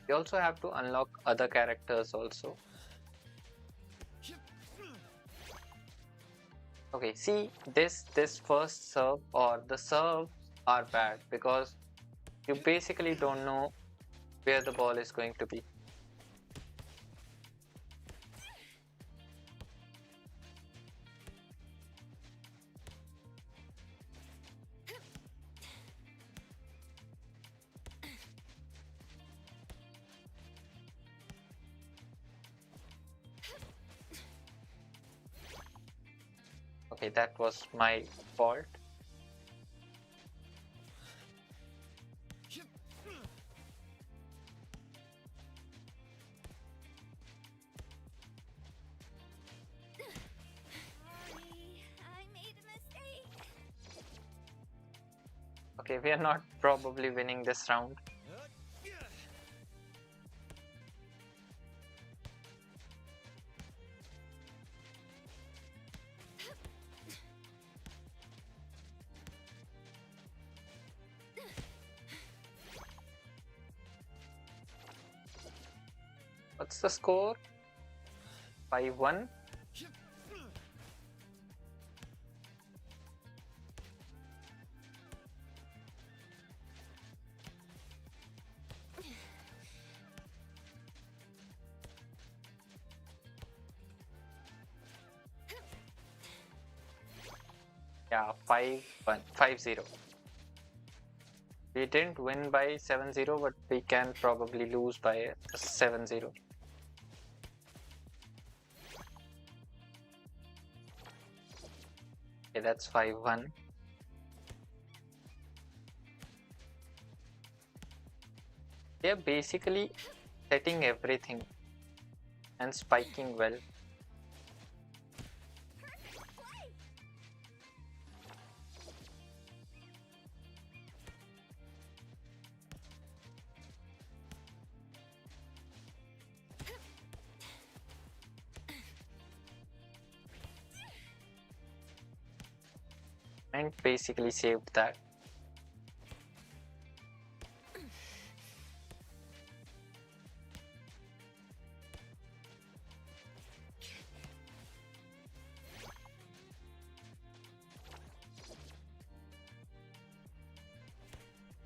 We also have to unlock other characters also. Okay, see this first serve or the serve are bad because you basically don't know where the ball is going to be. Okay, that was my fault. Sorry, I made a mistake. Okay, we are not probably winning this round. What's the score? 5-1. Yeah, 5-1, 5-0. We didn't win by 7-0, but we can probably lose by 7-0. Okay, that's 5-1. They're basically setting everything and spiking well. And basically saved that.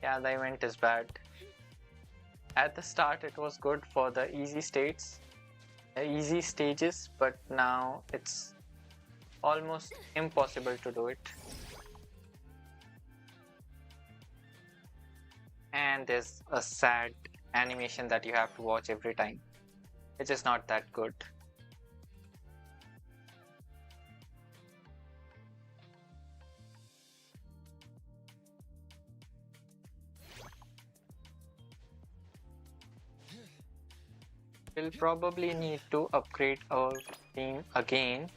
Yeah, the event is bad. At the start it was good for the easy stages, but now it's almost impossible to do it. And there's a sad animation that you have to watch every time, which is not that good. We'll probably need to upgrade our team again.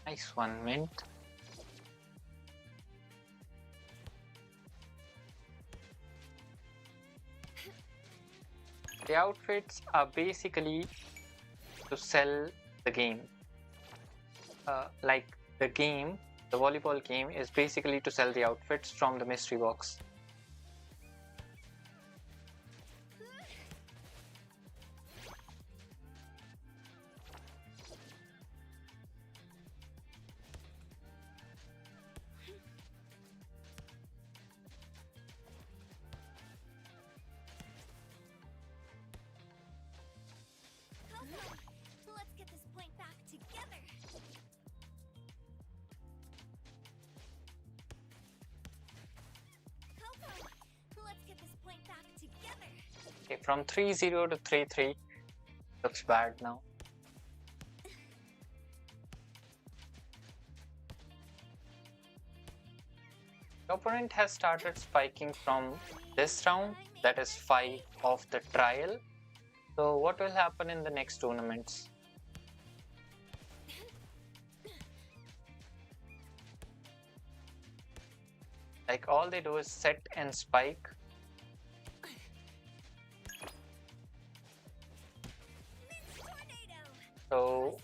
Nice one, Mint. The outfits are basically to sell the game. Like the volleyball game is basically to sell the outfits from the mystery box. Let's get this point back together. Coco, let's get this point back together. Okay, from 3-0 to 3-3 looks bad now. The opponent has started spiking from this round, that is 5 of the trial. So what will happen in the next tournaments? Like all they do is set and spike. So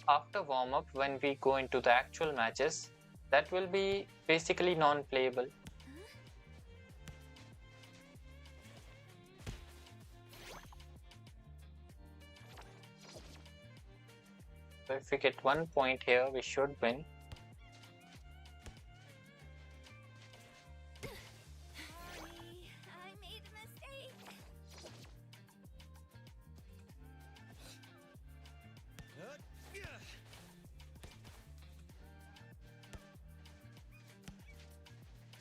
after warm-up, when we go into the actual matches, that will be basically non-playable. So if we get 1 point here, we should win. I made a mistake.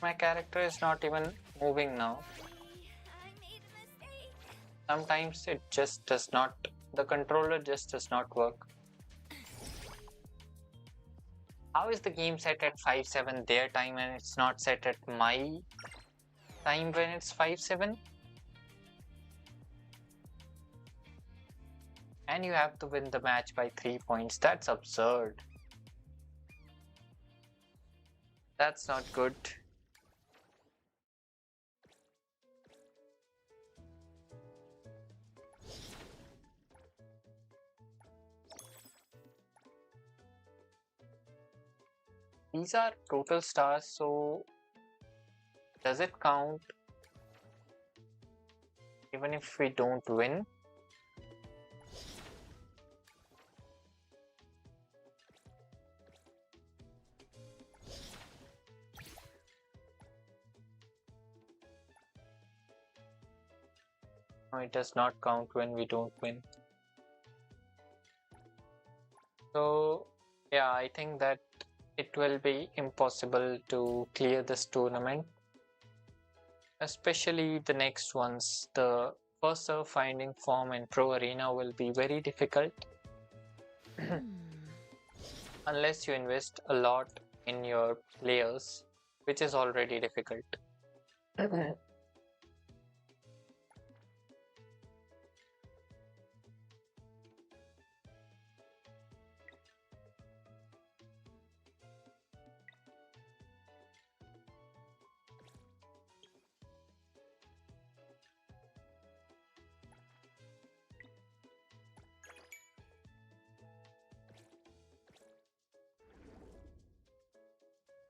My character is not even moving now. I made a mistake. Sometimes it just does not, the controller just does not work. How is the game set at 5-7 their time and it's not set at my time when it's 5-7? And you have to win the match by 3 points. That's absurd. That's not good. These are total stars, so does it count even if we don't win. No, it does not count when we don't win. So yeah, I think that it will be impossible to clear this tournament, especially the next ones. The first serve finding form in Pro Arena will be very difficult unless you invest a lot in your players, which is already difficult.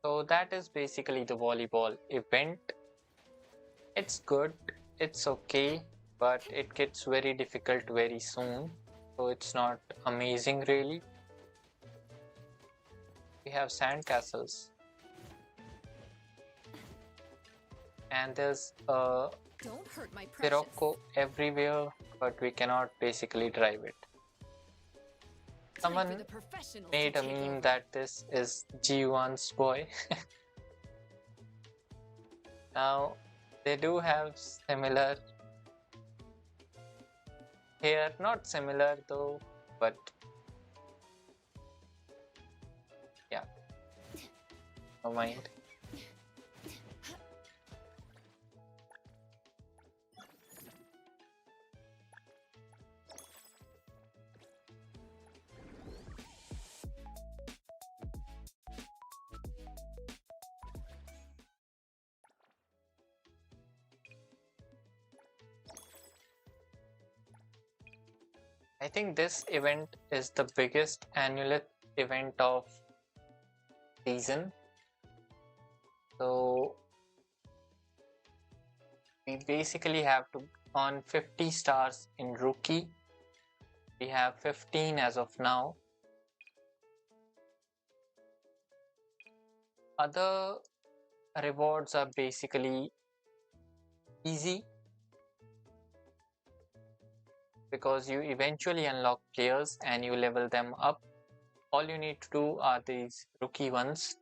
So that is basically the volleyball event. It's good, it's okay, but it gets very difficult very soon. So it's not amazing really. We have sandcastles. And there's a Don't hurt my precious. Sirocco everywhere, but we cannot basically drive it. Time for Someone the professionals made to a take meme over. that this is G1's boy. Now, they do have similar hair, not similar though, but yeah, no mind. I think this event is the biggest annual event of season. So we basically have to earn 50 stars in rookie. We have 15 as of now. Other rewards are basically easy because you eventually unlock players and you level them up. All you need to do are these rookie ones.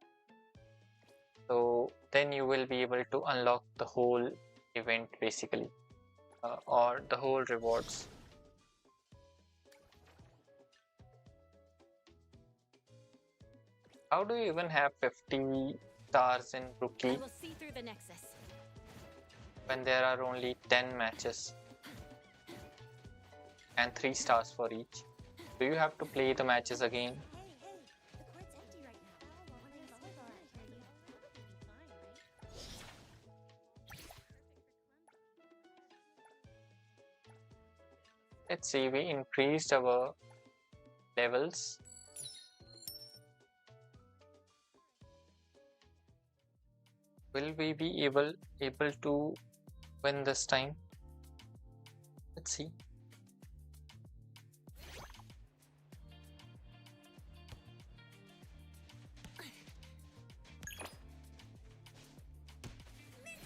So then you will be able to unlock the whole event basically, or the whole rewards. How do you even have 50 stars in I rookie will see through the nexus. when there are only 10 matches and 3 stars for each? Do you have to play the matches again? Let's see, we increased our levels. Will we be able to win this time? Let's see.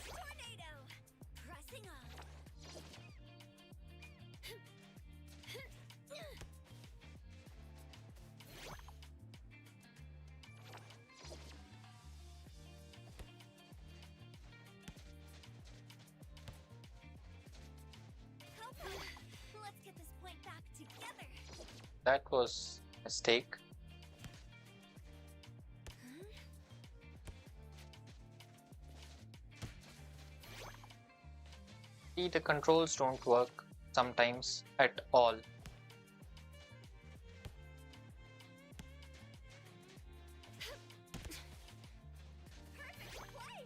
Tornado! Pressing on. Let's get this point back together. That was a mistake. See, the controls don't work sometimes at all. Perfect play.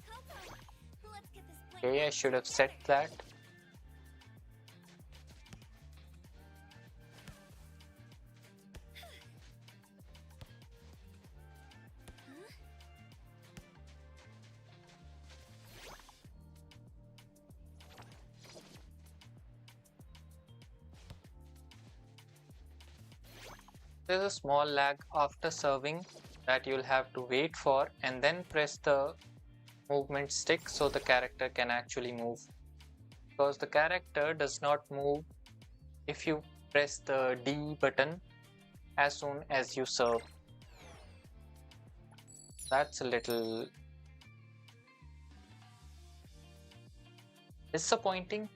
Coco, let's get this point Okay, I back should have together. said that. There's a small lag after serving that you'll have to wait for and then press the movement stick so the character can actually move. Because the character does not move if you press the D button as soon as you serve. That's a little disappointing.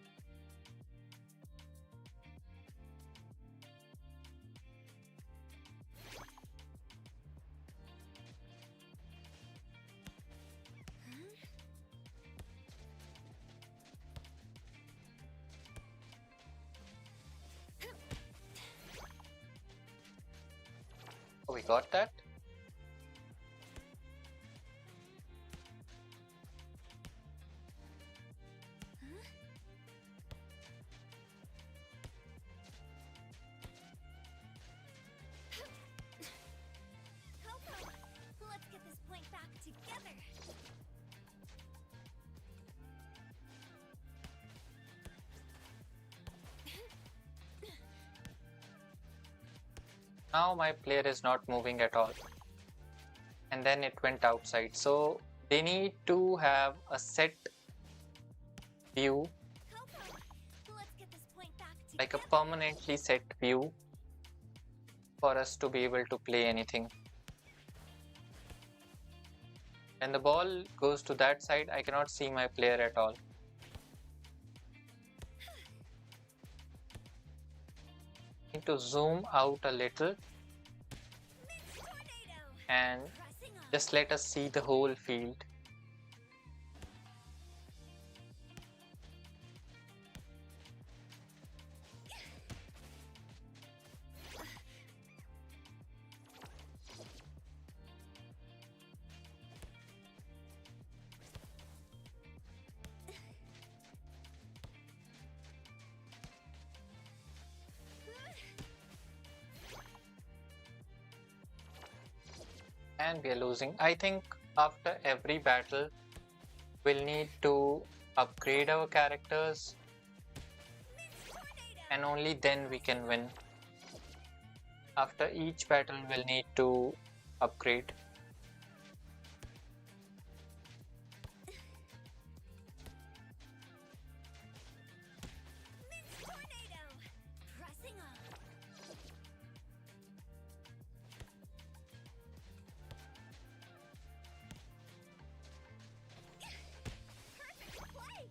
Oh, we got that. Coco, let's get this point back together. Now my player is not moving at all. And then it went outside. So they need to have a set view, Coco, let's get this point back together. like a permanently set view for us to be able to play anything. When the ball goes to that side, I cannot see my player at all. Need to zoom out a little Tornado. and Pressing on. just let us see the whole field. And we are losing. I think after every battle, we'll need to upgrade our characters and only then we can win. After each battle, we'll need to upgrade. Tornado. Pressing on. Perfect play.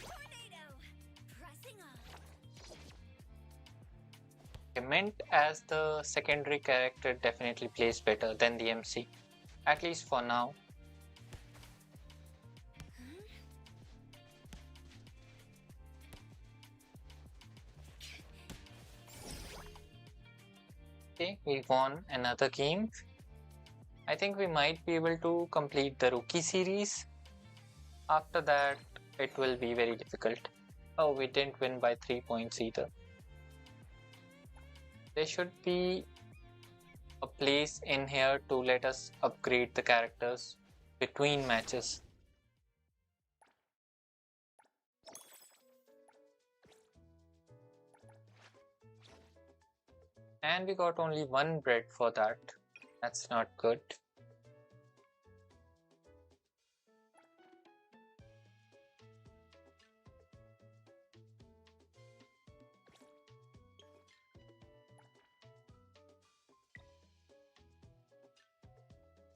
Tornado. Pressing on. Mint as the secondary character definitely plays better than the MC, at least for now. Okay, we won another game. I think we might be able to complete the rookie series. After that, it will be very difficult. Oh, we didn't win by 3 points either. There should be a place in here to let us upgrade the characters between matches. And we got only one bread for that. That's not good.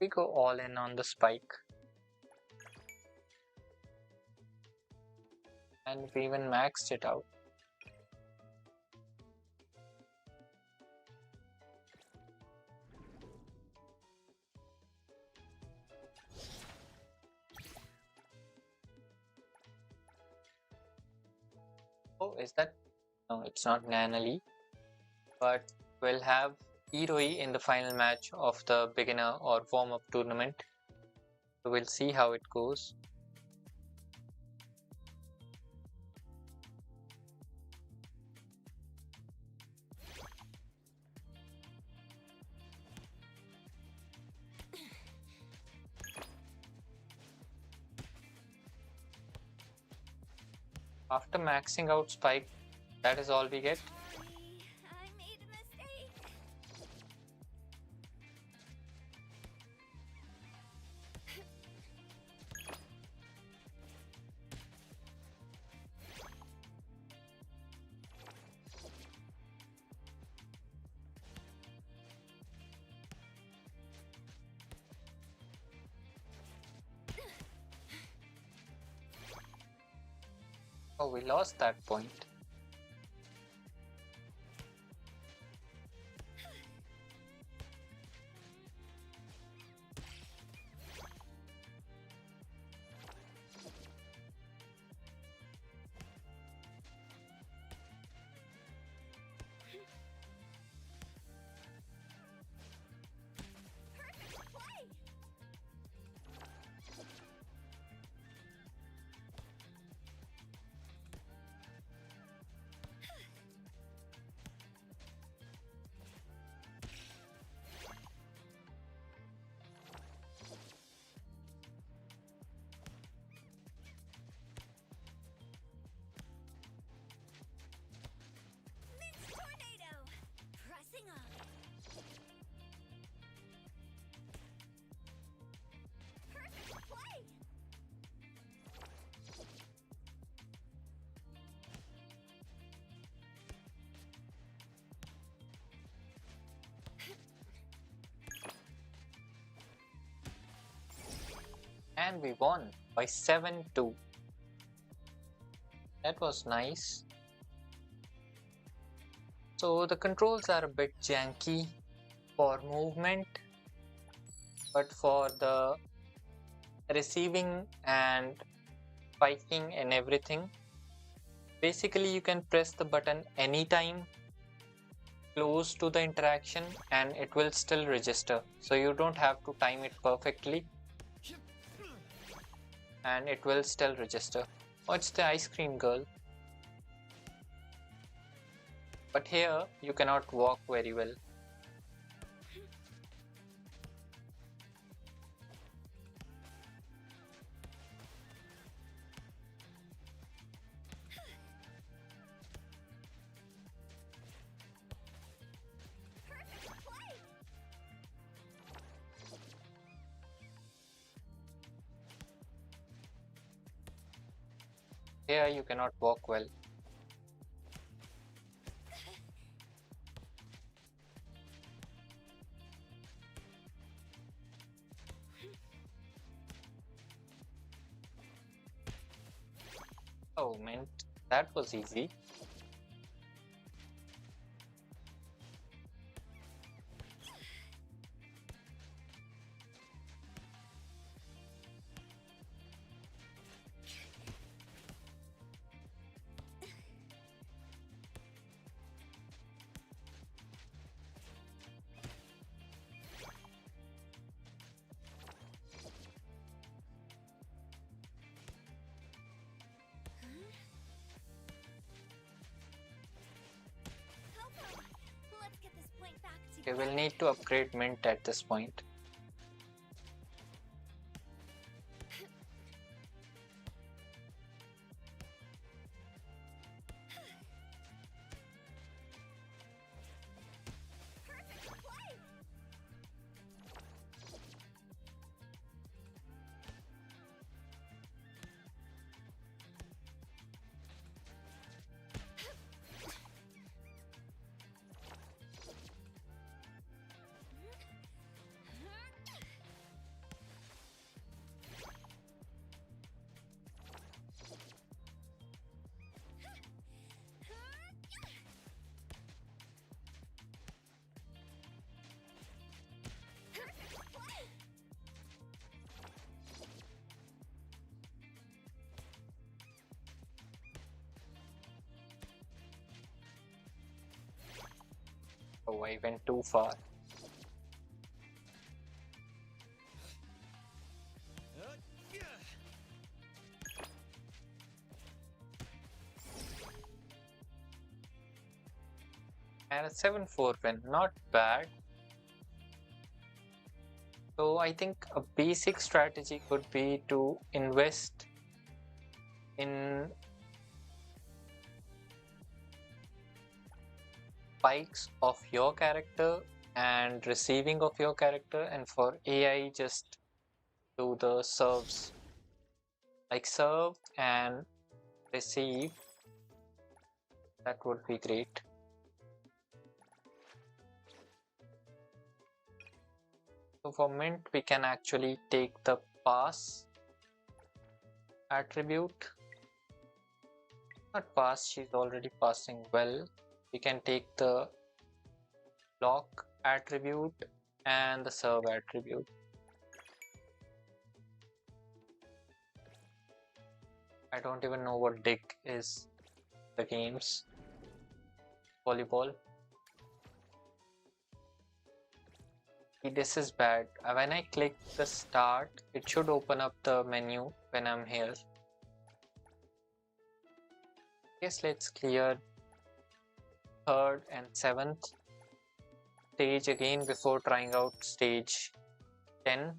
We go all in on the spike. And we even maxed it out. Oh, is that? No, it's not Nanali. But we'll have Iroi in the final match of the beginner or warm-up tournament. So we'll see how it goes. After maxing out Spike, that is all we get. Sorry, I made a mistake. Oh, we lost that point. Perfect play. Mixed tornado. Pressing on. Perfect play. And we won by 7-2. That was nice. So the controls are a bit janky for movement, but for the receiving and spiking and everything, basically you can press the button anytime close to the interaction and it will still register. So you don't have to time it perfectly and it will still register. What's the ice cream girl? But here you cannot walk very well. Perfect play. Here you cannot walk well. Oh, man, that was easy. Coco, let's get this point back We together. will need to upgrade Mint at this point. Perfect play. Perfect play. Oh, I went too far. And a 7-4 win, not bad. So I think a basic strategy could be to invest in spikes of your character and receiving of your character, and for AI just do the serves, like serve and receive. That would be great. So for Mint, we can actually take the pass attribute. Not pass, she's already passing well. We can take the block attribute and the serve attribute. I don't even know what dig is. The games. Volleyball. This is bad. When I click the start, it should open up the menu when I'm here. Yes, let's clear 3rd and 7th stage again before trying out stage 10.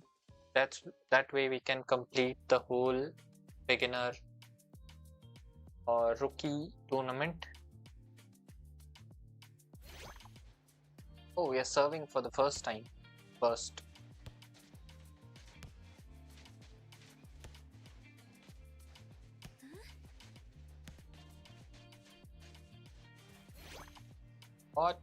That way we can complete the whole beginner or rookie tournament. Oh, we are serving for the first time. First. What?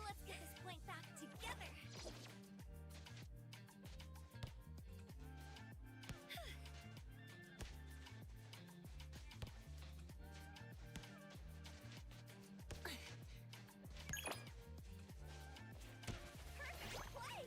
Let's get this point back together. Perfect play.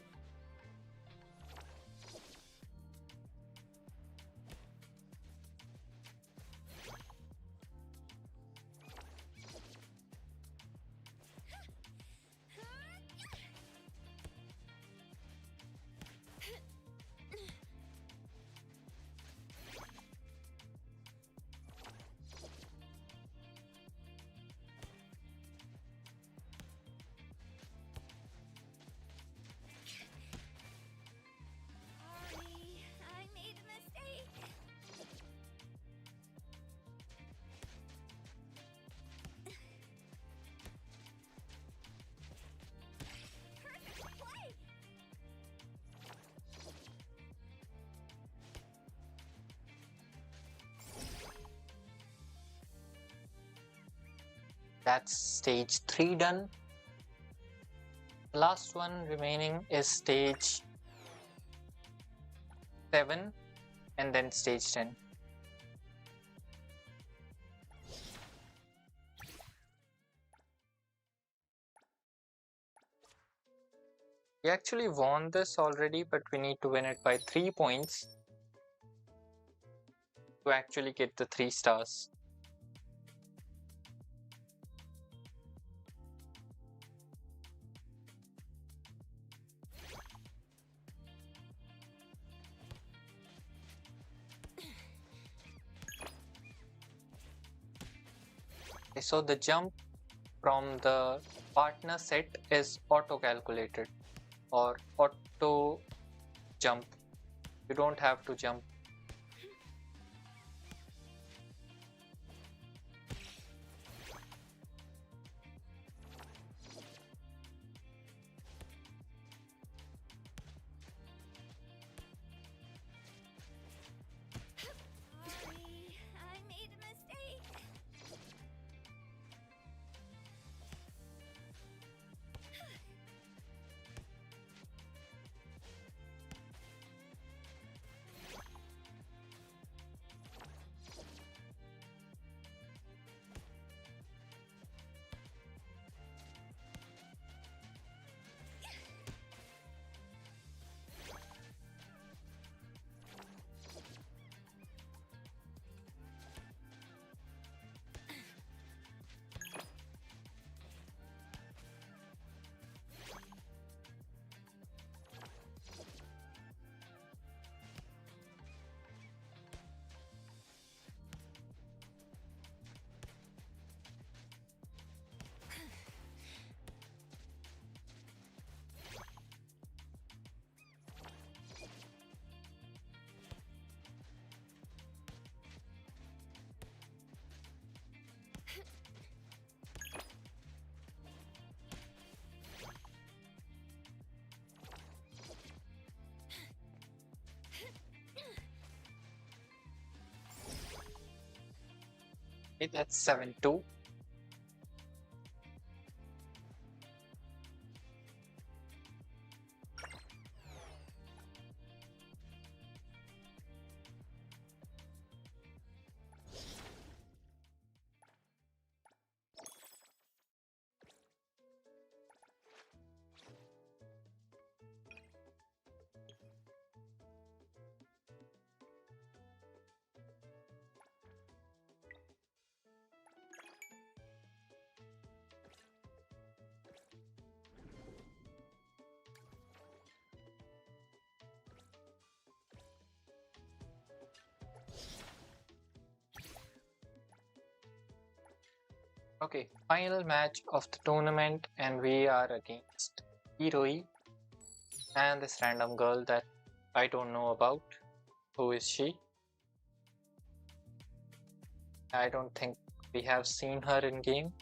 Sorry, I made a mistake. Perfect play. That's stage 3 done. The last one remaining is stage 7 and then stage 10. We actually won this already, but we need to win it by 3 points to actually get the 3 stars. Okay, so the jump from the partner set is auto calculated or auto jump. You don't have to jump. Sorry, I made a mistake. Okay, that's 7-2. Okay, final match of the tournament, and we are against Hiroi and this random girl that I don't know about. Who is she? I don't think we have seen her in game.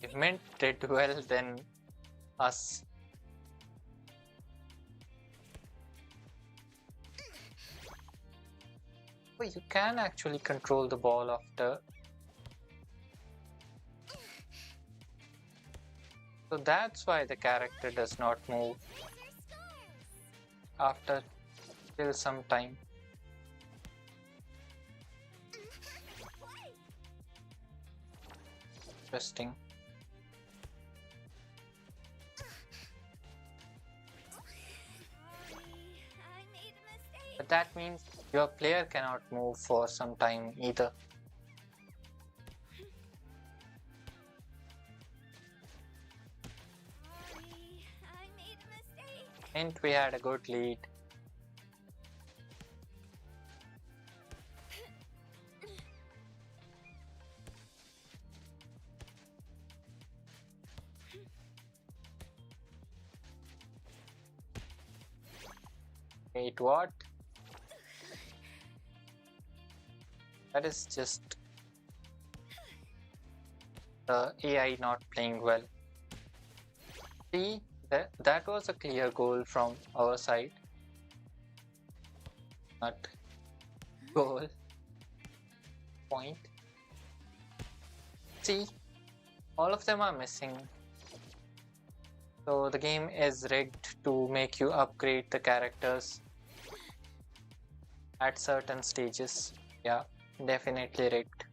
If Mint did well, then us. Oh, you can actually control the ball after. So that's why the character does not move after till some time. Interesting. But that means your player cannot move for some time either. And we had a good lead. Wait, what? That is just the AI not playing well. See, that was a clear goal from our side. Not goal. Point. See, all of them are missing. So the game is rigged to make you upgrade the characters at certain stages. Yeah, definitely rigged.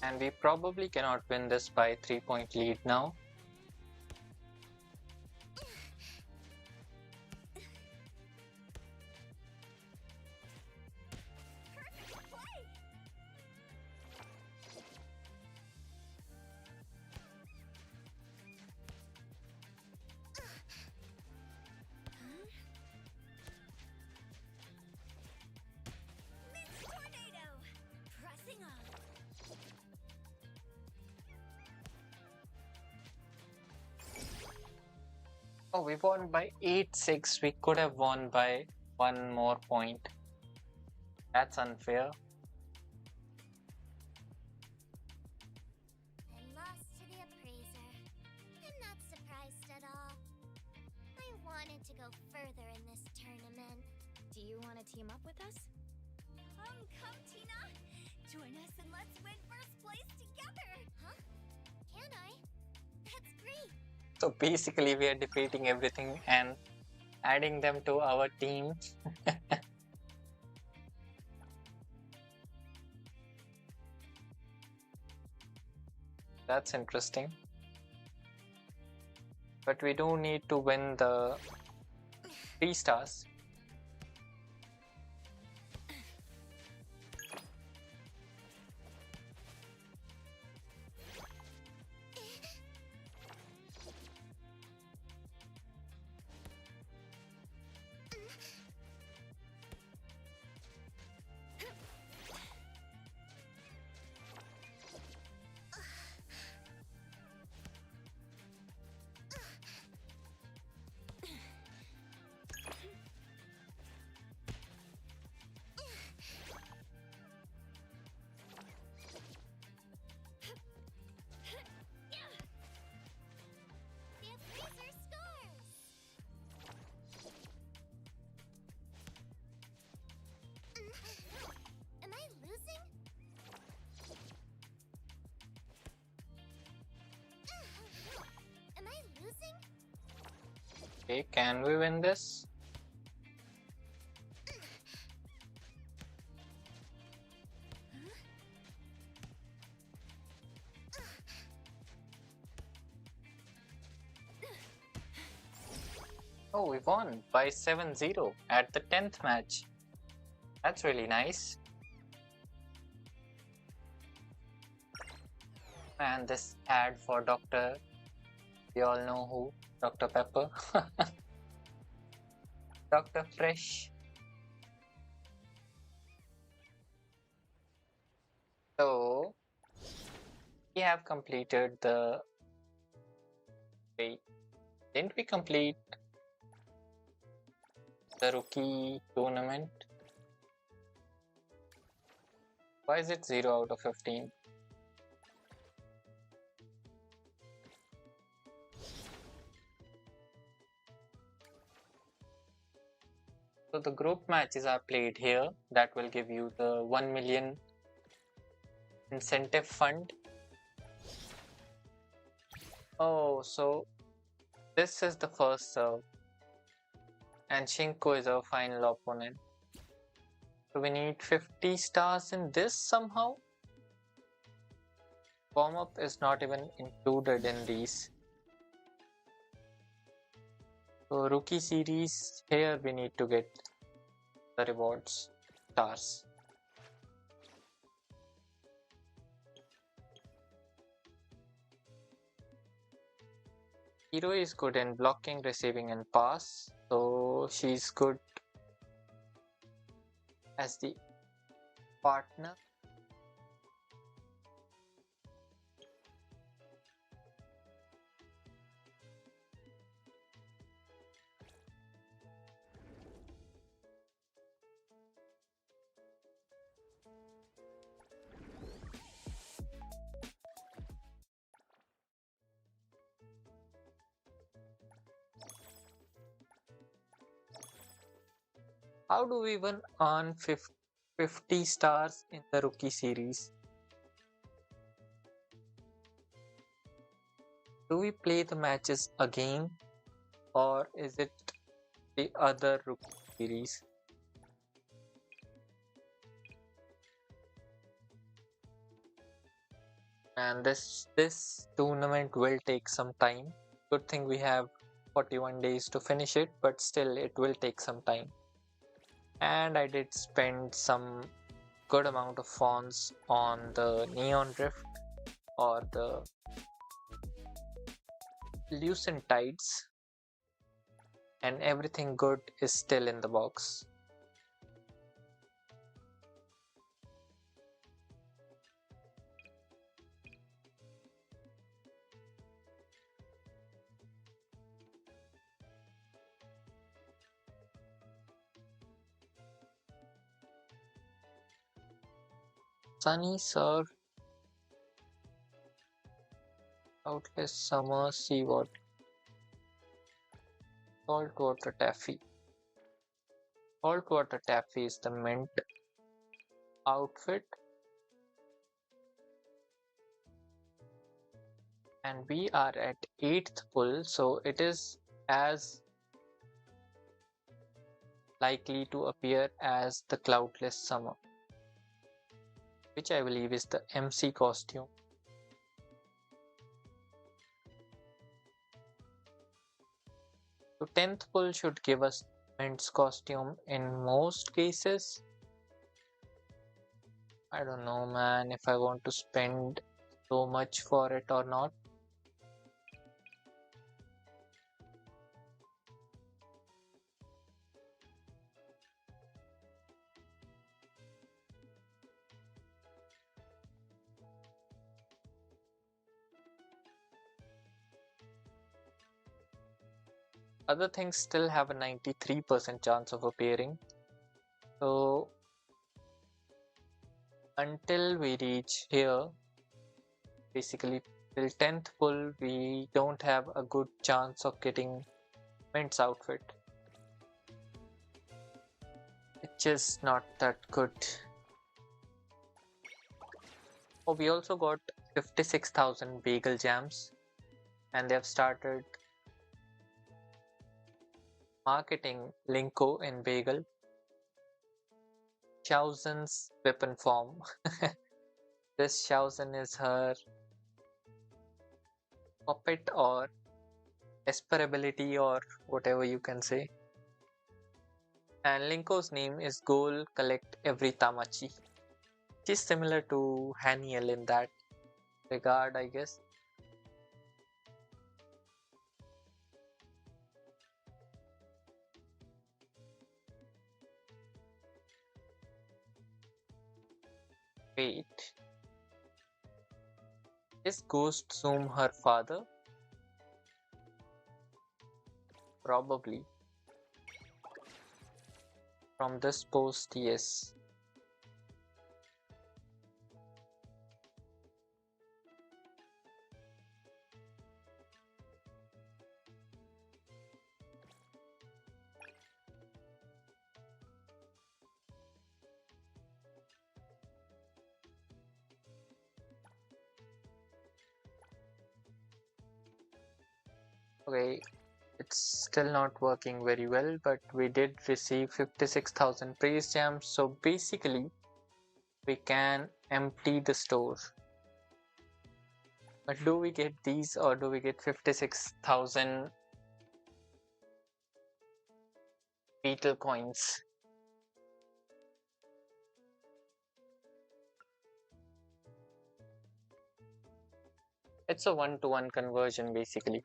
And we probably cannot win this by 3-point lead now. Oh, we won by 8-6. We could have won by 1 more point. That's unfair. I lost to the appraiser. I'm not surprised at all. I wanted to go further in this tournament. Do you want to team up with us? Come, Tina! Join us and let's win first place together! Huh? Can I? That's great! So basically we are defeating everything and adding them to our team. That's interesting. But we do need to win the 3 stars. Okay, can we win this? Oh, we won by 7-0 at the 10th match. That's really nice. And this ad for Dr. We all know who, Dr. Pepper. Dr. Fresh. So, we have completed the... Wait, didn't we complete the rookie tournament? Why is it 0 out of 15? So the group matches are played here. That will give you the 1 million incentive fund. Oh, so this is the first serve. And Shinko is our final opponent. So we need 50 stars in this somehow. Warm-up is not even included in these. So rookie series, here we need to get the rewards, stars. Hero is good in blocking, receiving and pass. So she's good as the partner. How do we even earn 50 stars in the rookie series? Do we play the matches again, or is it the other rookie series? And this tournament will take some time. Good thing we have 41 days to finish it, but still it will take some time. And I did spend some good amount of fonts on the Neon Rift or the Lucent Tides, and everything good is still in the box. Sunny Surf, Outless Summer, Seawater, Saltwater Taffy. Saltwater Taffy is the mint outfit. And we are at 8th pull, so it is as likely to appear as the Cloudless Summer, which I believe is the MC costume. So 10th pull should give us Mint's costume in most cases. I don't know, man, if I want to spend so much for it or not. Other things still have a 93% chance of appearing. So until we reach here, basically till 10th pull, we don't have a good chance of getting Mint's outfit, which is not that good. Oh, we also got 56,000 bagel jams, and they have started marketing Linko in Bagel. Xiaozhen's weapon form. This Xiaozhen is her puppet or esperability or whatever you can say. And Linko's name is Goal Collect Every Tamachi. She's similar to Haniel in that regard, I guess. Wait. Is Ghost Zoom her father? Probably. From this post, yes. Okay, it's still not working very well, but we did receive 56,000 praise gems, so basically we can empty the store. But do we get these or do we get 56,000 beetle coins? It's a 1-to-1 conversion basically.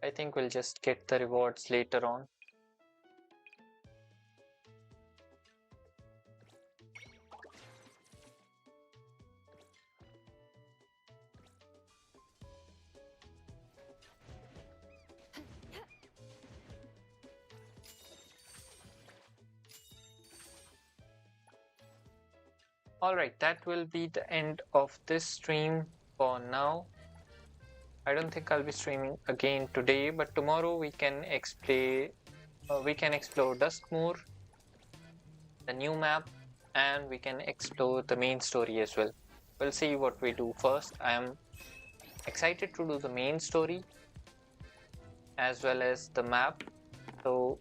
I think we'll just get the rewards later on. Alright, that will be the end of this stream for now. I don't think I'll be streaming again today, but tomorrow we can explore Duskmoor, the new map, and we can explore the main story as well. We'll see what we do first. I am excited to do the main story as well as the map, so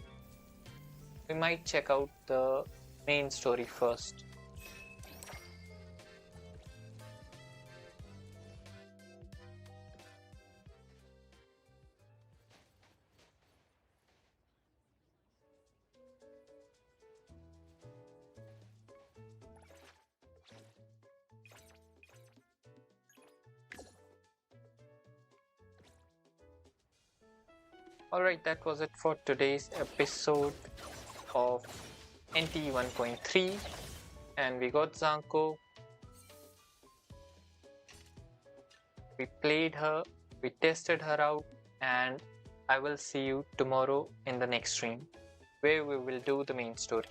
we might check out the main story first. Alright, that was it for today's episode of NTE 1.3, and we got ZANKOU. We played her, we tested her out, and I will see you tomorrow in the next stream where we will do the main story.